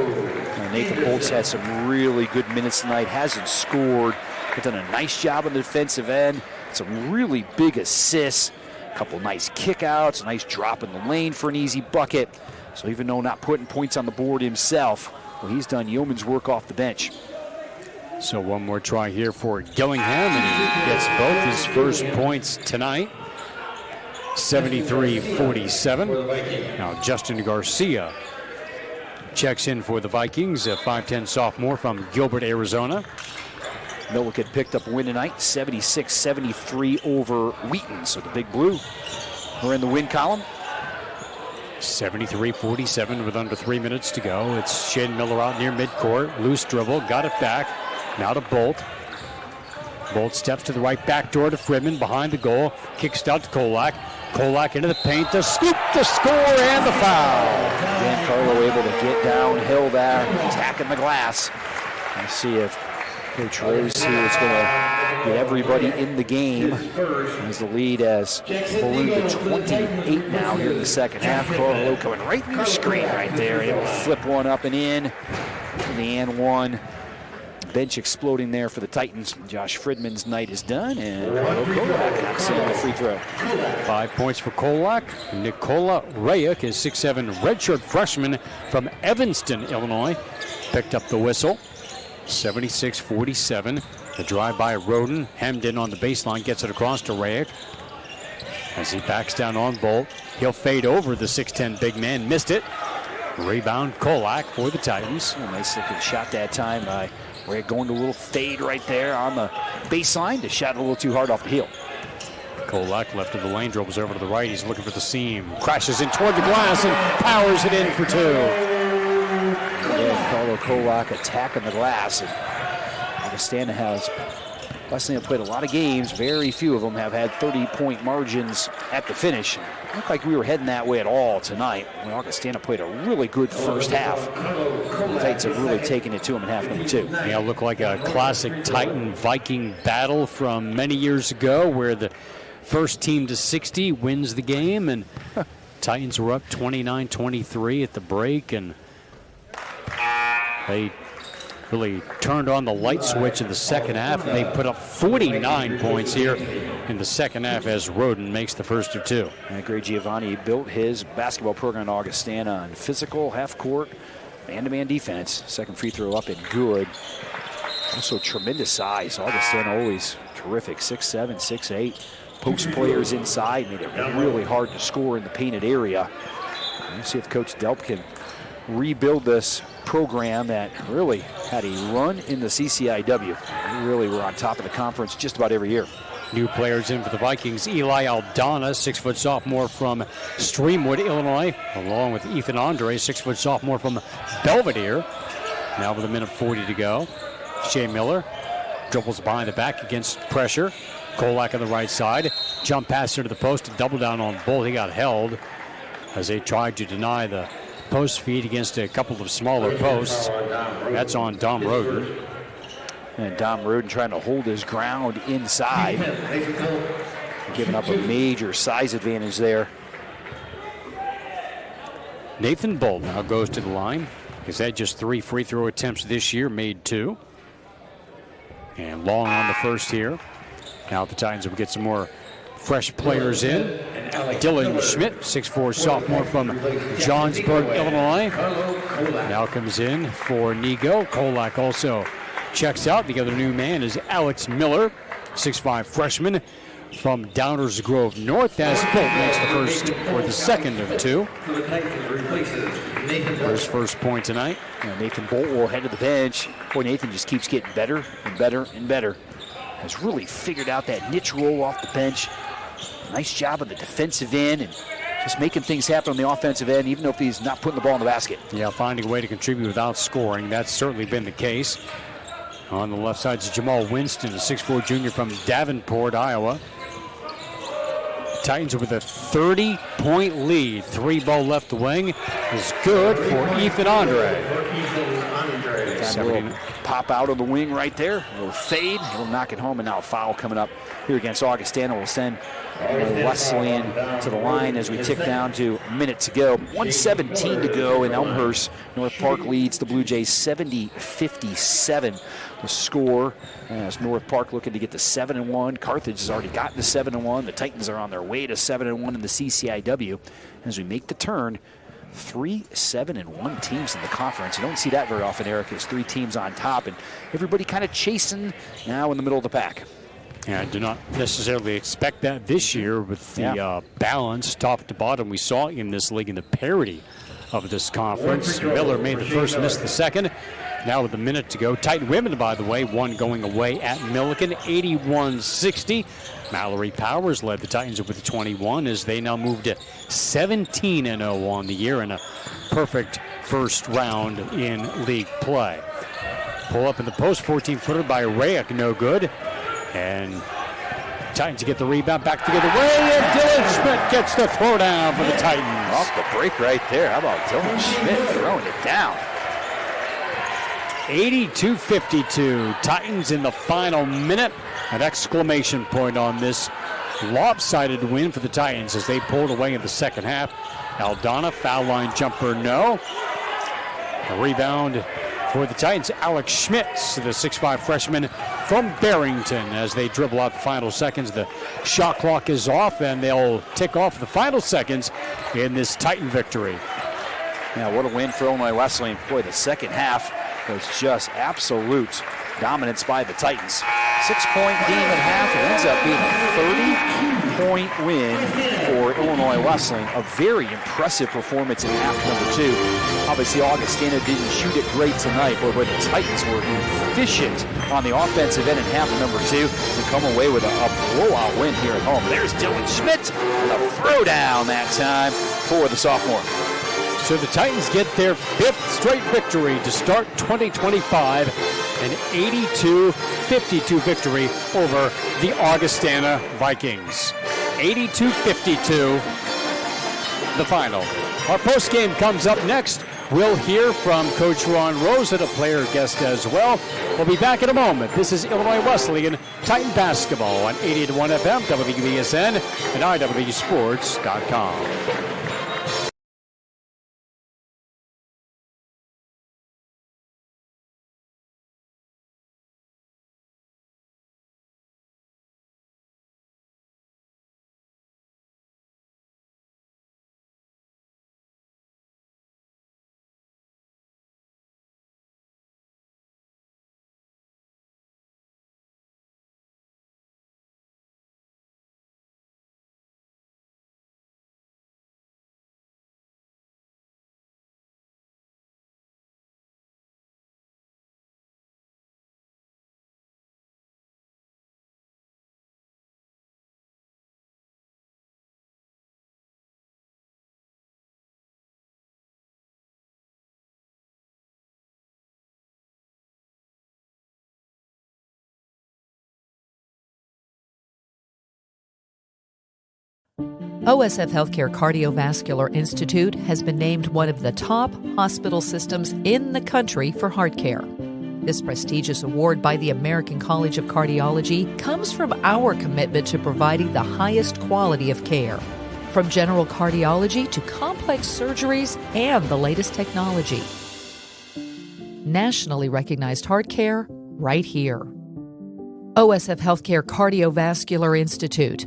Nathan Bolt's had some really good minutes tonight. Hasn't scored, but done a nice job on the defensive end. Some really big assists. A couple nice kickouts. A nice drop in the lane for an easy bucket. So even though not putting points on the board himself, well, he's done yeoman's work off the bench. So one more try here for Gillingham, and he gets both his first points tonight. 73-47. Now Justin Garcia checks in for the Vikings, a 5'10" sophomore from Gilbert, Arizona. Milliken picked up a win tonight, 76-73 over Wheaton. So the Big Blue are in the win column. 73-47 with under 3 minutes to go. It's Shane Miller out near midcourt. Loose dribble, got it back. Now to Bolt. Bolt steps to the right back door to Friedman behind the goal. Kicks out to Kolak. Kolak into the paint. The scoop, the score, and the foul. Again, Carlo able to get downhill there, attacking the glass. Let's see if Coach Rose here is going to get everybody in the game as the lead has ballooned to 28 now here in the second half. Carlo coming right in your screen right there, able to flip one up and in. The and one. Bench exploding there for the Titans. Josh Friedman's night is done, and Carlo Kolak knocks in the free throw. 5 points for Kolak. Nikola Rayek is 6'7" redshirt freshman from Evanston, Illinois. Picked up the whistle. 76-47. The drive by Roden, hemmed in on the baseline, gets it across to Rayek. As he backs down on Bolt, he'll fade over the 6'10" big man. Missed it. Rebound Kolak for the Titans. A nice looking shot that time by Rayek, going to a little fade right there on the baseline. The shot a little too hard off the heel. Kolak left of the lane, dribbles over to the right. He's looking for the seam. Crashes in toward the glass and powers it in for 2. Again, Carlo Kolak attacking the glass. And Augustana has Wesleyan played a lot of games. Very few of them have had 30-point margins at the finish. Looked like we were heading that way at all tonight. When Augustana played a really good first half. The Titans have really taken it to them in half number 2. Yeah, it looked like a classic Titan-Viking battle from many years ago where the first team to 60 wins the game, and Titans were up 29-23 at the break, and they really turned on the light switch in the second half, and they put up 49 points here in the second half as Roden makes the first of 2. And Gray Giovanni built his basketball program at Augustana on physical, half-court, man-to-man defense. Second free throw up and good. Also tremendous size. Augustana always terrific, 6'7", 6'8". Post players inside, made it really hard to score in the painted area. We'll see if Coach Delp can rebuild this program that really had a run in the CCIW. They really were on top of the conference just about every year. New players in for the Vikings. Eli Aldana, 6-foot sophomore from Streamwood, Illinois, along with Ethan Andre, 6-foot sophomore from Belvedere. Now with a minute 40 to go. Shea Miller dribbles behind the back against pressure. Kolak on the right side. Jump pass into the post and double down on Bolt. He got held as they tried to deny the post feed against a couple of smaller posts. That's on Dom Roden. And Dom Roden trying to hold his ground inside. Giving up a major size advantage there. Nathan Bolt now goes to the line. He's had just 3 free throw attempts this year, made 2. And Long on the first here. Now the Titans will get some more fresh players in. Dylan Schmidt, 6'4" sophomore from Johnsburg, Illinois. Now comes in for Nego. Kolak also checks out. The other new man is Alex Miller, 6'5" freshman from Downers Grove North, as Bolt makes the first or the second of 2. His first point tonight. Nathan Bolt will head to the bench. Boy, Nathan just keeps getting better and better and better. Has really figured out that niche roll off the bench. Nice job on the defensive end and just making things happen on the offensive end, even if he's not putting the ball in the basket. Yeah, finding a way to contribute without scoring. That's certainly been the case. On the left side is Jamal Winston, a 6'4" junior from Davenport, Iowa. Titans with a 30-point lead. 3-ball left wing is good for Ethan Andre. Pop out of the wing right there. A little fade. He'll knock it home, and now a foul coming up here against Augustana will send Wesleyan to the line as we tick down to a minute to go. 1:17 to go, and Elmhurst North Park leads the Blue Jays 70-57. The score as North Park looking to get to 7-1. Carthage has already gotten to 7-1. The Titans are on their way to 7-1 in the CCIW. As we make the turn, 3 7-1 teams in the conference. You don't see that very often, Eric. It's 3 teams on top, and everybody kind of chasing now in the middle of the pack. Yeah, I do not necessarily expect that this year with the balance top to bottom we saw in this league and the parity of this conference. Miller made the first, missed the second. Now with a minute to go. Titan women, by the way, one going away at Milliken, 81-60. Mallory Powers led the Titans with 21 as they now move to 17-0 on the year and a perfect first round in league play. Pull up in the post, 14-footer by Rayek, no good. And Titans get the rebound back together. And Dylan Schmidt gets the throwdown for the Titans. Off the break right there. How about Dylan Schmidt throwing it down? 82-52. Titans in the final minute. An exclamation point on this lopsided win for the Titans as they pulled away in the second half. Aldana, foul line jumper, no. A rebound for the Titans. Alex Schmitz, the 6'5" freshman from Barrington, as they dribble out the final seconds. The shot clock is off, and they'll tick off the final seconds in this Titan victory. Yeah, what a win for Illinois Wesleyan. Boy, the second half was just absolute dominance by the Titans. 6-point game at half. It ends up being a 30-point win for Illinois Wesleyan. A very impressive performance in half number 2. Obviously, Augustana didn't shoot it great tonight, but the Titans were efficient on the offensive end in half number 2 and come away with a blowout win here at home. There's Dylan Schmidt and a throwdown that time for the sophomore. So the Titans get their 5th straight victory to start 2025 an 82-52 victory over the Augustana Vikings. 82-52, the final. Our postgame comes up next. We'll hear from Coach Ron Rose, a player guest as well. We'll be back in a moment. This is Illinois Wesleyan Titan Basketball on 88.1 FM, WBSN, and IWsports.com. OSF Healthcare Cardiovascular Institute has been named one of the top hospital systems in the country for heart care. This prestigious award by the American College of Cardiology comes from our commitment to providing the highest quality of care. From general cardiology to complex surgeries and the latest technology. Nationally recognized heart care right here. OSF Healthcare Cardiovascular Institute.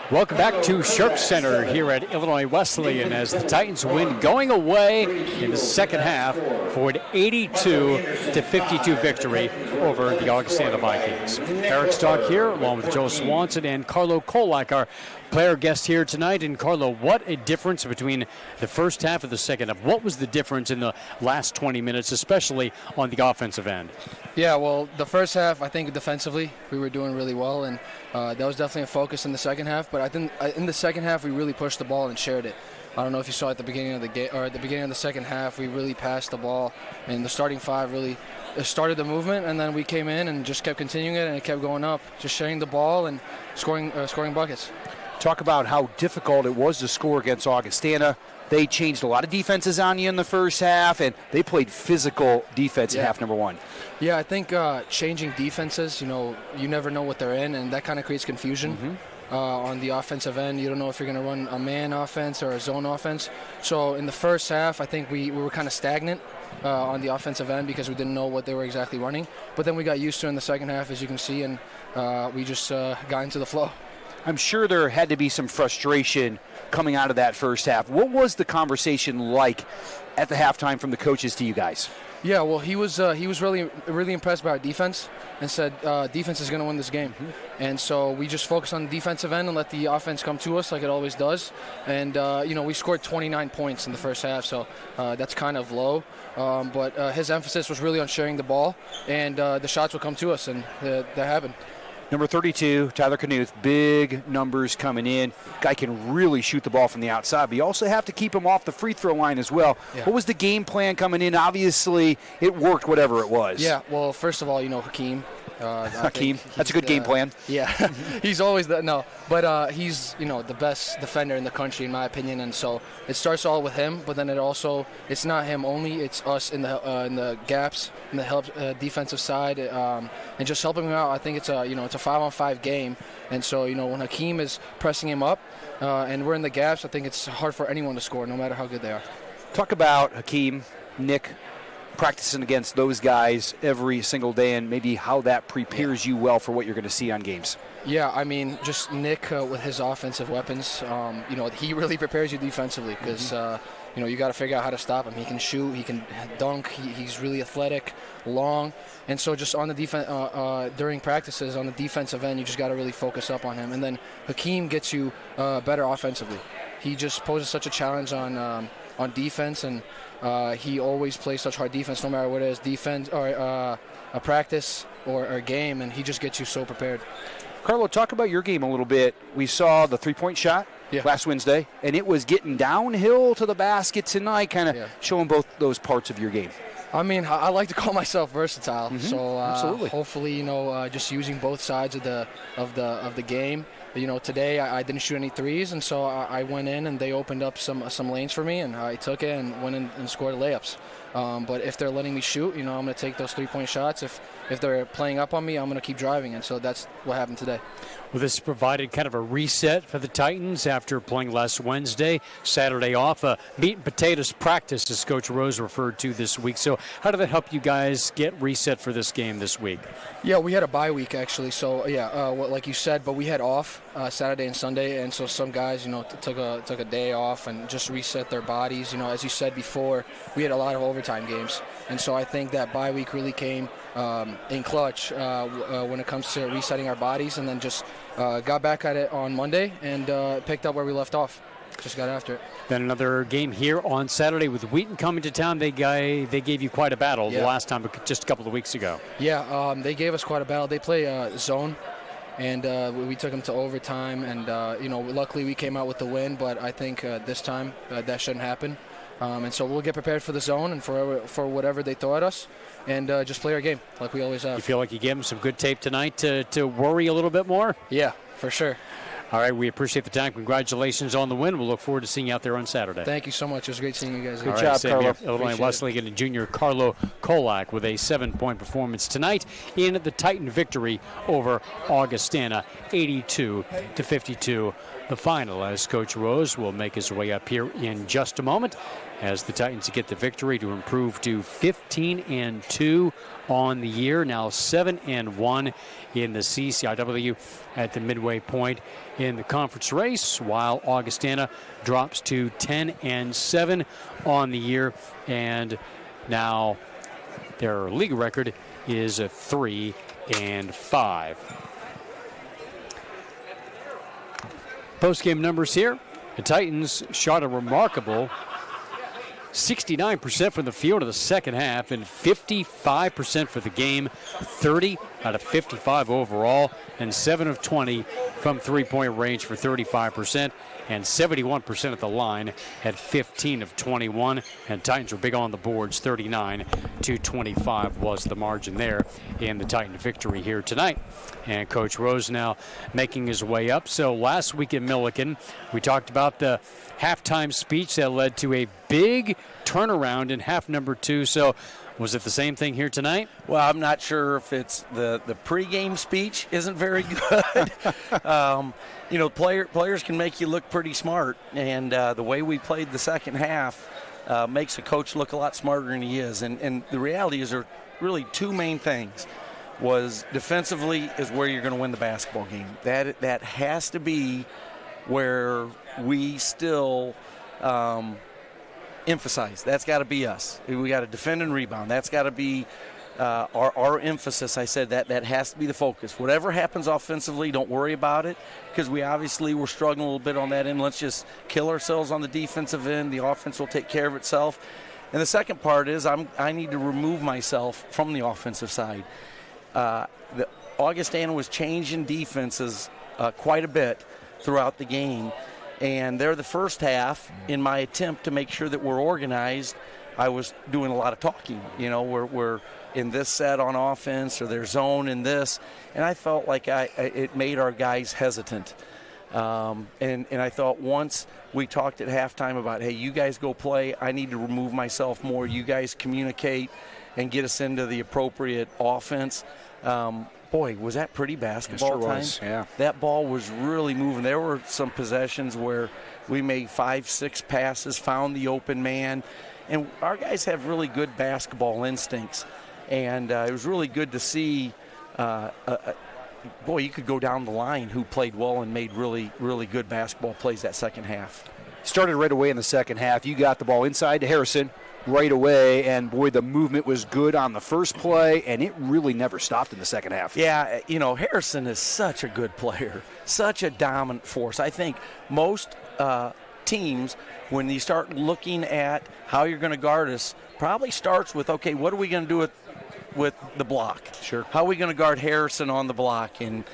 Welcome back to Sharp Center here at Illinois Wesleyan as the Titans win going away in the second half for an 82-52 victory over the Augustana Vikings. Eric Stock here along with Joe Swanson and Carlo Kolak, our player guest here tonight. And Carlo, what a difference between the first half and the second half. What was the difference in the last 20 minutes, especially on the offensive end? Yeah, well, the first half, I think defensively, we were doing really well, and that was definitely a focus in the second half. But I think in the second half, we really pushed the ball and shared it. I don't know if you saw at the beginning of the game or at the beginning of the second half, we really passed the ball, and the starting five really started the movement, and then we came in and just kept continuing it, and it kept going up, just sharing the ball and scoring buckets. Talk about how difficult it was to score against Augustana. They changed a lot of defenses on you in the first half, and they played physical defense in half number one. Yeah, I think changing defenses, you never know what they're in, and that kind of creates confusion. On the offensive end, you don't know if you're going to run a man offense or a zone offense. So in the first half, I think we were kind of stagnant on the offensive end because we didn't know what they were exactly running. But then we got used to it in the second half, as you can see, and we just got into the flow. I'm sure there had to be some frustration coming out of that first half. What was the conversation like at the halftime from the coaches to you guys? Yeah, well, he was really impressed by our defense and said defense is going to win this game. And so we just focused on the defensive end and let the offense come to us like it always does. And, we scored 29 points in the first half, so that's kind of low. But his emphasis was really on sharing the ball, and the shots would come to us, and that happened. Number 32, Tyler Knuth, big numbers coming in. Guy can really shoot the ball from the outside, but you also have to keep him off the free throw line as well. Yeah. What was the game plan coming in? Obviously, it worked, whatever it was. Yeah, well, first of all, Hakeem. Hakeem, that's a good game plan. Yeah, he's always but he's the best defender in the country in my opinion, and so it starts all with him. But then it's not him only; it's us in the gaps, in the help defensive side, and just helping him out. I think it's a 5-on-5 game, and so when Hakeem is pressing him up, and we're in the gaps, I think it's hard for anyone to score, no matter how good they are. Talk about Hakeem, Nick, practicing against those guys every single day, and maybe how that prepares you well for what you're going to see on games. Yeah, I mean, just Nick with his offensive weapons, he really prepares you defensively because, you got to figure out how to stop him. He can shoot, he can dunk, he's really athletic, long. And so just on the defense, during practices on the defensive end, you just got to really focus up on him. And then Hakeem gets you better offensively. He just poses such a challenge on defense, and he always plays such hard defense, no matter what it is, defense or a practice or a game, and he just gets you so prepared. Carlo, talk about your game a little bit. We saw the three-point shot last Wednesday, and it was getting downhill to the basket tonight, kind of showing both those parts of your game. I mean, I like to call myself versatile. Mm-hmm. So Absolutely. hopefully, just using both sides of the game. Today I didn't shoot any threes, and so I went in and they opened up some lanes for me, and I took it and went in and scored layups. But if they're letting me shoot, I'm going to take those 3-point shots. If they're playing up on me, I'm going to keep driving, and so that's what happened today. Well, this provided kind of a reset for the Titans after playing last Wednesday, Saturday off. Meat and potatoes practice, as Coach Rose referred to this week. So how did that help you guys get reset for this game this week? Yeah, we had a bye week, actually. So, like you said, but we had off Saturday and Sunday, and so some guys, took a day off and just reset their bodies. As you said before, we had a lot of overtime games. And so I think that bye week really came in clutch when it comes to resetting our bodies, and then just got back at it on Monday and picked up where we left off. Just got after it. Then another game here on Saturday with Wheaton coming to town. They gave you quite a battle the last time, just a couple of weeks ago. Yeah, they gave us quite a battle. They play zone, and we took them to overtime. And luckily we came out with the win. But I think this time that shouldn't happen. And so we'll get prepared for the zone and for whatever they throw at us, and just play our game like we always have. You feel like you gave them some good tape tonight to worry a little bit more? Yeah, for sure. All right, we appreciate the time. Congratulations on the win. We'll look forward to seeing you out there on Saturday. Thank you so much. It was great seeing you guys. Good job, Carlo. Illinois Wesleyan junior Carlo Kolak with a 7-point performance tonight in the Titan victory over Augustana, 82-52. The final, as Coach Rose will make his way up here in just a moment, as the Titans get the victory to improve to 15-2 on the year, now 7-1 in the CCIW at the midway point in the conference race, while Augustana drops to 10-7 on the year, and now their league record is a 3-5. Postgame numbers here. The Titans shot a remarkable 69% from the field in the second half and 55% for the game, 30 out of 55 overall, and 7 of 20 from three-point range for 35%, and 71% at the line at 15 of 21. And Titans were big on the boards. 39-25 was the margin there in the Titan victory here tonight. And Coach Rose now making his way up. So last week in Milliken, we talked about the halftime speech that led to a big turnaround in half number 2. So was it the same thing here tonight? Well, I'm not sure if it's the pregame speech isn't very good. Players can make you look pretty smart, and the way we played the second half makes a coach look a lot smarter than he is. And the reality is there are really two main things. Was defensively is where you're going to win the basketball game. That has to be where we still emphasize. That's got to be us. We got to defend and rebound. That's got to be our emphasis. I said that has to be the focus. Whatever happens offensively, don't worry about it, because we obviously were struggling a little bit on that end. Let's just kill ourselves on the defensive end. The offense will take care of itself. And the second part is I need to remove myself from the offensive side. The Augustana was changing defenses quite a bit throughout the game, and there the first half, in my attempt to make sure that we're organized, I was doing a lot of talking. We're in this set on offense, or their zone in this, and I felt like it made our guys hesitant. And I thought once we talked at halftime about, hey, you guys go play, I need to remove myself more, you guys communicate and get us into the appropriate offense. Boy, was that pretty basketball time. Was, yeah. That ball was really moving. There were some possessions where we made 5-6 passes, found the open man, and our guys have really good basketball instincts. And it was really good to see, you could go down the line who played well and made really, really good basketball plays that second half. Started right away in the second half. You got the ball inside to Harrison right away, and boy, the movement was good on the first play, and it really never stopped in the second half. Yeah, Harrison is such a good player, such a dominant force. I think most teams, when you start looking at how you're going to guard us, probably starts with, okay, what are we going to do with the block? Sure. How are we going to guard Harrison on the block? And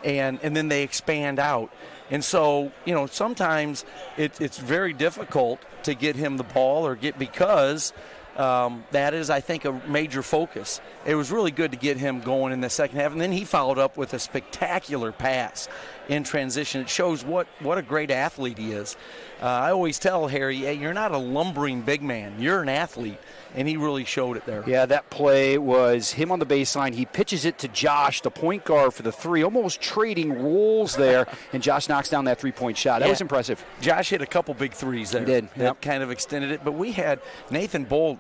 then they expand out. And so, sometimes it's very difficult to get him the ball because that is, I think, a major focus. It was really good to get him going in the second half, and then he followed up with a spectacular pass in transition. It shows what a great athlete he is. I always tell Harry, hey, you're not a lumbering big man. You're an athlete, and he really showed it there. Yeah, that play was him on the baseline. He pitches it to Josh, the point guard, for the three, almost trading roles there, and Josh knocks down that three-point shot. That was impressive. Josh hit a couple big threes there. He did. That kind of extended it. But we had Nathan Bolt.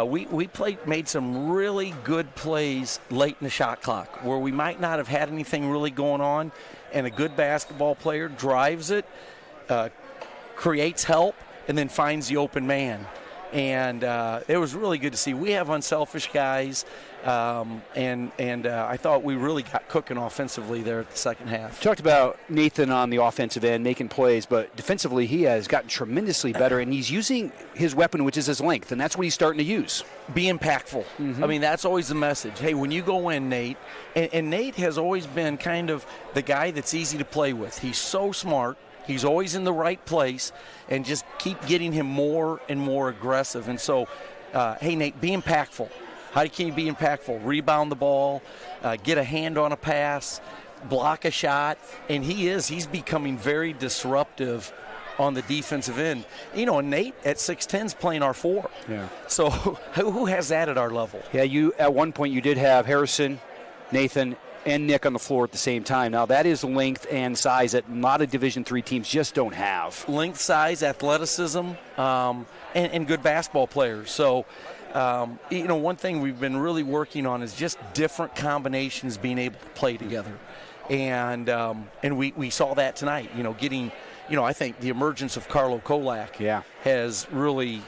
We made some really good plays late in the shot clock where we might not have had anything really going on, and a good basketball player drives it, creates help, and then finds the open man. And it was really good to see. We have unselfish guys, and I thought we really got cooking offensively there at the second half. You talked about Nathan on the offensive end making plays, but defensively he has gotten tremendously better, and he's using his weapon, which is his length, and that's what he's starting to use. Be impactful. I mean, that's always the message. Hey, when you go in, Nate, and Nate has always been kind of the guy that's easy to play with. He's so smart. He's always in the right place, and just keep getting him more and more aggressive. And so, hey, Nate, be impactful. How can you be impactful? Rebound the ball, get a hand on a pass, block a shot, and he's becoming very disruptive on the defensive end. You know, Nate at 6'10" is playing our 4. Yeah. So who has that at our level? Yeah, you at one point you did have Harrison, Nathan, and Nick on the floor at the same time. Now, that is length and size that a lot of Division III teams just don't have. Length, size, athleticism, and good basketball players. So, you know, one thing we've been really working on is just different combinations being able to play together. And we saw that tonight, you know, getting, you know, I think the emergence of Carlo Kolak has really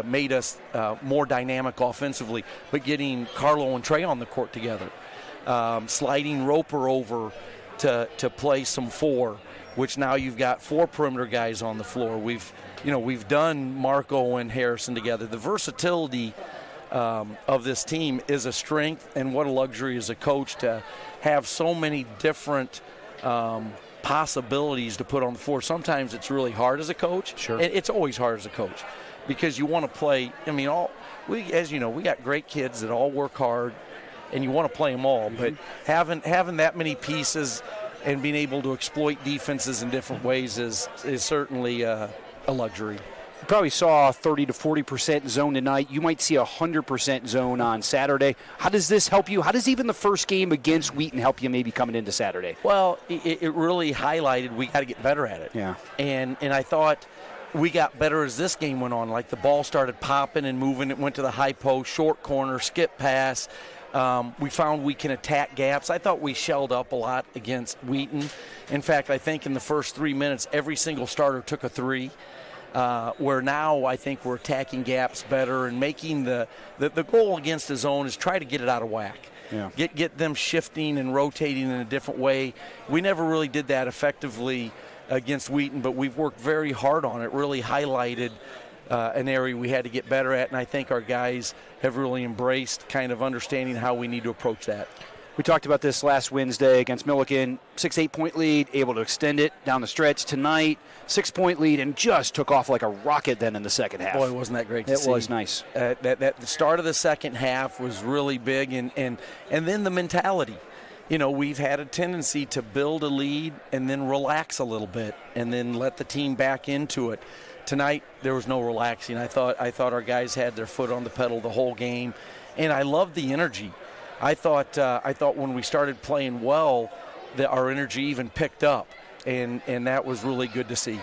made us more dynamic offensively, but getting Carlo and Trey on the court together. Sliding Roper over to play some 4, which now you've got 4 perimeter guys on the floor. We've done Marco and Harrison together. The versatility of this team is a strength, and what a luxury as a coach to have so many different possibilities to put on the floor. Sometimes it's really hard as a coach. Sure. It's always hard as a coach because you want to play. I mean, as you know, we got great kids that all work hard, and you want to play them all, but having that many pieces and being able to exploit defenses in different ways is certainly a luxury. You probably saw 30 to 40% zone tonight. You might see 100% zone on Saturday. How does this help you? How does even the first game against Wheaton help you maybe coming into Saturday? Well, it really highlighted we got to get better at it. Yeah. And I thought we got better as this game went on. Like the ball started popping and moving. It went to the high post, short corner, skip pass. We found we can attack gaps. I thought we shelled up a lot against Wheaton. In fact, I think in the first 3 minutes, every single starter took a 3. Where now I think we're attacking gaps better and making the goal against the zone is try to get it out of whack. Yeah. Get them shifting and rotating in a different way. We never really did that effectively against Wheaton, but we've worked very hard on it, really highlighted an area we had to get better at, and I think our guys have really embraced kind of understanding how we need to approach that. We talked about this last Wednesday against Milliken. 6-8 point lead, able to extend it down the stretch. Tonight, 6-point lead, and just took off like a rocket then in the second half. Boy, wasn't that great to see. It was nice. The start of the second half was really big, and then the mentality. You know, we've had a tendency to build a lead and then relax a little bit and then let the team back into it. Tonight, there was no relaxing. I thought our guys had their foot on the pedal the whole game, and I loved the energy. I thought when we started playing well that our energy even picked up, and that was really good to see.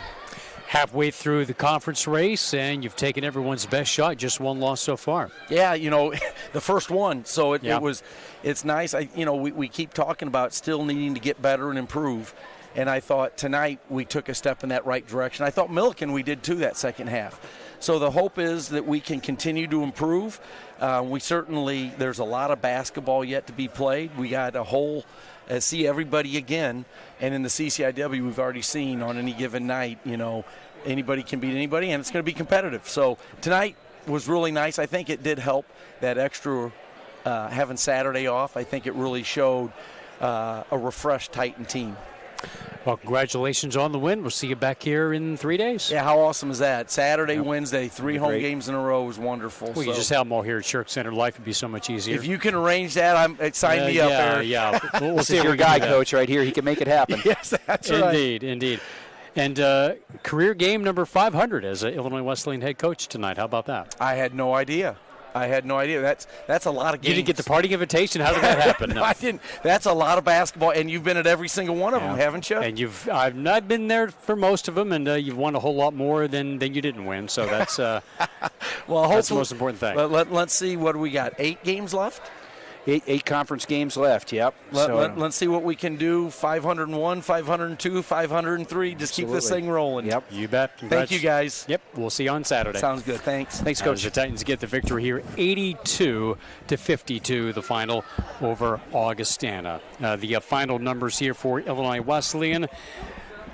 Halfway through the conference race, and you've taken everyone's best shot. Just one loss so far. Yeah, you know, the first one. So it's nice. We keep talking about still needing to get better and improve. And I thought tonight we took a step in that right direction. I thought Milliken we did too that second half. So the hope is that we can continue to improve. There's a lot of basketball yet to be played. We got a whole see everybody again. And in the CCIW, we've already seen on any given night, you know, anybody can beat anybody, and it's going to be competitive. So tonight was really nice. I think it did help that extra having Saturday off. I think it really showed a refreshed Titan team. Well, congratulations on the win. We'll see you back here in 3 days. Yeah, how awesome is that? Saturday, Wednesday, 3 home Great. games in a row is wonderful. We can just have them all here at Shirk Center. Life would be so much easier. If you can arrange that, sign me up, Eric. Yeah, we'll This see is if your we can guy, do that. Coach, right here. He can make it happen. Yes, that's right. Indeed. And career game number 500 as an Illinois Wesleyan head coach tonight. How about that? I had no idea. That's a lot of games. You didn't get the party invitation? How did that happen? No, I didn't. That's a lot of basketball, and you've been at every single one of them, haven't you? And I've not been there for most of them, and you've won a whole lot more than you didn't win. So that's that's the most important thing. Let's see, what do we got? 8 games left? Eight conference games left, yep. Let's see what we can do. 501, 502, 503. Just keep this thing rolling. Yep. You bet. Thank you, guys. Yep. We'll see you on Saturday. Sounds good. Thanks. Thanks, Coach. The Titans get the victory here, 82-52, the final over Augustana. The final numbers here for Illinois Wesleyan.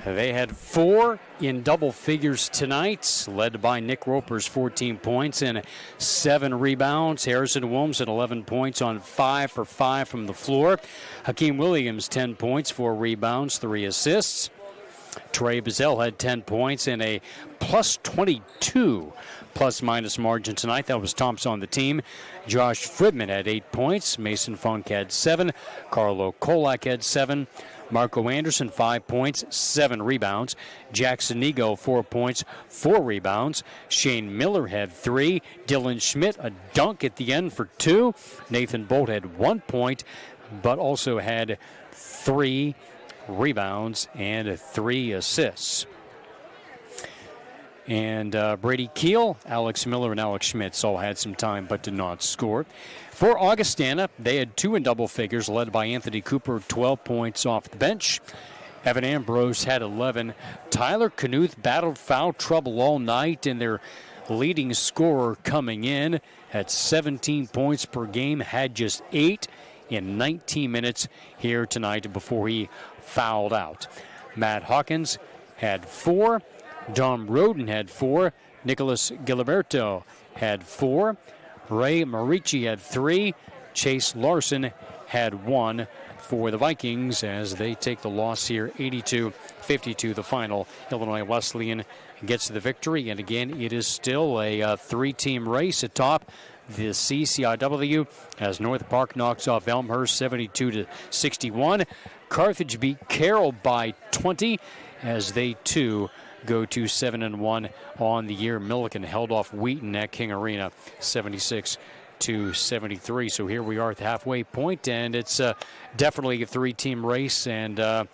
They had 4 in double figures tonight, led by Nick Roper's 14 points and 7 rebounds. Harrison Williamson, 11 points on 5 for 5 from the floor. Hakeem Williams, 10 points, 4 rebounds, 3 assists. Trey Bazell had 10 points and a plus 22 plus-minus margin tonight. That was Thompson on the team. Josh Fridman had 8 points. Mason Funk had 7. Carlo Kolak had 7. Marco Anderson, 5 points, 7 rebounds. Jackson Nego, 4 points, 4 rebounds. Shane Miller had 3. Dylan Schmidt, a dunk at the end for 2. Nathan Bolt had 1 point, but also had 3 rebounds and 3 assists. And Brady Keel, Alex Miller, and Alex Schmitz all had some time but did not score. For Augustana, they had 2 in double figures, led by Anthony Cooper, 12 points off the bench. Evan Ambrose had 11. Tyler Knuth battled foul trouble all night, and their leading scorer coming in at 17 points per game, had just 8 in 19 minutes here tonight before he fouled out. Matt Hawkins had 4. Dom Roden had 4. Nicholas Giliberto had 4. Ray Marici had 3. Chase Larson had 1 for the Vikings as they take the loss here, 82-52, the final. Illinois Wesleyan gets the victory, and again, it is still a 3-team race atop the CCIW as North Park knocks off Elmhurst 72-61. Carthage beat Carroll by 20 as they too go to 7-1 on the year. Milliken held off Wheaton at King Arena 76-73. So here we are at the halfway point, and it's definitely a 3-team race, and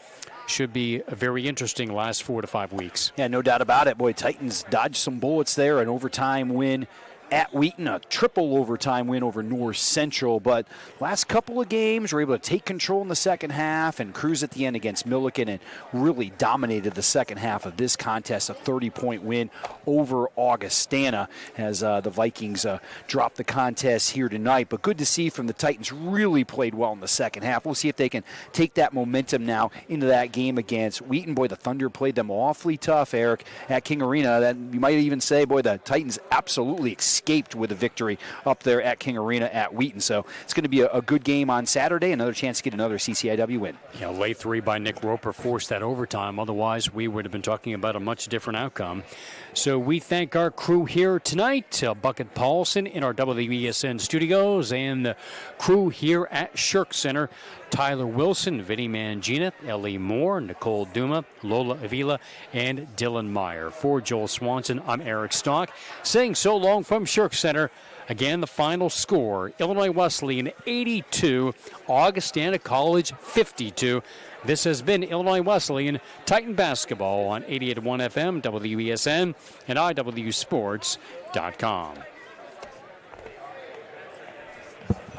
should be a very interesting last 4 to 5 weeks. Yeah, no doubt about it. Boy, Titans dodged some bullets there. An overtime win at Wheaton, a triple overtime win over North Central. But last couple of games, were able to take control in the second half and cruise at the end against Milliken and really dominated the second half of this contest. A 30-point win over Augustana as the Vikings drop the contest here tonight. But good to see from the Titans, really played well in the second half. We'll see if they can take that momentum now into that game against Wheaton. Boy, the Thunder played them awfully tough, Eric, at King Arena. That you might even say, boy, the Titans absolutely escaped with a victory up there at King Arena at Wheaton. So it's going to be a good game on Saturday. Another chance to get another CCIW win. Yeah, late 3 by Nick Roper forced that overtime. Otherwise, we would have been talking about a much different outcome. So we thank our crew here tonight, Bucket Paulson in our WESN studios, and the crew here at Shirk Center, Tyler Wilson, Vinny Mangina, Ellie Moore, Nicole Duma, Lola Avila, and Dylan Meyer. For Joel Swanson, I'm Eric Stock, saying so long from Shirk Center. Again, the final score, Illinois Wesleyan 82, Augustana College 52. This has been Illinois Wesleyan Titan Basketball on 88.1 FM, WESN, and IWSports.com.